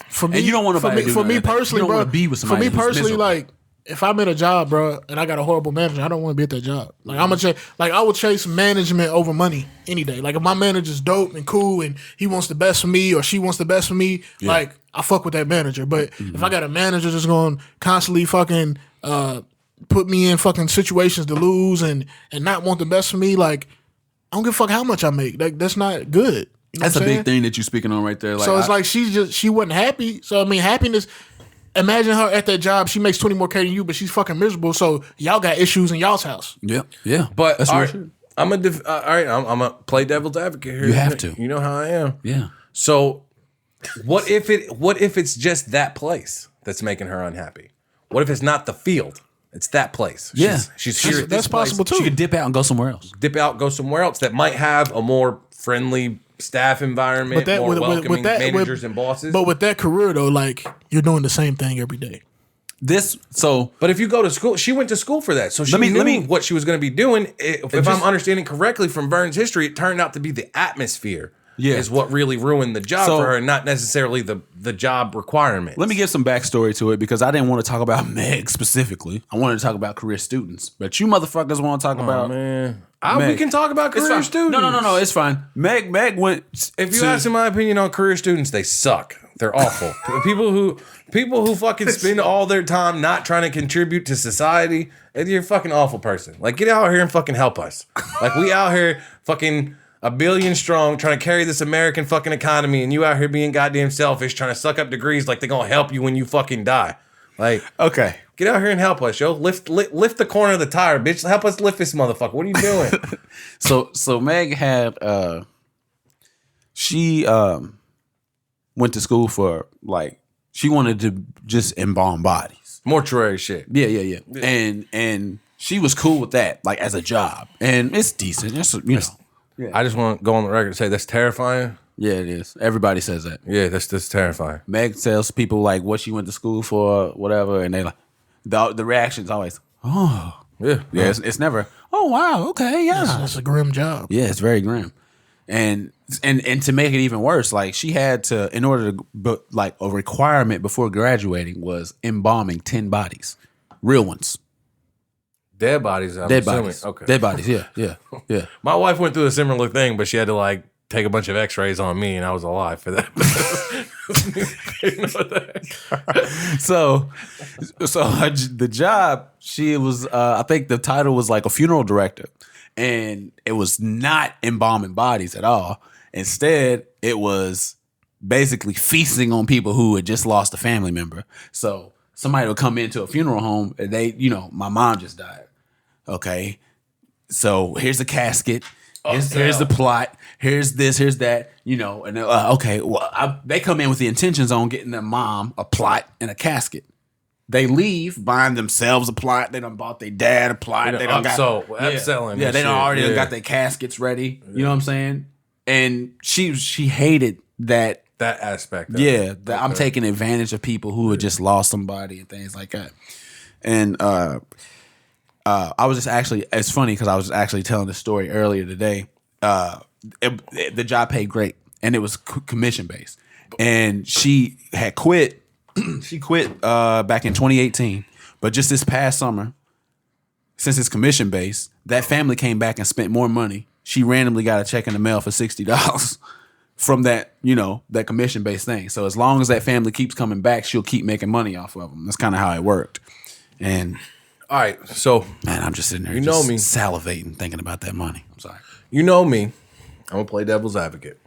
[SPEAKER 3] For me,
[SPEAKER 1] and you don't want nobody
[SPEAKER 3] for me
[SPEAKER 1] to do
[SPEAKER 3] personally,
[SPEAKER 1] you don't
[SPEAKER 3] bro.
[SPEAKER 1] want to be with
[SPEAKER 3] For
[SPEAKER 1] somebody
[SPEAKER 3] me personally,
[SPEAKER 1] who's
[SPEAKER 3] like if I'm in a job, bro, and I got a horrible manager, I don't want to be at that job. Like I'm gonna like I would chase management over money any day. Like if my manager's dope and cool and he wants the best for me or she wants the best for me, like I fuck with that manager. But if I got a manager that's going to constantly fucking put me in fucking situations to lose and not want the best for me, like I don't give a fuck how much I make. Like that's not good. You know
[SPEAKER 1] That's a big thing that you're speaking on right there. Like,
[SPEAKER 3] so it's like she wasn't happy. So I mean, happiness. Imagine her at that job. She makes 20 more K than you, but she's fucking miserable. So y'all got issues in y'all's house.
[SPEAKER 1] Yeah.
[SPEAKER 2] But
[SPEAKER 1] that's
[SPEAKER 2] all
[SPEAKER 1] real
[SPEAKER 2] right,
[SPEAKER 1] shit.
[SPEAKER 2] I'm gonna play devil's advocate here.
[SPEAKER 1] You have to.
[SPEAKER 2] You know how I am.
[SPEAKER 1] Yeah.
[SPEAKER 2] So what if it's just that place that's making her unhappy? What if it's not the field? It's that place. She's here at this
[SPEAKER 3] That's possible
[SPEAKER 2] place.
[SPEAKER 3] too.
[SPEAKER 1] She could dip out and go somewhere else.
[SPEAKER 2] Dip out, go somewhere else that might have a more friendly staff environment, more welcoming managers and bosses.
[SPEAKER 3] But with that career though, like you're doing the same thing every day.
[SPEAKER 2] But if you go to school, she went to school for that, so she knew what she was going to be doing. If I'm understanding correctly from Vern's history, it turned out to be the atmosphere is what really ruined the job for her, and not necessarily the job requirement.
[SPEAKER 1] Let me give some backstory to it because I didn't want to talk about Meg specifically. I wanted to talk about career students, but you motherfuckers want to talk about
[SPEAKER 2] man.
[SPEAKER 1] Meg.
[SPEAKER 2] We can talk about
[SPEAKER 1] It's
[SPEAKER 2] career
[SPEAKER 1] fine.
[SPEAKER 2] students.
[SPEAKER 1] No, it's fine. Meg went.
[SPEAKER 2] If you ask my opinion on career students, they suck. They're awful. people who fucking spend all their time not trying to contribute to society, and you're a fucking awful person. Like get out here and fucking help us. Like we out here fucking 1 billion strong trying to carry this American fucking economy, and you out here being goddamn selfish trying to suck up degrees like they're gonna help you when you fucking die. Like
[SPEAKER 1] Okay.
[SPEAKER 2] get out here and help us, yo. Lift the corner of the tire, bitch. Help us lift this motherfucker. What are you doing?
[SPEAKER 1] So Meg had she went to school for like she wanted to just embalm bodies.
[SPEAKER 2] Mortuary shit.
[SPEAKER 1] Yeah. And she was cool with that, like as a job. And it's decent. It's
[SPEAKER 2] I just want to go on the record and say that's terrifying.
[SPEAKER 1] Yeah, it is. Everybody says that.
[SPEAKER 2] Yeah, that's terrifying.
[SPEAKER 1] Meg tells people like what she went to school for, whatever, and they like the reaction's always, oh.
[SPEAKER 2] Yeah.
[SPEAKER 1] It's never, oh wow, okay, yeah.
[SPEAKER 3] That's a grim job.
[SPEAKER 1] Yeah, it's very grim. And to make it even worse, like she had to, in order to, but like a requirement before graduating was embalming 10 bodies, real ones,
[SPEAKER 2] Dead bodies. I'm
[SPEAKER 1] dead
[SPEAKER 2] assuming.
[SPEAKER 1] bodies,
[SPEAKER 2] Okay.
[SPEAKER 1] dead bodies. Yeah.
[SPEAKER 2] My wife went through a similar thing, but she had to like take a bunch of X-rays on me, and I was alive for that. You know what the heck?
[SPEAKER 1] So the job, she was, I think the title was like a funeral director, and it was not embalming bodies at all. Instead, it was basically feasting on people who had just lost a family member. So somebody would come into a funeral home and they, my mom just died. Okay. So here's the casket. Here's the plot. Here's this, here's that, and okay. Well, they come in with the intentions on getting their mom a plot and a casket. They leave buying themselves a plot. They done bought their dad a plot. They done
[SPEAKER 2] upselling.
[SPEAKER 1] Yeah, they done already
[SPEAKER 2] done
[SPEAKER 1] got their caskets ready. You know what I'm saying? And she hated that
[SPEAKER 2] aspect.
[SPEAKER 1] I'm taking advantage of people who had just lost somebody and things like that. And I was just actually, it's funny because I was actually telling the story earlier today. The job paid great, and it was commission based. And she had quit. She quit back in 2018, but just this past summer, since it's commission based, that family came back and spent more money. She randomly got a check in the mail for $60 from that, that commission based thing. So as long as that family keeps coming back, she'll keep making money off of them. That's kind of how it worked. And
[SPEAKER 2] all right, so
[SPEAKER 1] man, I'm just sitting there, salivating thinking about that money. I'm sorry.
[SPEAKER 2] You know me, I'm gonna play devil's advocate.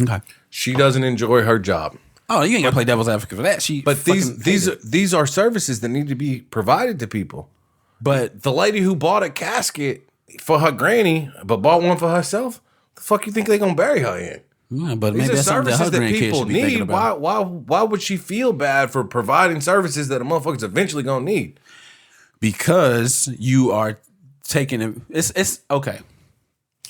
[SPEAKER 1] Okay.
[SPEAKER 2] She doesn't enjoy her job.
[SPEAKER 1] Oh, you ain't gotta play devil's advocate for that.
[SPEAKER 2] But these are services that need to be provided to people.
[SPEAKER 1] But
[SPEAKER 2] the lady who bought a casket for her granny, but bought one for herself, the fuck you think they gonna bury her in?
[SPEAKER 1] Yeah, but
[SPEAKER 2] these
[SPEAKER 1] maybe
[SPEAKER 2] are
[SPEAKER 1] that's something
[SPEAKER 2] services
[SPEAKER 1] that
[SPEAKER 2] that people need.
[SPEAKER 1] about.
[SPEAKER 2] Why would she feel bad for providing services that a motherfucker's eventually gonna need?
[SPEAKER 1] Because you are taking it. It's okay.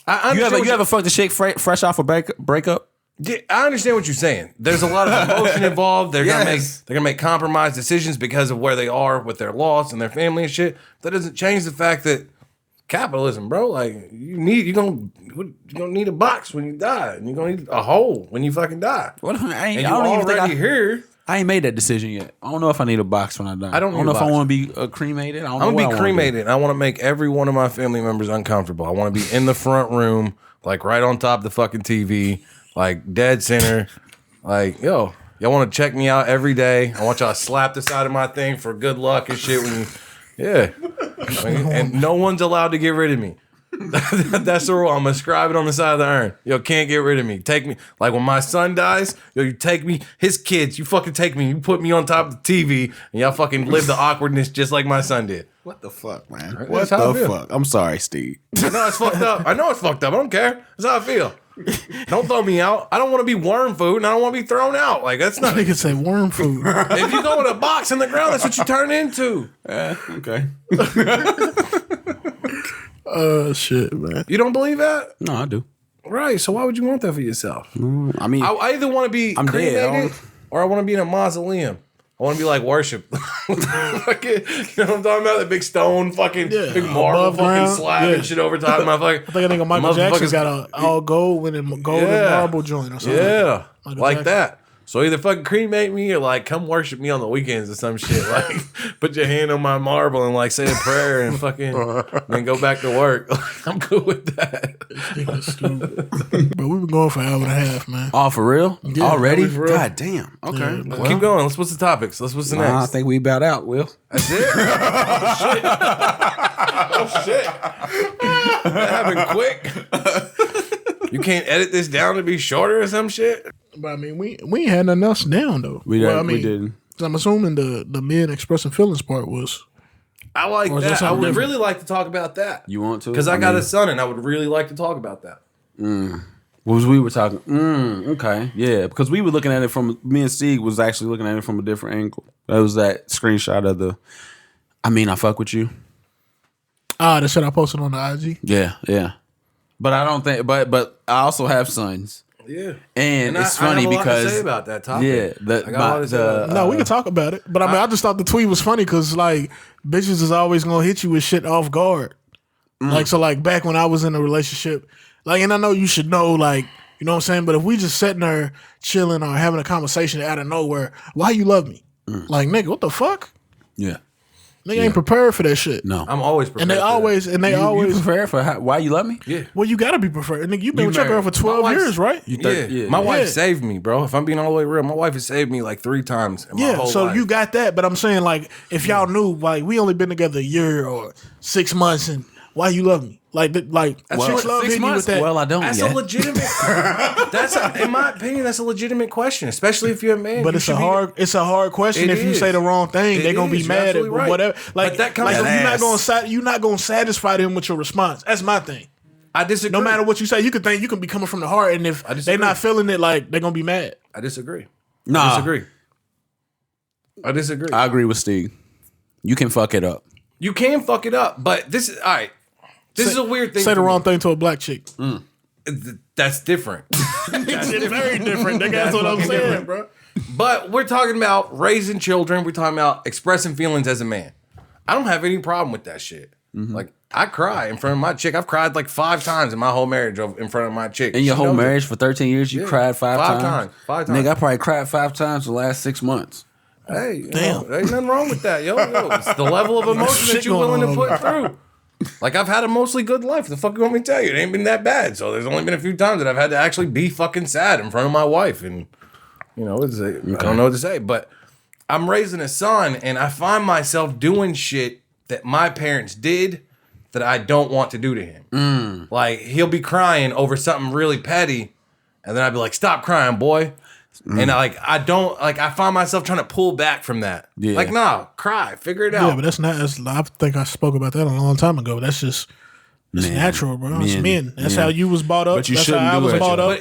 [SPEAKER 2] You
[SPEAKER 1] ever fucked a chick fresh off a breakup?
[SPEAKER 2] Yeah, I understand what you're saying. There's a lot of emotion involved. They're gonna make compromised decisions because of where they are with their loss and their family and shit. That doesn't change the fact that capitalism, bro. Like you're gonna need a box when you die, and you're gonna need a hole when you fucking die.
[SPEAKER 1] What if I ain't?
[SPEAKER 2] And
[SPEAKER 1] I
[SPEAKER 2] you
[SPEAKER 1] don't even think
[SPEAKER 2] already here.
[SPEAKER 1] I ain't made that decision yet. I don't know if I need a box when I die.
[SPEAKER 2] I don't
[SPEAKER 1] know if I
[SPEAKER 2] need a
[SPEAKER 1] want to be cremated. I don't know
[SPEAKER 2] I'm
[SPEAKER 1] what
[SPEAKER 2] gonna be
[SPEAKER 1] I wanna do.
[SPEAKER 2] cremated. And I want to make every one of my family members uncomfortable. I want to be in the front room, like right on top of the fucking TV, like dead center. Like, yo, y'all want to check me out every day. I want y'all to slap the side of my thing for good luck and shit. And no one's allowed to get rid of me. That's the rule. I'm gonna scribe it on the side of the urn. Yo, can't get rid of me. Take me. Like when my son dies, yo, you take me. His kids, you fucking take me. You put me on top of the TV, and y'all fucking live the awkwardness just like my son did.
[SPEAKER 1] What the fuck, man?
[SPEAKER 2] Right?
[SPEAKER 1] What
[SPEAKER 2] That's how I
[SPEAKER 1] the
[SPEAKER 2] feel.
[SPEAKER 1] fuck? I'm sorry, Steve.
[SPEAKER 2] I know it's fucked up. I know it's fucked up. I don't care. That's how I feel. Don't throw me out. I don't want to be worm food, and I don't want to be thrown out. Like that's not.
[SPEAKER 3] Nigga say worm food.
[SPEAKER 2] If you go in a box in the ground, that's what you turn into.
[SPEAKER 1] Okay.
[SPEAKER 3] Shit, man.
[SPEAKER 2] You don't believe that?
[SPEAKER 1] No, I do.
[SPEAKER 2] Right. So why would you want that for yourself?
[SPEAKER 1] I mean,
[SPEAKER 2] I either want to be
[SPEAKER 1] I'm dead.
[SPEAKER 2] cremated or I want to be in a mausoleum. I want to be like worship. Fucking, you know what I'm talking about? The big stone, fucking big marble
[SPEAKER 3] above
[SPEAKER 2] fucking
[SPEAKER 3] ground.
[SPEAKER 2] slab and shit over top of my fucking.
[SPEAKER 3] I think a nigga Michael Jackson's got a all gold and golden marble joint or something.
[SPEAKER 2] Yeah,
[SPEAKER 3] Michael
[SPEAKER 2] like
[SPEAKER 3] Jackson.
[SPEAKER 2] that. So either fucking cremate me or like come worship me on the weekends or some shit. Like put your hand on my marble and like say a prayer and fucking then go back to work. I'm cool with that.
[SPEAKER 3] Nigga stupid. But we've been going for an hour and a half, man.
[SPEAKER 1] oh, for real?
[SPEAKER 3] Yeah,
[SPEAKER 1] Already?
[SPEAKER 2] for real.
[SPEAKER 1] God damn. Okay.
[SPEAKER 3] Yeah,
[SPEAKER 1] Well,
[SPEAKER 2] Keep going. What's the topics? What's the next?
[SPEAKER 1] I think we about out, Will.
[SPEAKER 2] That's it. Oh shit! That happened quick. You can't edit this down to be shorter or some shit.
[SPEAKER 3] But I mean, we ain't had nothing else down though.
[SPEAKER 1] We didn't.
[SPEAKER 3] 'Cause I'm assuming the men expressing feelings part was.
[SPEAKER 2] I like
[SPEAKER 3] Or is that
[SPEAKER 2] that. I
[SPEAKER 3] something
[SPEAKER 2] would
[SPEAKER 3] different?
[SPEAKER 2] really like to talk about that.
[SPEAKER 1] You want to?
[SPEAKER 2] Because I got
[SPEAKER 1] mean,
[SPEAKER 2] a son and I would really like to talk about that.
[SPEAKER 1] What was we were talking? Okay. Yeah. Because we were looking at it from, me and Steve was actually looking at it from a different angle. That was that screenshot of the, I fuck with you.
[SPEAKER 3] The shit I posted on the IG.
[SPEAKER 1] Yeah. Yeah. But I don't think, but I also have sons.
[SPEAKER 2] Yeah.
[SPEAKER 1] And it's
[SPEAKER 2] I
[SPEAKER 1] funny
[SPEAKER 2] have a lot to
[SPEAKER 1] because
[SPEAKER 2] say about that topic.
[SPEAKER 1] yeah,
[SPEAKER 2] I got a lot to say about that.
[SPEAKER 3] No, we can talk about it. But I mean, I just thought the tweet was funny because like bitches is always gonna hit you with shit off guard. Like so, like back when I was in a relationship, like, and I know you should know, like, you know what I'm saying. But if we just sitting there chilling or having a conversation out of nowhere, why you love me? Like, nigga, what the fuck?
[SPEAKER 1] yeah,
[SPEAKER 3] Nigga ain't prepared for that shit.
[SPEAKER 1] no.
[SPEAKER 2] I'm always prepared.
[SPEAKER 3] And they
[SPEAKER 2] for that.
[SPEAKER 3] always, and they
[SPEAKER 1] You
[SPEAKER 3] always.
[SPEAKER 1] prepared for why you love me?
[SPEAKER 2] Yeah.
[SPEAKER 3] Well, you gotta be prepared. Nigga, you've been
[SPEAKER 1] You
[SPEAKER 3] with your girl for
[SPEAKER 1] married.
[SPEAKER 3] 12
[SPEAKER 2] My wife's-
[SPEAKER 3] years, right?
[SPEAKER 2] Yeah. My wife
[SPEAKER 3] Yeah.
[SPEAKER 2] saved me, bro. If I'm being all the way real, my wife has saved me like 3 times in my
[SPEAKER 3] Yeah,
[SPEAKER 2] whole
[SPEAKER 3] so
[SPEAKER 2] life.
[SPEAKER 3] you got that, but I'm saying like if y'all knew, like we only been together a year or 6 months, and why you love me? Like chicks love
[SPEAKER 1] 6
[SPEAKER 3] hitting you
[SPEAKER 1] months.
[SPEAKER 3] with that.
[SPEAKER 1] Well, I don't
[SPEAKER 2] That's
[SPEAKER 1] yet.
[SPEAKER 2] a legitimate. In my opinion, that's a legitimate question, especially if you're a man.
[SPEAKER 3] But
[SPEAKER 2] You
[SPEAKER 3] it's
[SPEAKER 2] should
[SPEAKER 3] a hard question.
[SPEAKER 2] It
[SPEAKER 3] If you
[SPEAKER 2] is.
[SPEAKER 3] say the wrong thing,
[SPEAKER 2] It
[SPEAKER 3] they're gonna be
[SPEAKER 2] is. You're
[SPEAKER 3] mad at
[SPEAKER 2] absolutely right.
[SPEAKER 3] whatever. Like,
[SPEAKER 2] But that comes
[SPEAKER 3] like
[SPEAKER 2] with
[SPEAKER 3] you're not gonna satisfy them with your response. That's my thing.
[SPEAKER 2] I disagree.
[SPEAKER 3] No matter what you say, you can think you can be coming from the heart, and if
[SPEAKER 2] disagree.
[SPEAKER 3] they're not feeling it, like they're gonna be mad.
[SPEAKER 2] I disagree.
[SPEAKER 1] Nah.
[SPEAKER 2] I disagree.
[SPEAKER 1] I agree with Steve. You can fuck it up.
[SPEAKER 2] You can fuck it up, but this is all right. This is a weird thing.
[SPEAKER 3] Say the
[SPEAKER 2] for me.
[SPEAKER 3] wrong thing to a black chick.
[SPEAKER 2] That's different.
[SPEAKER 3] It's very different. That's what I'm
[SPEAKER 2] fucking
[SPEAKER 3] saying,
[SPEAKER 2] different.
[SPEAKER 3] bro.
[SPEAKER 2] But we're talking about raising children. We're talking about expressing feelings as a man. I don't have any problem with that shit. Like I cry in front of my chick. I've cried like 5 times in my whole marriage in front of my chick.
[SPEAKER 1] In your
[SPEAKER 2] She
[SPEAKER 1] whole
[SPEAKER 2] knows it.
[SPEAKER 1] marriage for 13 years, you cried 5 times?
[SPEAKER 2] 5 times.
[SPEAKER 1] Nigga, I probably cried 5 times the last 6 months.
[SPEAKER 2] Hey,
[SPEAKER 3] Damn.
[SPEAKER 2] there ain't nothing wrong with that, yo. It's the level of emotion
[SPEAKER 3] Shit
[SPEAKER 2] that you're willing to
[SPEAKER 3] going
[SPEAKER 2] put
[SPEAKER 3] on.
[SPEAKER 2] through. Like I've had a mostly good life. The fuck you want me to tell you? It ain't been that bad. So there's only been a few times that I've had to actually be fucking sad in front of my wife, and you know, I don't know what to say. But I'm raising a son, and I find myself doing shit that my parents did that I don't want to do to him. Like he'll be crying over something really petty, and then I'd be like, "Stop crying, boy." And I find myself trying to pull back from that.
[SPEAKER 1] Yeah.
[SPEAKER 2] Like, nah, cry, figure it out.
[SPEAKER 3] Yeah, but that's not. I think I spoke about that a long time ago. That's just it's
[SPEAKER 1] Men.
[SPEAKER 3] natural, bro. It's
[SPEAKER 1] Men.
[SPEAKER 3] men. That's
[SPEAKER 1] Yeah.
[SPEAKER 3] how you was brought up.
[SPEAKER 1] But you
[SPEAKER 3] that's
[SPEAKER 1] shouldn't
[SPEAKER 3] how I
[SPEAKER 1] do
[SPEAKER 3] was
[SPEAKER 1] it.
[SPEAKER 3] brought up.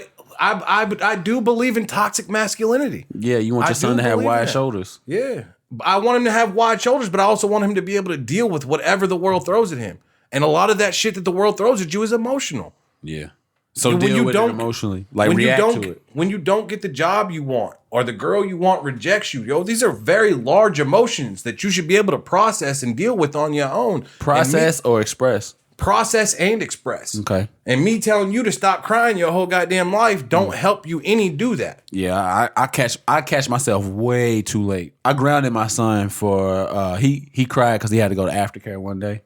[SPEAKER 2] But I do believe in toxic masculinity.
[SPEAKER 1] Yeah, you want
[SPEAKER 2] I
[SPEAKER 1] your son
[SPEAKER 2] do
[SPEAKER 1] to have
[SPEAKER 2] believe
[SPEAKER 1] wide
[SPEAKER 2] that.
[SPEAKER 1] shoulders.
[SPEAKER 2] Yeah. I want him to have wide shoulders, but I also want him to be able to deal with whatever the world throws at him. And a lot of that shit that the world throws at you is emotional.
[SPEAKER 1] Yeah. So
[SPEAKER 2] when
[SPEAKER 1] deal
[SPEAKER 2] you
[SPEAKER 1] with it
[SPEAKER 2] don't-
[SPEAKER 1] emotionally, like
[SPEAKER 2] when
[SPEAKER 1] react
[SPEAKER 2] you don't
[SPEAKER 1] to it.
[SPEAKER 2] when you don't get the job you want or the girl you want rejects you, yo, these are very large emotions that you should be able to process and deal with on your own.
[SPEAKER 1] Process or express.
[SPEAKER 2] Process and express.
[SPEAKER 1] Okay.
[SPEAKER 2] And me telling you to stop crying your whole goddamn life don't help you any do that.
[SPEAKER 1] Yeah, I catch myself way too late. I grounded my son for he cried because he had to go to aftercare one day,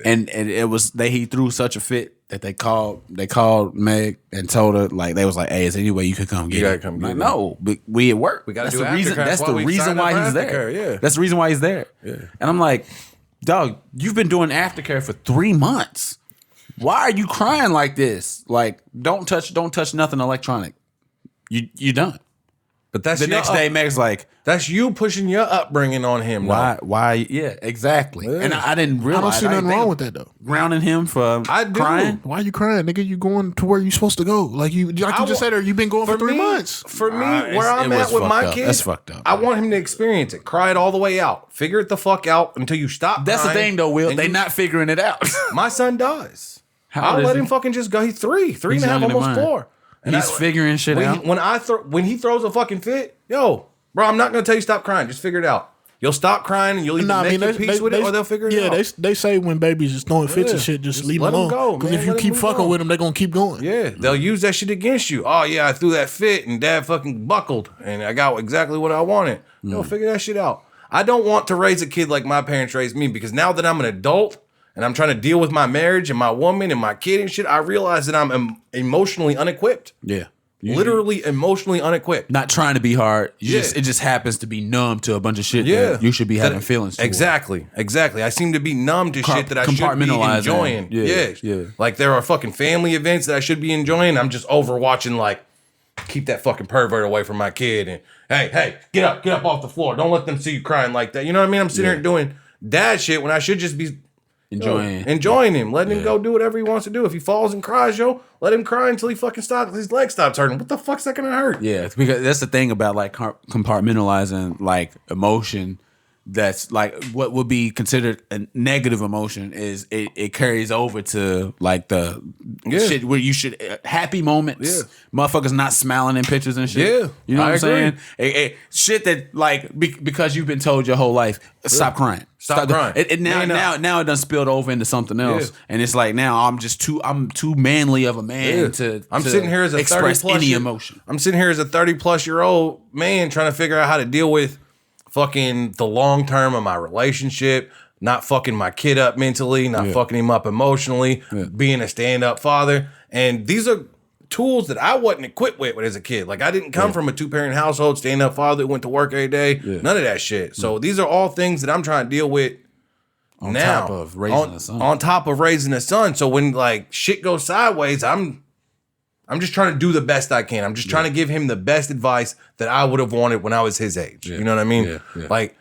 [SPEAKER 1] and it was he threw such a fit that they called Meg and told her like they was like, hey, is there any way you could come get
[SPEAKER 2] You gotta
[SPEAKER 1] him?
[SPEAKER 2] come
[SPEAKER 1] I'm
[SPEAKER 2] get
[SPEAKER 1] like,
[SPEAKER 2] him.
[SPEAKER 1] no, but we at work.
[SPEAKER 2] We gotta
[SPEAKER 1] That's
[SPEAKER 2] do
[SPEAKER 1] the reason.
[SPEAKER 2] aftercare.
[SPEAKER 1] That's
[SPEAKER 2] That's
[SPEAKER 1] the
[SPEAKER 2] why we
[SPEAKER 1] reason
[SPEAKER 2] signed up
[SPEAKER 1] why
[SPEAKER 2] for
[SPEAKER 1] he's there.
[SPEAKER 2] aftercare, yeah.
[SPEAKER 1] That's the reason why he's there.
[SPEAKER 2] Yeah.
[SPEAKER 1] And I'm like, dog, you've been doing aftercare for 3 months. Why are you crying like this? Like, don't touch nothing electronic. You done.
[SPEAKER 2] But that's
[SPEAKER 1] The
[SPEAKER 2] your
[SPEAKER 1] next day, Meg's like,
[SPEAKER 2] that's you pushing your upbringing on him.
[SPEAKER 1] why? Yeah, exactly.
[SPEAKER 2] Yeah.
[SPEAKER 1] And I didn't
[SPEAKER 3] I
[SPEAKER 1] realize.
[SPEAKER 3] don't see nothing
[SPEAKER 1] think
[SPEAKER 3] wrong with that though.
[SPEAKER 1] grounding him for
[SPEAKER 2] I do.
[SPEAKER 1] crying.
[SPEAKER 3] Why you crying, nigga? You going to where you supposed to go? Like you just said, you've been going for 3 months.
[SPEAKER 2] For me,
[SPEAKER 1] It
[SPEAKER 2] where I'm
[SPEAKER 1] was
[SPEAKER 2] at with
[SPEAKER 1] fucked
[SPEAKER 2] my
[SPEAKER 1] up.
[SPEAKER 2] kids,
[SPEAKER 1] That's fucked up.
[SPEAKER 2] I want him to experience it, cry it all the way out, figure it the fuck out until you stop.
[SPEAKER 1] That's the
[SPEAKER 2] crying,
[SPEAKER 1] thing, though, Will.
[SPEAKER 2] and
[SPEAKER 1] They
[SPEAKER 2] you-
[SPEAKER 1] not figuring it out.
[SPEAKER 2] My son does.
[SPEAKER 1] How
[SPEAKER 2] I'll
[SPEAKER 1] old
[SPEAKER 2] let
[SPEAKER 1] is
[SPEAKER 2] him
[SPEAKER 1] he?
[SPEAKER 2] fucking just go. He's three and
[SPEAKER 1] He's
[SPEAKER 2] a half,
[SPEAKER 1] younger than
[SPEAKER 2] almost
[SPEAKER 1] mine.
[SPEAKER 2] 4. And
[SPEAKER 1] He's figuring shit out.
[SPEAKER 2] When he throws a fucking fit, yo, bro, I'm not gonna tell you stop crying. Just figure it out. You'll stop crying and you'll either make your peace with it or they'll figure it out.
[SPEAKER 3] Yeah, they say when babies is throwing fits and
[SPEAKER 2] Yeah.
[SPEAKER 3] shit, just
[SPEAKER 2] Just
[SPEAKER 3] leave
[SPEAKER 2] let
[SPEAKER 3] them
[SPEAKER 2] 'em
[SPEAKER 3] alone.
[SPEAKER 2] go,
[SPEAKER 3] Because
[SPEAKER 2] man.
[SPEAKER 3] if you
[SPEAKER 2] Let 'em
[SPEAKER 3] keep
[SPEAKER 2] move
[SPEAKER 3] fucking
[SPEAKER 2] on.
[SPEAKER 3] with them, they're gonna keep going.
[SPEAKER 2] Yeah, they'll use that shit against you. Oh yeah, I threw that fit and dad fucking buckled and I got exactly what I wanted. Yo, figure that shit out. I don't want to raise a kid like my parents raised me because now that I'm an adult and I'm trying to deal with my marriage and my woman and my kid and shit, I realize that I'm emotionally unequipped.
[SPEAKER 1] Yeah.
[SPEAKER 2] Literally emotionally unequipped.
[SPEAKER 1] Not trying to be hard.
[SPEAKER 2] Yeah.
[SPEAKER 1] It just happens to be numb to a bunch of shit
[SPEAKER 2] Yeah.
[SPEAKER 1] that you should be having
[SPEAKER 2] That-
[SPEAKER 1] feelings toward.
[SPEAKER 2] Exactly. I seem to be numb to shit that I should be
[SPEAKER 1] Compartmentalizing.
[SPEAKER 2] enjoying.
[SPEAKER 1] Yeah, yeah.
[SPEAKER 2] Like there are fucking family events that I should be enjoying. I'm just overwatching like, keep that fucking pervert away from my kid. And hey, get up off the floor. Don't let them see you crying like that. You know what I mean? I'm sitting here doing dad shit when I should just be enjoying him, letting him go do whatever he wants to do. If he falls and cries, yo, let him cry until he fucking stops. His leg stops hurting. What the fuck's that gonna hurt?
[SPEAKER 1] Yeah, it's because that's the thing about like compartmentalizing like emotion. That's like what would be considered a negative emotion is it carries over to like the shit where you should happy moments. Motherfuckers not smiling in pictures and shit.
[SPEAKER 2] Yeah,
[SPEAKER 1] you know what
[SPEAKER 2] I
[SPEAKER 1] I'm
[SPEAKER 2] agree.
[SPEAKER 1] saying? Shit that like because you've been told your whole life, stop crying.
[SPEAKER 2] Stop crying.
[SPEAKER 1] Now it done spilled over into something else, and it's like now I'm too manly of a man to.
[SPEAKER 2] I'm sitting here as a
[SPEAKER 1] express
[SPEAKER 2] 30 plus
[SPEAKER 1] any
[SPEAKER 2] year-
[SPEAKER 1] emotion.
[SPEAKER 2] I'm sitting here as a 30-plus-year-old man trying to figure out how to deal with fucking the long term of my relationship, not fucking my kid up mentally, not fucking him up emotionally, being a stand-up father. And these are tools that I wasn't equipped with as a kid. Like I didn't come from a 2-parent household, stand-up father that went to work every day. None of that shit. So these are all things that I'm trying to deal with
[SPEAKER 1] On
[SPEAKER 2] now.
[SPEAKER 1] top of raising a son.
[SPEAKER 2] On top of raising a son. So when like shit goes sideways, I'm just trying to do the best I can. I'm just trying to give him the best advice that I would have wanted when I was his age. You know what I mean?
[SPEAKER 1] Yeah.
[SPEAKER 2] Like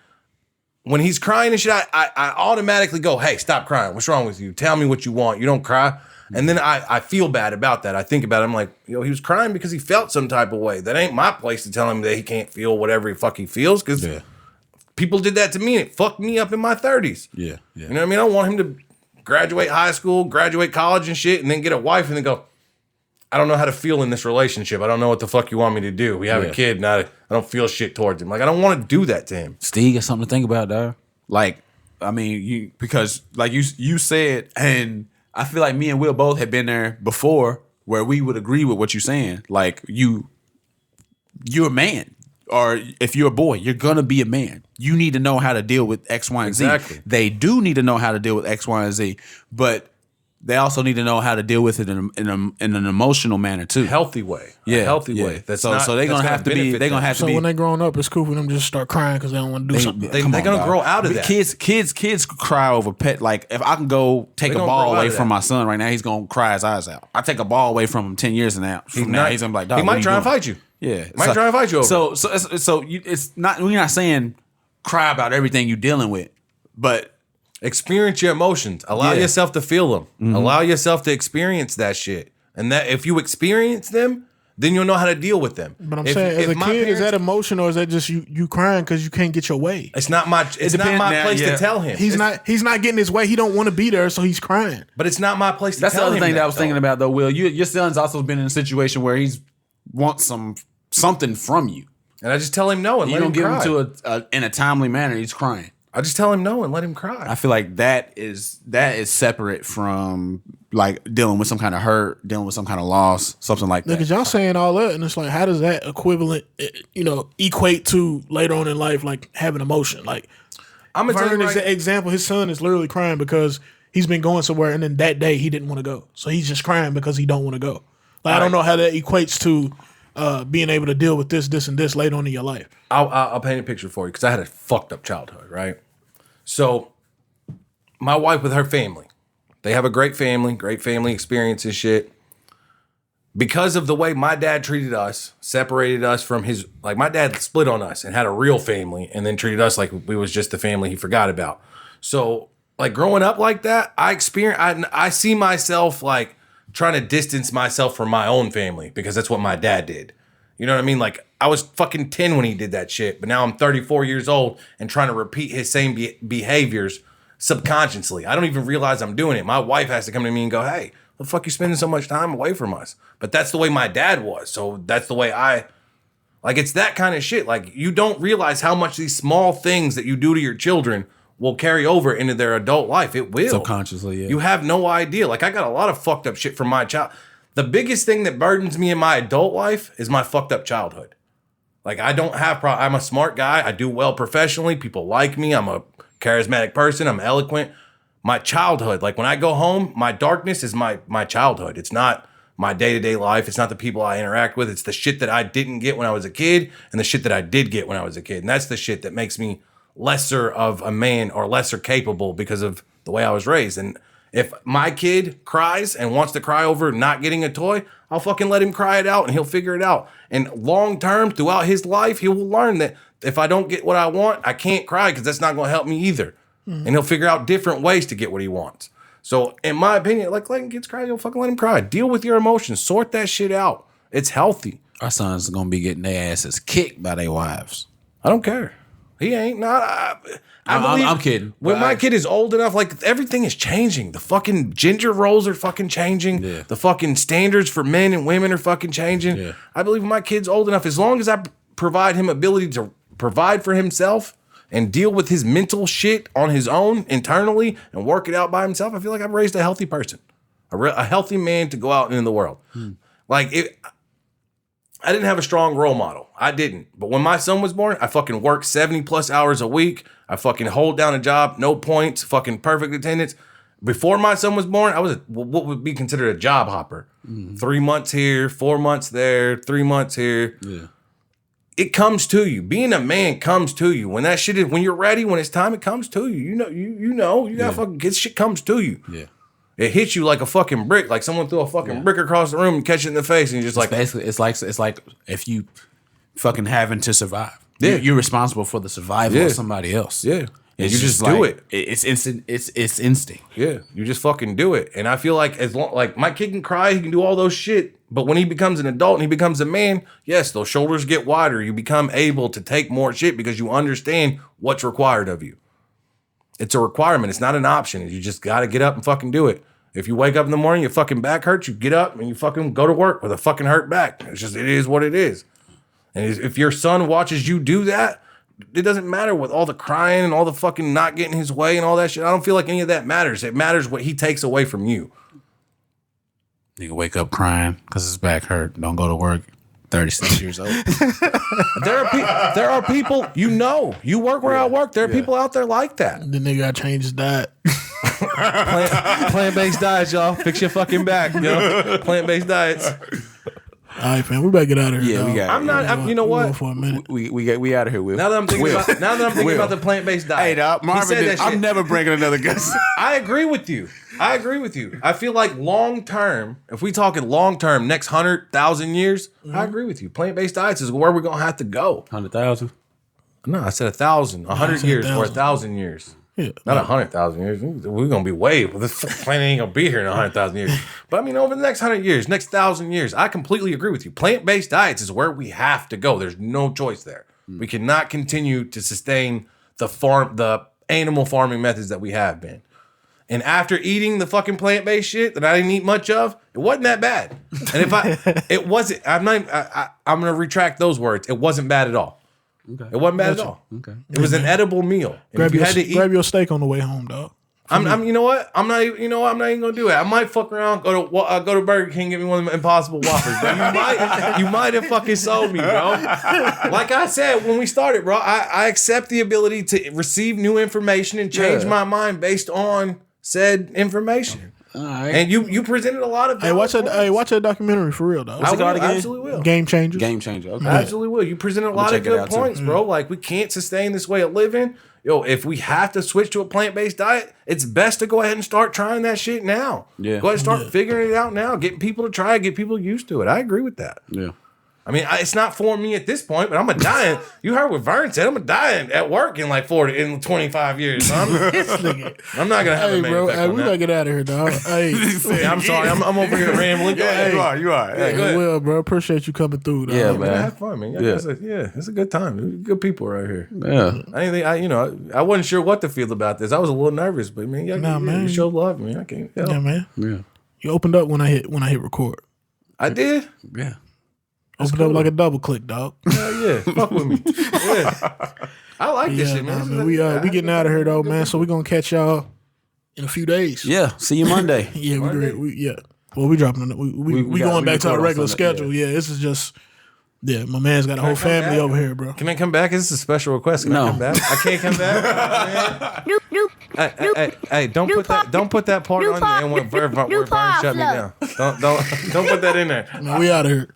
[SPEAKER 2] when he's crying and shit, I automatically go, hey, stop crying. What's wrong with you? Tell me what you want. You don't cry. And then I feel bad about that. I think about it. I'm like, yo, he was crying because he felt some type of way. That ain't my place to tell him that he can't feel whatever the fuck he feels because people did that to me and it fucked me up in my 30s.
[SPEAKER 1] Yeah.
[SPEAKER 2] You know what I mean? I don't want him to graduate high school, graduate college and shit, and then get a wife and then go, I don't know how to feel in this relationship. I don't know what the fuck you want me to do. We have a kid and I don't feel shit towards him. Like, I don't want to do that to him.
[SPEAKER 1] Steve got something to think about, dog. Like, I mean, because like you said, and I feel like me and Will both had been there before where we would agree with what you're saying. Like, you're a man. Or if you're a boy, you're gonna be a man. You need to know how to deal with X, Y, and
[SPEAKER 2] Exactly.
[SPEAKER 1] Z. They do need to know how to deal with X, Y, and Z, but they also need to know how to deal with it in an emotional manner too.
[SPEAKER 2] Healthy way.
[SPEAKER 1] Yeah,
[SPEAKER 2] A healthy
[SPEAKER 1] yeah.
[SPEAKER 2] way. That's
[SPEAKER 1] so
[SPEAKER 2] not,
[SPEAKER 1] they're
[SPEAKER 2] that's
[SPEAKER 1] gonna have to be.
[SPEAKER 2] benefit
[SPEAKER 1] They're gonna
[SPEAKER 2] them.
[SPEAKER 1] have to
[SPEAKER 3] So
[SPEAKER 1] be.
[SPEAKER 3] when they growing up, it's cool for them to just start crying because they don't want to do something.
[SPEAKER 2] They're
[SPEAKER 1] Come on,
[SPEAKER 2] gonna
[SPEAKER 1] dog.
[SPEAKER 2] grow out of
[SPEAKER 1] But
[SPEAKER 2] that.
[SPEAKER 1] Kids cry over pet. Like if I can go take a
[SPEAKER 2] gonna
[SPEAKER 1] ball
[SPEAKER 2] grow out
[SPEAKER 1] away
[SPEAKER 2] of
[SPEAKER 1] from
[SPEAKER 2] that.
[SPEAKER 1] my son right now, he's gonna cry his eyes out. I take a ball away from him 10 years from now. He's gonna be like, dog,
[SPEAKER 2] he
[SPEAKER 1] what are
[SPEAKER 2] might
[SPEAKER 1] you
[SPEAKER 2] try and
[SPEAKER 1] doing?
[SPEAKER 2] fight you.
[SPEAKER 1] Yeah,
[SPEAKER 2] Might try and fight you over
[SPEAKER 1] it's not. We're not saying cry about everything you're dealing with, but
[SPEAKER 2] Experience your emotions. Allow
[SPEAKER 1] Yeah.
[SPEAKER 2] yourself to feel them. Allow yourself to experience that shit. And that if you experience them, then you'll know how to deal with them.
[SPEAKER 3] But I'm saying, as a kid, is that emotion or is that just you crying because you can't get your way?
[SPEAKER 2] It's not my place to tell him.
[SPEAKER 3] He's not getting his way. He don't want to be there, so he's crying.
[SPEAKER 2] But it's not my place to tell him.
[SPEAKER 1] That's the other thing that I was thinking about, though, Will. Your son's also been in a situation where he's wants something from you.
[SPEAKER 2] And I just tell him no and let him cry. You don't
[SPEAKER 1] give him to in a timely manner. He's crying.
[SPEAKER 2] I just tell him no and let him cry.
[SPEAKER 1] I feel like that is separate from like dealing with some kind of hurt, dealing with some kind of loss, something like that.
[SPEAKER 3] Because y'all saying all that, and it's like, how does that equate to later on in life, like having emotion? Like, I'm gonna tell you an example. His son is literally crying because he's been going somewhere, and then that day he didn't want to go, so he's just crying because he don't want to go. Like, I don't know how that equates to being able to deal with this, and this later on in your life.
[SPEAKER 2] I'll paint a picture for you because I had a fucked up childhood, right? So, my wife with her family, they have a great family experience and shit. Because of the way my dad treated us, separated us from his, like my dad split on us and had a real family and then treated us like we was just the family he forgot about. So, like growing up like that, I see myself like trying to distance myself from my own family because that's what my dad did. You know what I mean? Like, I was fucking 10 when he did that shit, but now I'm 34 years old and trying to repeat his same behaviors subconsciously. I don't even realize I'm doing it. My wife has to come to me and go, hey, the fuck you spending so much time away from us? But that's the way my dad was. So that's the way like, it's that kind of shit. Like, you don't realize how much these small things that you do to your children will carry over into their adult life. It will.
[SPEAKER 1] Subconsciously, yeah.
[SPEAKER 2] You have no idea. Like, I got a lot of fucked up shit from my child. The biggest thing that burdens me in my adult life is my fucked up childhood. Like, I don't have I'm a smart guy. I do well professionally. People like me. I'm a charismatic person. I'm eloquent. My childhood, like when I go home, my darkness is my childhood. It's not my day-to-day life. It's not the people I interact with. It's the shit that I didn't get when I was a kid and the shit that I did get when I was a kid. And that's the shit that makes me lesser of a man or lesser capable because of the way I was raised. And if my kid cries and wants to cry over not getting a toy, I'll fucking let him cry it out and he'll figure it out. And long term, throughout his life, he will learn that if I don't get what I want, I can't cry because that's not going to help me either. Mm-hmm. And he'll figure out different ways to get what he wants. So in my opinion, like letting kids cry, you'll fucking let him cry. Deal with your emotions. Sort that shit out. It's healthy.
[SPEAKER 1] Our sons are going to be getting their asses kicked by their wives.
[SPEAKER 2] I don't care. He ain't. I'm kidding. When my kid is old enough, like everything is changing. The fucking gender roles are fucking changing. Yeah. The fucking standards for men and women are fucking changing. Yeah. I believe when my kid's old enough, as long as I provide him ability to provide for himself and deal with his mental shit on his own internally and work it out by himself, I feel like I've raised a healthy person, a healthy man to go out in the world. Like I didn't have a strong role model. I didn't. But when my son was born, I fucking worked 70 plus hours a week. I fucking hold down a job, no points, fucking perfect attendance. Before my son was born, I was what would be considered a job hopper. 3 months here, 4 months there, 3 months here. Yeah. It comes to you. Being a man comes to you. When that shit is, when you're ready, when it's time, it comes to you. You got fucking get shit comes to you. Yeah. It hits you like a fucking brick, like someone threw a fucking brick across the room and catch it in the face, and you're just
[SPEAKER 1] basically it's like if you fucking having to survive. Yeah, you're responsible for the survival of somebody else.
[SPEAKER 2] Yeah, and you just do it.
[SPEAKER 1] It's instant. It's instinct.
[SPEAKER 2] Yeah, you just fucking do it. And I feel like as long like my kid can cry, he can do all those shit. But when he becomes an adult and he becomes a man, yes, those shoulders get wider. You become able to take more shit because you understand what's required of you. It's a requirement. It's not an option. You just got to get up and fucking do it. If you wake up in the morning, your fucking back hurts, you get up and you fucking go to work with a fucking hurt back. It's just, it is what it is. And if your son watches you do that, it doesn't matter with all the crying and all the fucking not getting his way and all that shit. I don't feel like any of that matters. It matters what he takes away from you.
[SPEAKER 1] You can wake up crying because his back hurt. Don't go to work. 36 years old.
[SPEAKER 2] There are people, you work where I work. There are people out there like that.
[SPEAKER 3] The nigga got to change his diet.
[SPEAKER 2] Plant-based diets, y'all. Fix your fucking back, Plant-based diets.
[SPEAKER 3] All right, fam. We better get out of here.
[SPEAKER 1] Yeah, we got.
[SPEAKER 2] You know what?
[SPEAKER 3] For a minute.
[SPEAKER 1] We out of here. Will.
[SPEAKER 2] Now that I'm thinking about the plant-based diet.
[SPEAKER 1] Hey, dog, Marvin, I'm never breaking another guess.
[SPEAKER 2] I agree with you. I feel like long term, if we talking long term, next 100,000 years, I agree with you. Plant-based diets is where we're gonna have to go.
[SPEAKER 1] 100,000.
[SPEAKER 2] No, I said 1,000. 100 years or 1,000 years.
[SPEAKER 3] Yeah.
[SPEAKER 2] Not 100,000 years. We're gonna be way. This planet ain't gonna be here in 100,000 years. But I mean, over the next 100 years, next 1,000 years, I completely agree with you. Plant-based diets is where we have to go. There's no choice there. We cannot continue to sustain the animal farming methods that we have been. And after eating the fucking plant-based shit that I didn't eat much of, it wasn't that bad. And it wasn't. I'm gonna retract those words. It wasn't bad at all.
[SPEAKER 1] Okay.
[SPEAKER 2] It wasn't bad at all.
[SPEAKER 1] Okay.
[SPEAKER 2] It was an edible meal. And if you had to eat,
[SPEAKER 3] grab your steak on the way home, dog.
[SPEAKER 2] you know what? I'm not even gonna do it. I might fuck around, go to Burger King, get me one of them Impossible Whoppers. Bro. You might have fucking sold me, bro. Like I said when we started, bro, I accept the ability to receive new information and change my mind based on said information.
[SPEAKER 1] All right.
[SPEAKER 2] And you presented a lot of.
[SPEAKER 3] Watch that documentary for real, dog.
[SPEAKER 2] I absolutely will.
[SPEAKER 3] Game Changers.
[SPEAKER 1] Game changer. Okay.
[SPEAKER 2] I absolutely will. You presented a lot of
[SPEAKER 1] check it
[SPEAKER 2] good
[SPEAKER 1] out, too.
[SPEAKER 2] points, bro. Like we can't sustain this way of living. Yo, if we have to switch to a plant-based diet, it's best to go ahead and start trying that shit now.
[SPEAKER 1] Yeah.
[SPEAKER 2] Go ahead and start figuring it out now. Getting people to try it, get people used to it. I agree with that.
[SPEAKER 1] Yeah.
[SPEAKER 2] I mean, it's not for me at this point, but I'm a dying. You heard what Vern said. I'm a dying at work in like 25 years. So I'm not gonna have a
[SPEAKER 3] Hey,
[SPEAKER 2] main
[SPEAKER 3] bro.
[SPEAKER 2] effect
[SPEAKER 3] Hey,
[SPEAKER 2] on
[SPEAKER 3] we
[SPEAKER 2] that.
[SPEAKER 3] gotta get out of here, dog. Hey,
[SPEAKER 2] Yeah, I'm sorry. I'm over here rambling. Go ahead.
[SPEAKER 1] You are.
[SPEAKER 2] go ahead.
[SPEAKER 3] well, bro. Appreciate you coming through, dog.
[SPEAKER 1] Yeah,
[SPEAKER 2] Man,
[SPEAKER 1] man.
[SPEAKER 2] have fun, man.
[SPEAKER 1] Yeah.
[SPEAKER 2] It's a good time. Good people right here.
[SPEAKER 1] Yeah.
[SPEAKER 2] I didn't think I wasn't sure what to feel about this. I was a little nervous, but man, you show love, man. I can't.
[SPEAKER 3] Yeah, man.
[SPEAKER 1] Yeah.
[SPEAKER 3] You opened up when I hit record.
[SPEAKER 2] I did.
[SPEAKER 1] Yeah.
[SPEAKER 3] Opened up like a double click, dog.
[SPEAKER 2] Hell yeah, fuck with me. Yeah, I like this
[SPEAKER 3] Yeah,
[SPEAKER 2] shit, man.
[SPEAKER 3] man. We getting out of here though, man. So we gonna catch y'all in a few days.
[SPEAKER 1] Yeah. See you Monday.
[SPEAKER 3] Yeah, Well, we dropping. We going back to our
[SPEAKER 1] record on
[SPEAKER 3] regular
[SPEAKER 1] Sunday,
[SPEAKER 3] schedule. Yeah, this is just. Yeah, my man's got a whole
[SPEAKER 2] I come
[SPEAKER 3] family
[SPEAKER 2] back?
[SPEAKER 3] over here, bro.
[SPEAKER 2] Can I come back? Is this a special request? Can I
[SPEAKER 1] No.
[SPEAKER 2] come back? I can't come back. Hey, don't put that part on there. And where Vern shut me down. Don't put that in there.
[SPEAKER 3] Man, we out of here.